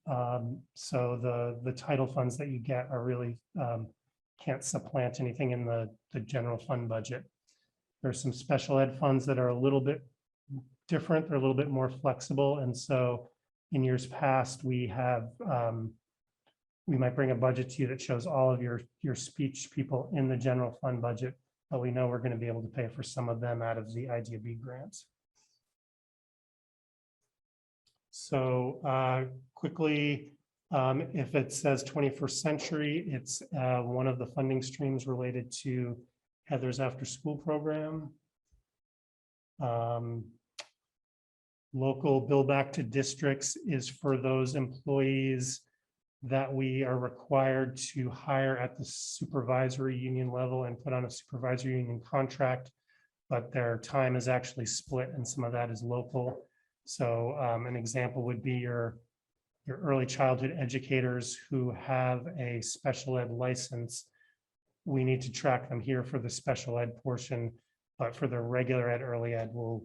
So the title funds that you get are really can't supplant anything in the general fund budget. There's some special ed funds that are a little bit different. They're a little bit more flexible. And so in years past, we have, we might bring a budget to you that shows all of your speech people in the general fund budget, but we know we're going to be able to pay for some of them out of the IDB grants. So quickly, if it says 21st century, it's one of the funding streams related to Heather's after school program. Local bill back to districts is for those employees that we are required to hire at the supervisory union level and put on a supervisory union contract, but their time is actually split and some of that is local. So an example would be your early childhood educators who have a special ed license. We need to track them here for the special ed portion, but for the regular ed, early ed, we'll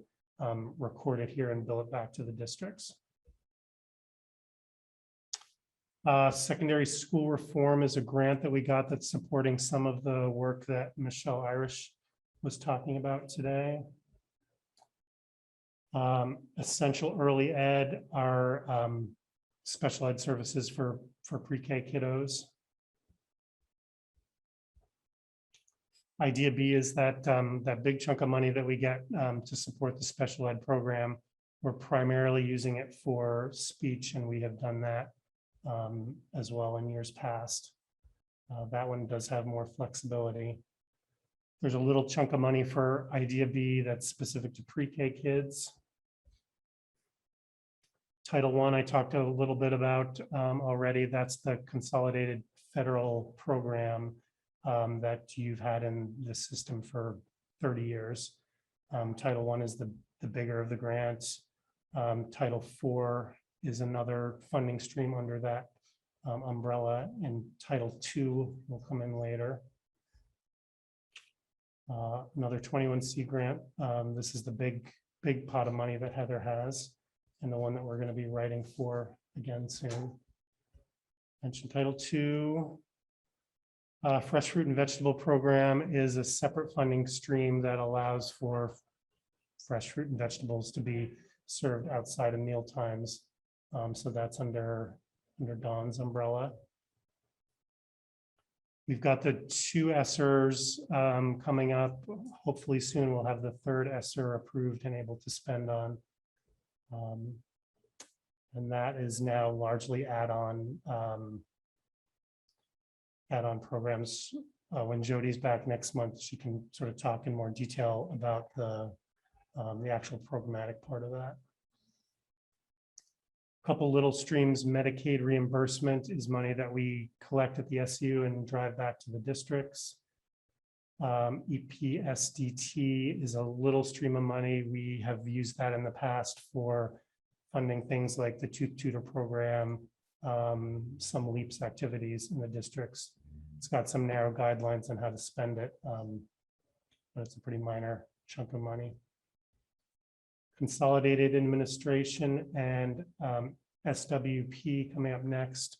record it here and bill it back to the districts. Secondary school reform is a grant that we got that's supporting some of the work that Michelle Irish was talking about today. Essential early ed are special ed services for pre-K kiddos. Idea B is that that big chunk of money that we get to support the special ed program. We're primarily using it for speech, and we have done that as well in years past. That one does have more flexibility. There's a little chunk of money for Idea B that's specific to pre-K kids. Title I, I talked a little bit about already. That's the consolidated federal program that you've had in the system for 30 years. Title I is the the bigger of the grants. Title IV is another funding stream under that umbrella, and Title II will come in later. Another 21C grant. This is the big pot of money that Heather has, and the one that we're going to be writing for again soon. Mentioned Title II. Fresh fruit and vegetable program is a separate funding stream that allows for fresh fruit and vegetables to be served outside of meal times. So that's under Dawn's umbrella. We've got the 2 ESSERs coming up. Hopefully soon we'll have the 3rd ESSER approved and able to spend on. And that is now largely add-on programs. When Jody's back next month, she can sort of talk in more detail about the actual programmatic part of that. Couple little streams. Medicaid reimbursement is money that we collect at the SU and drive back to the districts. EPSDT is a little stream of money. We have used that in the past for funding things like the tooth tutor program, some LEAPS activities in the districts. It's got some narrow guidelines on how to spend it, but it's a pretty minor chunk of money. Consolidated administration and SWP coming up next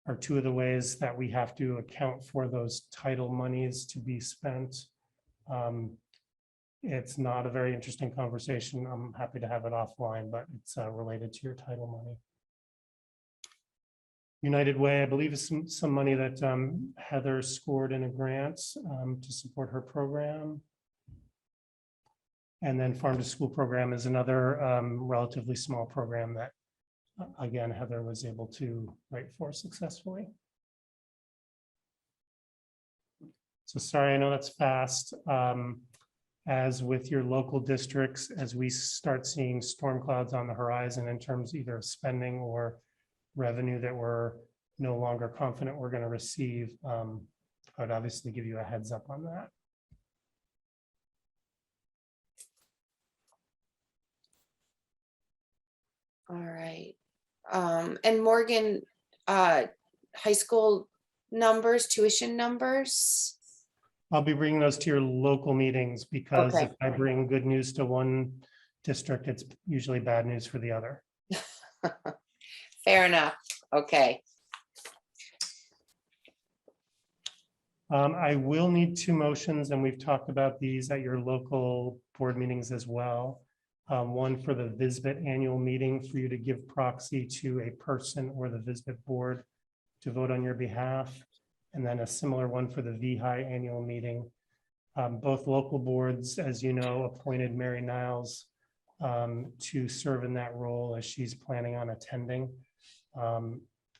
are 2 of the ways that we have to account for those title monies to be spent. It's not a very interesting conversation. I'm happy to have it offline, but it's related to your title money. United Way, I believe, is some money that Heather scored in a grant to support her program. And then Farm to School program is another relatively small program that, again, Heather was able to write for successfully. So sorry, I know that's fast. As with your local districts, as we start seeing storm clouds on the horizon in terms either of spending or revenue that we're no longer confident we're going to receive, I would obviously give you a heads up on that. All right. And Morgan, high school numbers, tuition numbers? I'll be bringing those to your local meetings because Okay. if I bring good news to one district, it's usually bad news for the other. Fair enough. Okay. I will need 2 motions, and we've talked about these at your local board meetings as well. One for the VISBIT annual meeting for you to give proxy to a person or the VISBIT board to vote on your behalf. And then a similar one for the VHI annual meeting. Both local boards, as you know, appointed Mary Niles to serve in that role as she's planning on attending.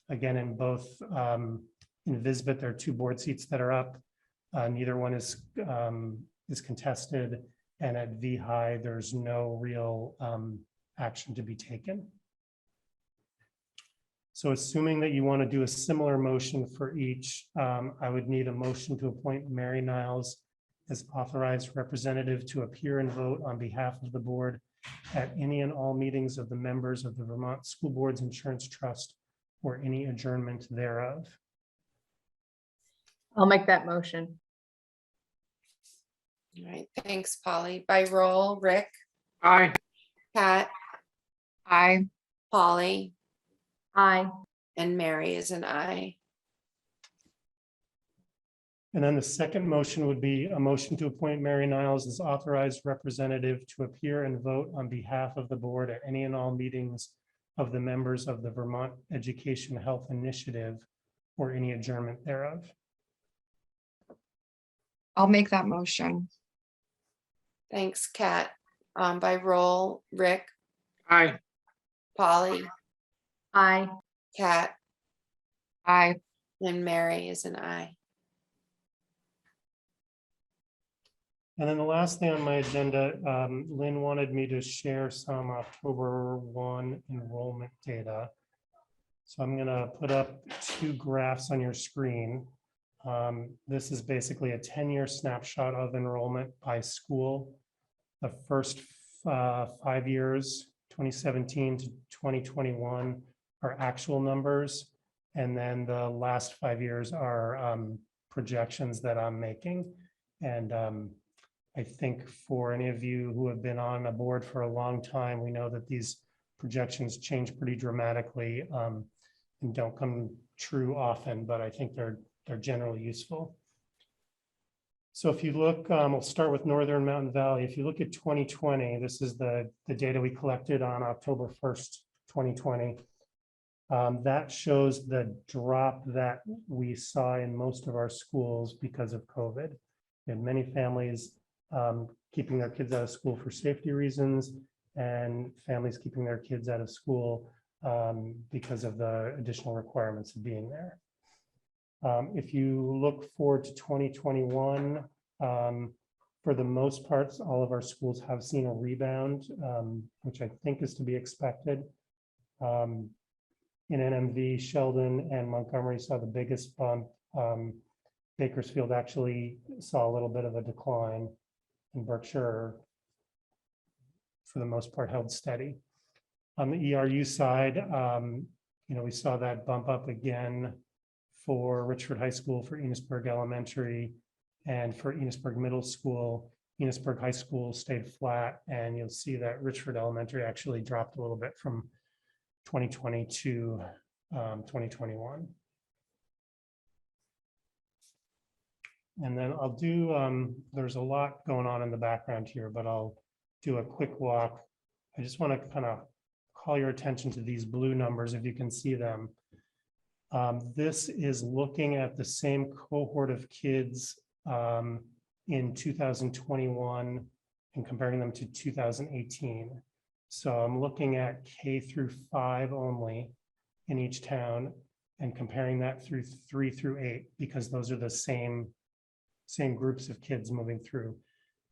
Again, in both, in VISBIT, there are 2 board seats that are up. Neither one is contested. And at VHI, there's no real action to be taken. So assuming that you want to do a similar motion for each, I would need a motion to appoint Mary Niles as authorized representative to appear and vote on behalf of the board at any and all meetings of the members of the Vermont School Boards Insurance Trust or any adjournment thereof. I'll make that motion. All right. Thanks, Polly. By roll, Rick? Aye. Pat? Aye. Polly? Aye. And Mary is an aye. And then the second motion would be a motion to appoint Mary Niles as authorized representative to appear and vote on behalf of the board at any and all meetings of the members of the Vermont Education Health Initiative or any adjournment thereof. I'll make that motion. Thanks, Kat. By roll, Rick? Aye. Polly? Aye. Kat? Aye. And Mary is an aye. And then the last thing on my agenda, Lynn wanted me to share some October 1 enrollment data. So I'm going to put up 2 graphs on your screen. This is basically a 10-year snapshot of enrollment by school. The first 5 years, 2017 to 2021, are actual numbers. And then the last 5 years are projections that I'm making. And I think for any of you who have been on a board for a long time, we know that these projections change pretty dramatically and don't come true often, but I think they're generally useful. So if you look, we'll start with Northern Mountain Valley. If you look at 2020, this is the data we collected on October 1st, 2020. That shows the drop that we saw in most of our schools because of COVID. We had many families keeping their kids out of school for safety reasons, and families keeping their kids out of school because of the additional requirements of being there. If you look forward to 2021, for the most part, all of our schools have seen a rebound, which I think is to be expected. In NMV, Sheldon and Montgomery saw the biggest bump. Bakersfield actually saw a little bit of a decline, and Berkshire, for the most part, held steady. On the ERU side, we saw that bump up again for Richford High School, for Enosburg Elementary, and for Enosburg Middle School. Enosburg High School stayed flat, and you'll see that Richford Elementary actually dropped a little bit from 2020 to 2021. And then I'll do, there's a lot going on in the background here, but I'll do a quick walk. I just want to kind of call your attention to these blue numbers, if you can see them. This is looking at the same cohort of kids in 2021 and comparing them to 2018. So I'm looking at K through 5 only in each town and comparing that through 3 through 8, because those are the same groups of kids moving through.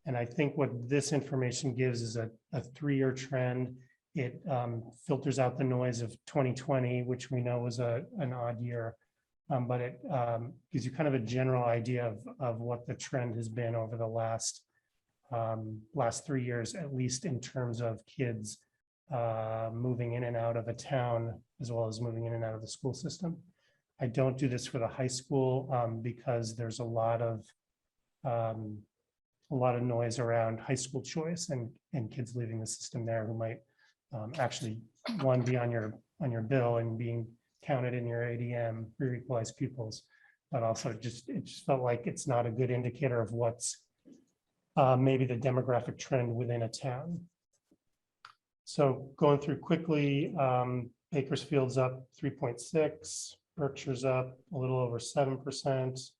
And I think what this information gives is a 3-year trend. It filters out the noise of 2020, which we know was an odd year, but it gives you kind of a general idea of what the trend has been over the last 3 years, at least in terms of kids moving in and out of a town, as well as moving in and out of the school system. I don't do this for the high school because there's a lot of noise around high school choice and kids leaving the system there who might actually be on your bill and being counted in your ADM, pre-equalized pupils, but also it just felt like it's not a good indicator of what's maybe the demographic trend within a town. So going through quickly, Bakersfield's up 3.6, Berkshire's up a little over 7%.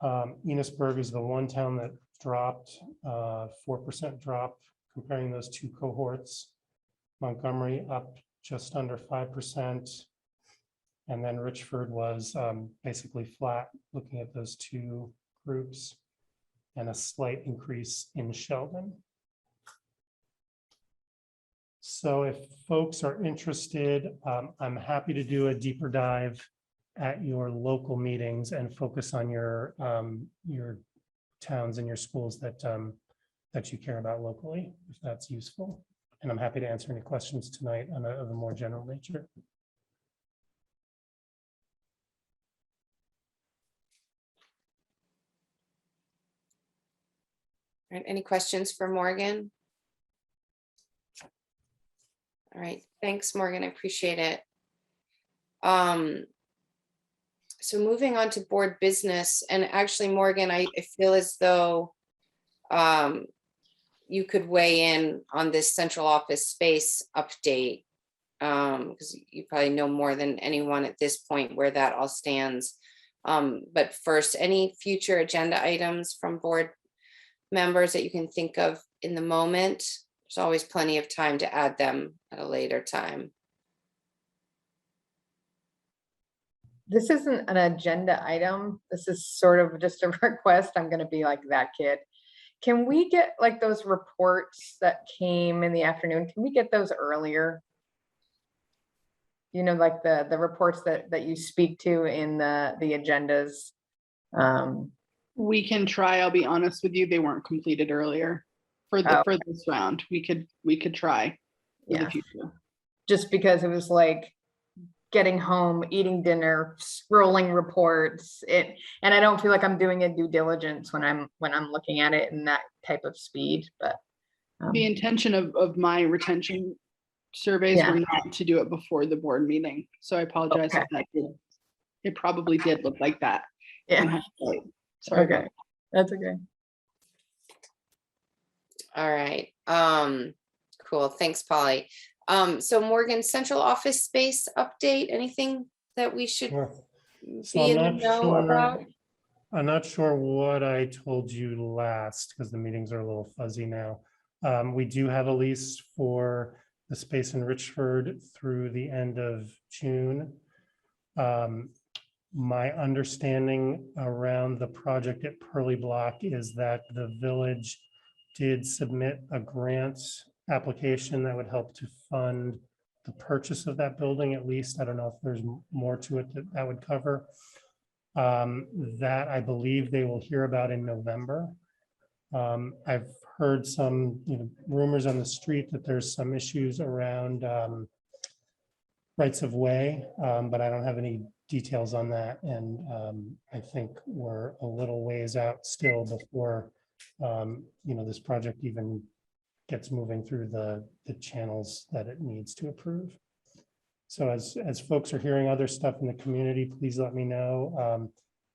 Enosburg is the one town that dropped, 4% drop comparing those two cohorts. Montgomery up just under 5%. And then Richford was basically flat looking at those two groups, and a slight increase in Sheldon. So if folks are interested, I'm happy to do a deeper dive at your local meetings and focus on your towns and your schools that you care about locally, if that's useful. And I'm happy to answer any questions tonight of a more general nature. All right, any questions for Morgan? All right, thanks, Morgan, I appreciate it. So moving on to board business, and actually, Morgan, I feel as though you could weigh in on this central office space update, because you probably know more than anyone at this point where that all stands. But first, any future agenda items from board members that you can think of in the moment? There's always plenty of time to add them at a later time. This isn't an agenda item. This is sort of just a request. I'm going to be like that kid. Can we get like those reports that came in the afternoon? Can we get those earlier? You know, like the reports that you speak to in the agendas. We can try. I'll be honest with you, they weren't completed earlier. for the Oh. for this round. We could try for the Yeah. future. Just because it was like getting home, eating dinner, scrolling reports, and I don't feel like I'm doing a due diligence when I'm looking at it in that type of speed, but The intention of my retention surveys Yeah. were not to do it before the board meeting. So I apologize if that did. It probably did look like that. Yeah. in hindsight. Sorry about Okay, that's okay. All right. Cool. Thanks, Polly. So Morgan, central office space update, anything that we should Sure. So be in the know about? I'm not sure what I told you last because the meetings are a little fuzzy now. We do have a lease for the space in Richford through the end of June. My understanding around the project at Pearly Block is that the village did submit a grant application that would help to fund the purchase of that building, at least. I don't know if there's more to it that would cover. That I believe they will hear about in November. I've heard some rumors on the street that there's some issues around rights of way, but I don't have any details on that. And I think we're a little ways out still before this project even gets moving through the channels that it needs to approve. So as folks are hearing other stuff in the community, please let me know.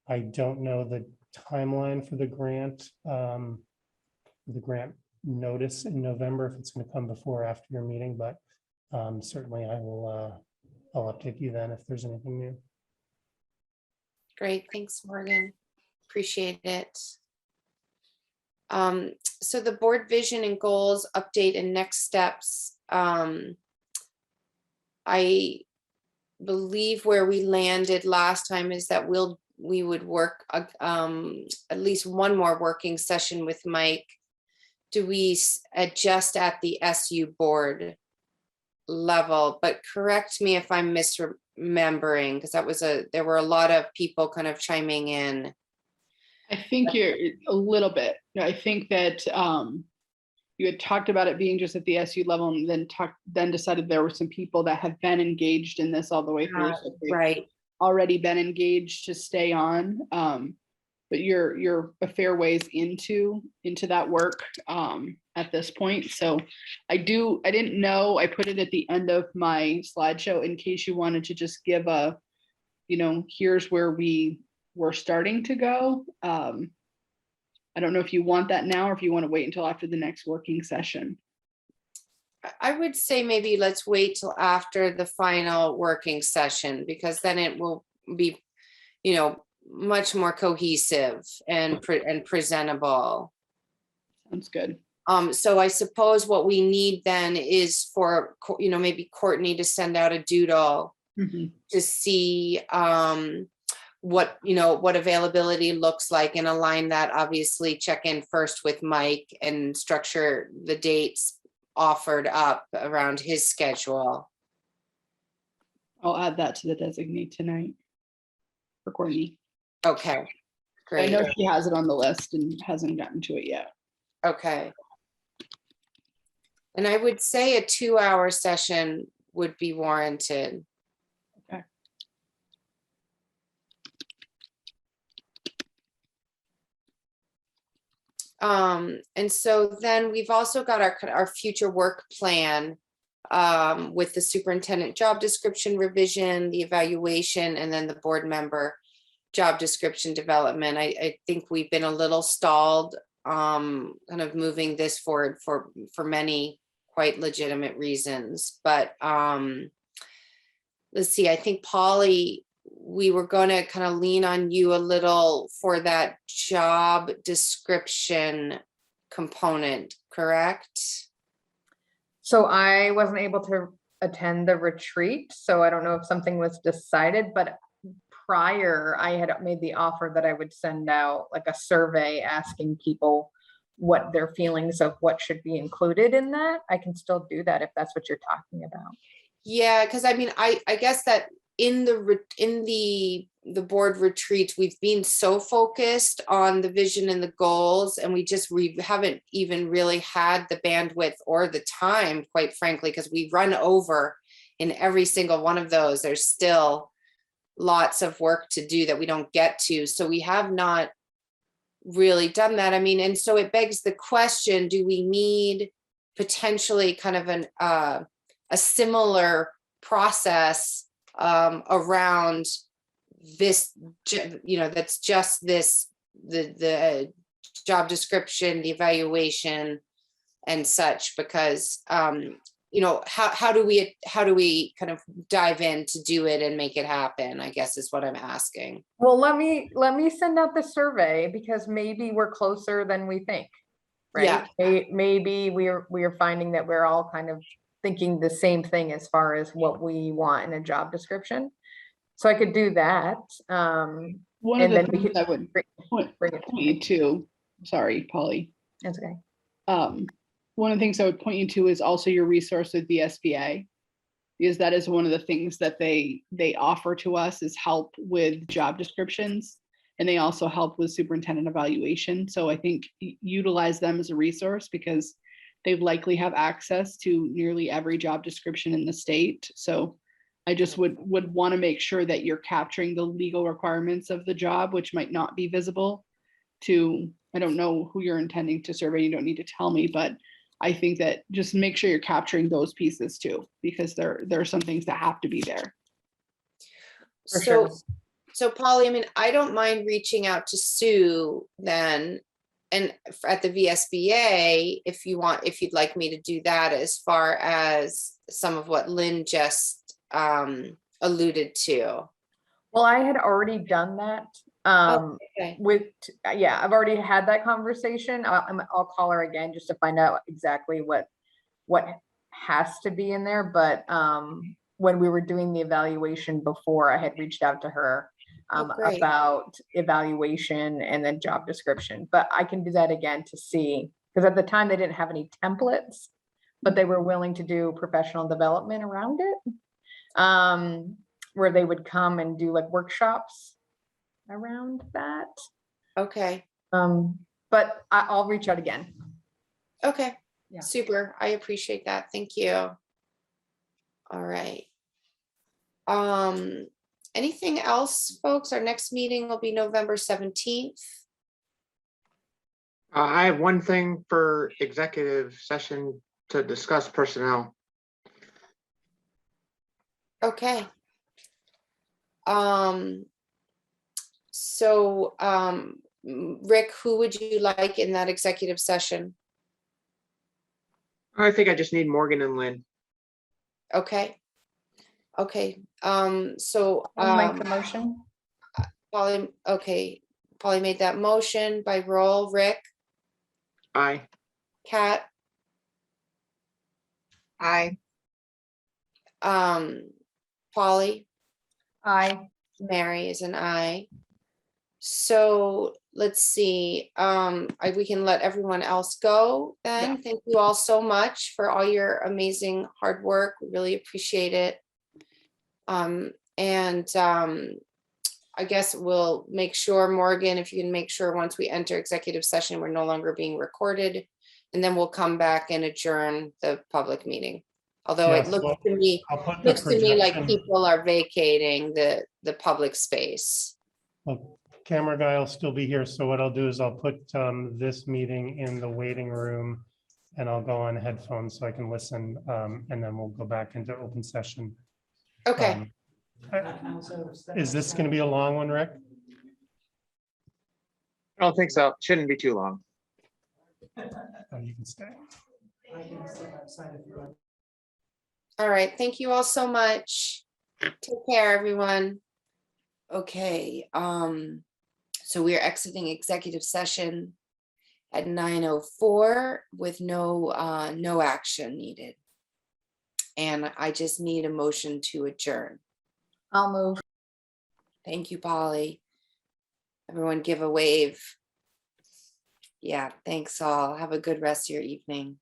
I don't know the timeline for the grant notice in November, if it's going to come before or after your meeting, but certainly I will I'll update you then if there's anything new. Great, thanks, Morgan. Appreciate it. So the board vision and goals update and next steps. I believe where we landed last time is that we would work at least one more working session with Mike. Do we adjust at the SU board level? But correct me if I'm misremembering, because there were a lot of people kind of chiming in. I think you're a little bit. I think that you had talked about it being just at the SU level, and then decided there were some people that have been engaged in this all the way through. So right. Already been engaged to stay on. But you're a fair ways into that work at this point. So I didn't know, I put it at the end of my slideshow in case you wanted to just give a, here's where we're starting to go. I don't know if you want that now or if you want to wait until after the next working session. I would say maybe let's wait till after the final working session, because then it will be, much more cohesive and presentable. Sounds good. So I suppose what we need then is for, maybe Courtney to send out a doodle to see what availability looks like, and align that, obviously check in first with Mike and structure the dates offered up around his schedule. I'll add that to the designate tonight for Courtney. Okay, great. I know she has it on the list and hasn't gotten to it yet. Okay. And I would say a 2-hour session would be warranted. Okay. And so then we've also got our future work plan with the superintendent job description revision, the evaluation, and then the board member job description development. I think we've been a little stalled kind of moving this forward for many quite legitimate reasons. But let's see, I think Polly, we were going to kind of lean on you a little for that job description component, correct? So I wasn't able to attend the retreat, so I don't know if something was decided, but prior I had made the offer that I would send out like a survey asking people what their feelings of what should be included in that. I can still do that if that's what you're talking about. Yeah, because I mean, I guess that in the board retreats, we've been so focused on the vision and the goals, and we haven't even really had the bandwidth or the time, quite frankly, because we run over in every single one of those. There's still lots of work to do that we don't get to. So we have not really done that. I mean, and so it begs the question, do we need potentially kind of a similar process around this, that's just this, the job description, the evaluation and such, because how do we kind of dive in to do it and make it happen, I guess is what I'm asking. Well, let me send out the survey, because maybe we're closer than we think, right? Yeah. Maybe we're finding that we're all kind of thinking the same thing as far as what we want in a job description. So I could do that. One of the things I would point you to, sorry, Polly. That's okay. One of the things I would point you to is also your resource with the SBA, because that is one of the things that they offer to us is help with job descriptions, and they also help with superintendent evaluation. So I think utilize them as a resource, because they likely have access to nearly every job description in the state. So I just would want to make sure that you're capturing the legal requirements of the job, which might not be visible to, I don't know who you're intending to survey, you don't need to tell me, but I think that just make sure you're capturing those pieces too, because there are some things that have to be there. So Polly, I mean, I don't mind reaching out to Sue then, and at the VSBA, if you'd like me to do that, as far as some of what Lynn just alluded to. Well, I had already done that. Okay. I've already had that conversation. I'll call her again just to find out exactly what has to be in there. But when we were doing the evaluation before, I had reached out to her about evaluation and then job description. But I can do that again to see, because at the time they didn't have any templates, but they were willing to do professional development around it, where they would come and do like workshops around that. Okay. But I'll reach out again. Okay. Yeah. Super. I appreciate that. Thank you. All right. Anything else, folks? Our next meeting will be November 17th. I have one thing for executive session to discuss personnel. Okay. So, Rick, who would you like in that executive session? I think I just need Morgan and Lynn. Okay. Okay. So I'll make the motion. Polly, okay. Polly made that motion by roll. Rick? Aye. Kat? Aye. Polly? Aye. Mary is an aye. So let's see, we can let everyone else go then. Yeah. Thank you all so much for all your amazing hard work. We really appreciate it. I guess we'll make sure, Morgan, if you can make sure once we enter executive session, we're no longer being recorded, and then we'll come back and adjourn the public meeting. Although yes, it looks to me like people are vacating the public space. Well, camera guy will still be here. So what I'll do is I'll put this meeting in the waiting room, and I'll go on headphones so I can listen, and then we'll go back into open session. Okay. Is this going to be a long one, Rick? I don't think so. Shouldn't be too long. Oh, you can stay. I can stay outside if you want. All right. Thank you all so much. Take care, everyone. Okay. So we are exiting executive session at 9:04 with no action needed. And I just need a motion to adjourn. I'll move. Thank you, Polly. Everyone give a wave. Yeah, thanks all. Have a good rest of your evening.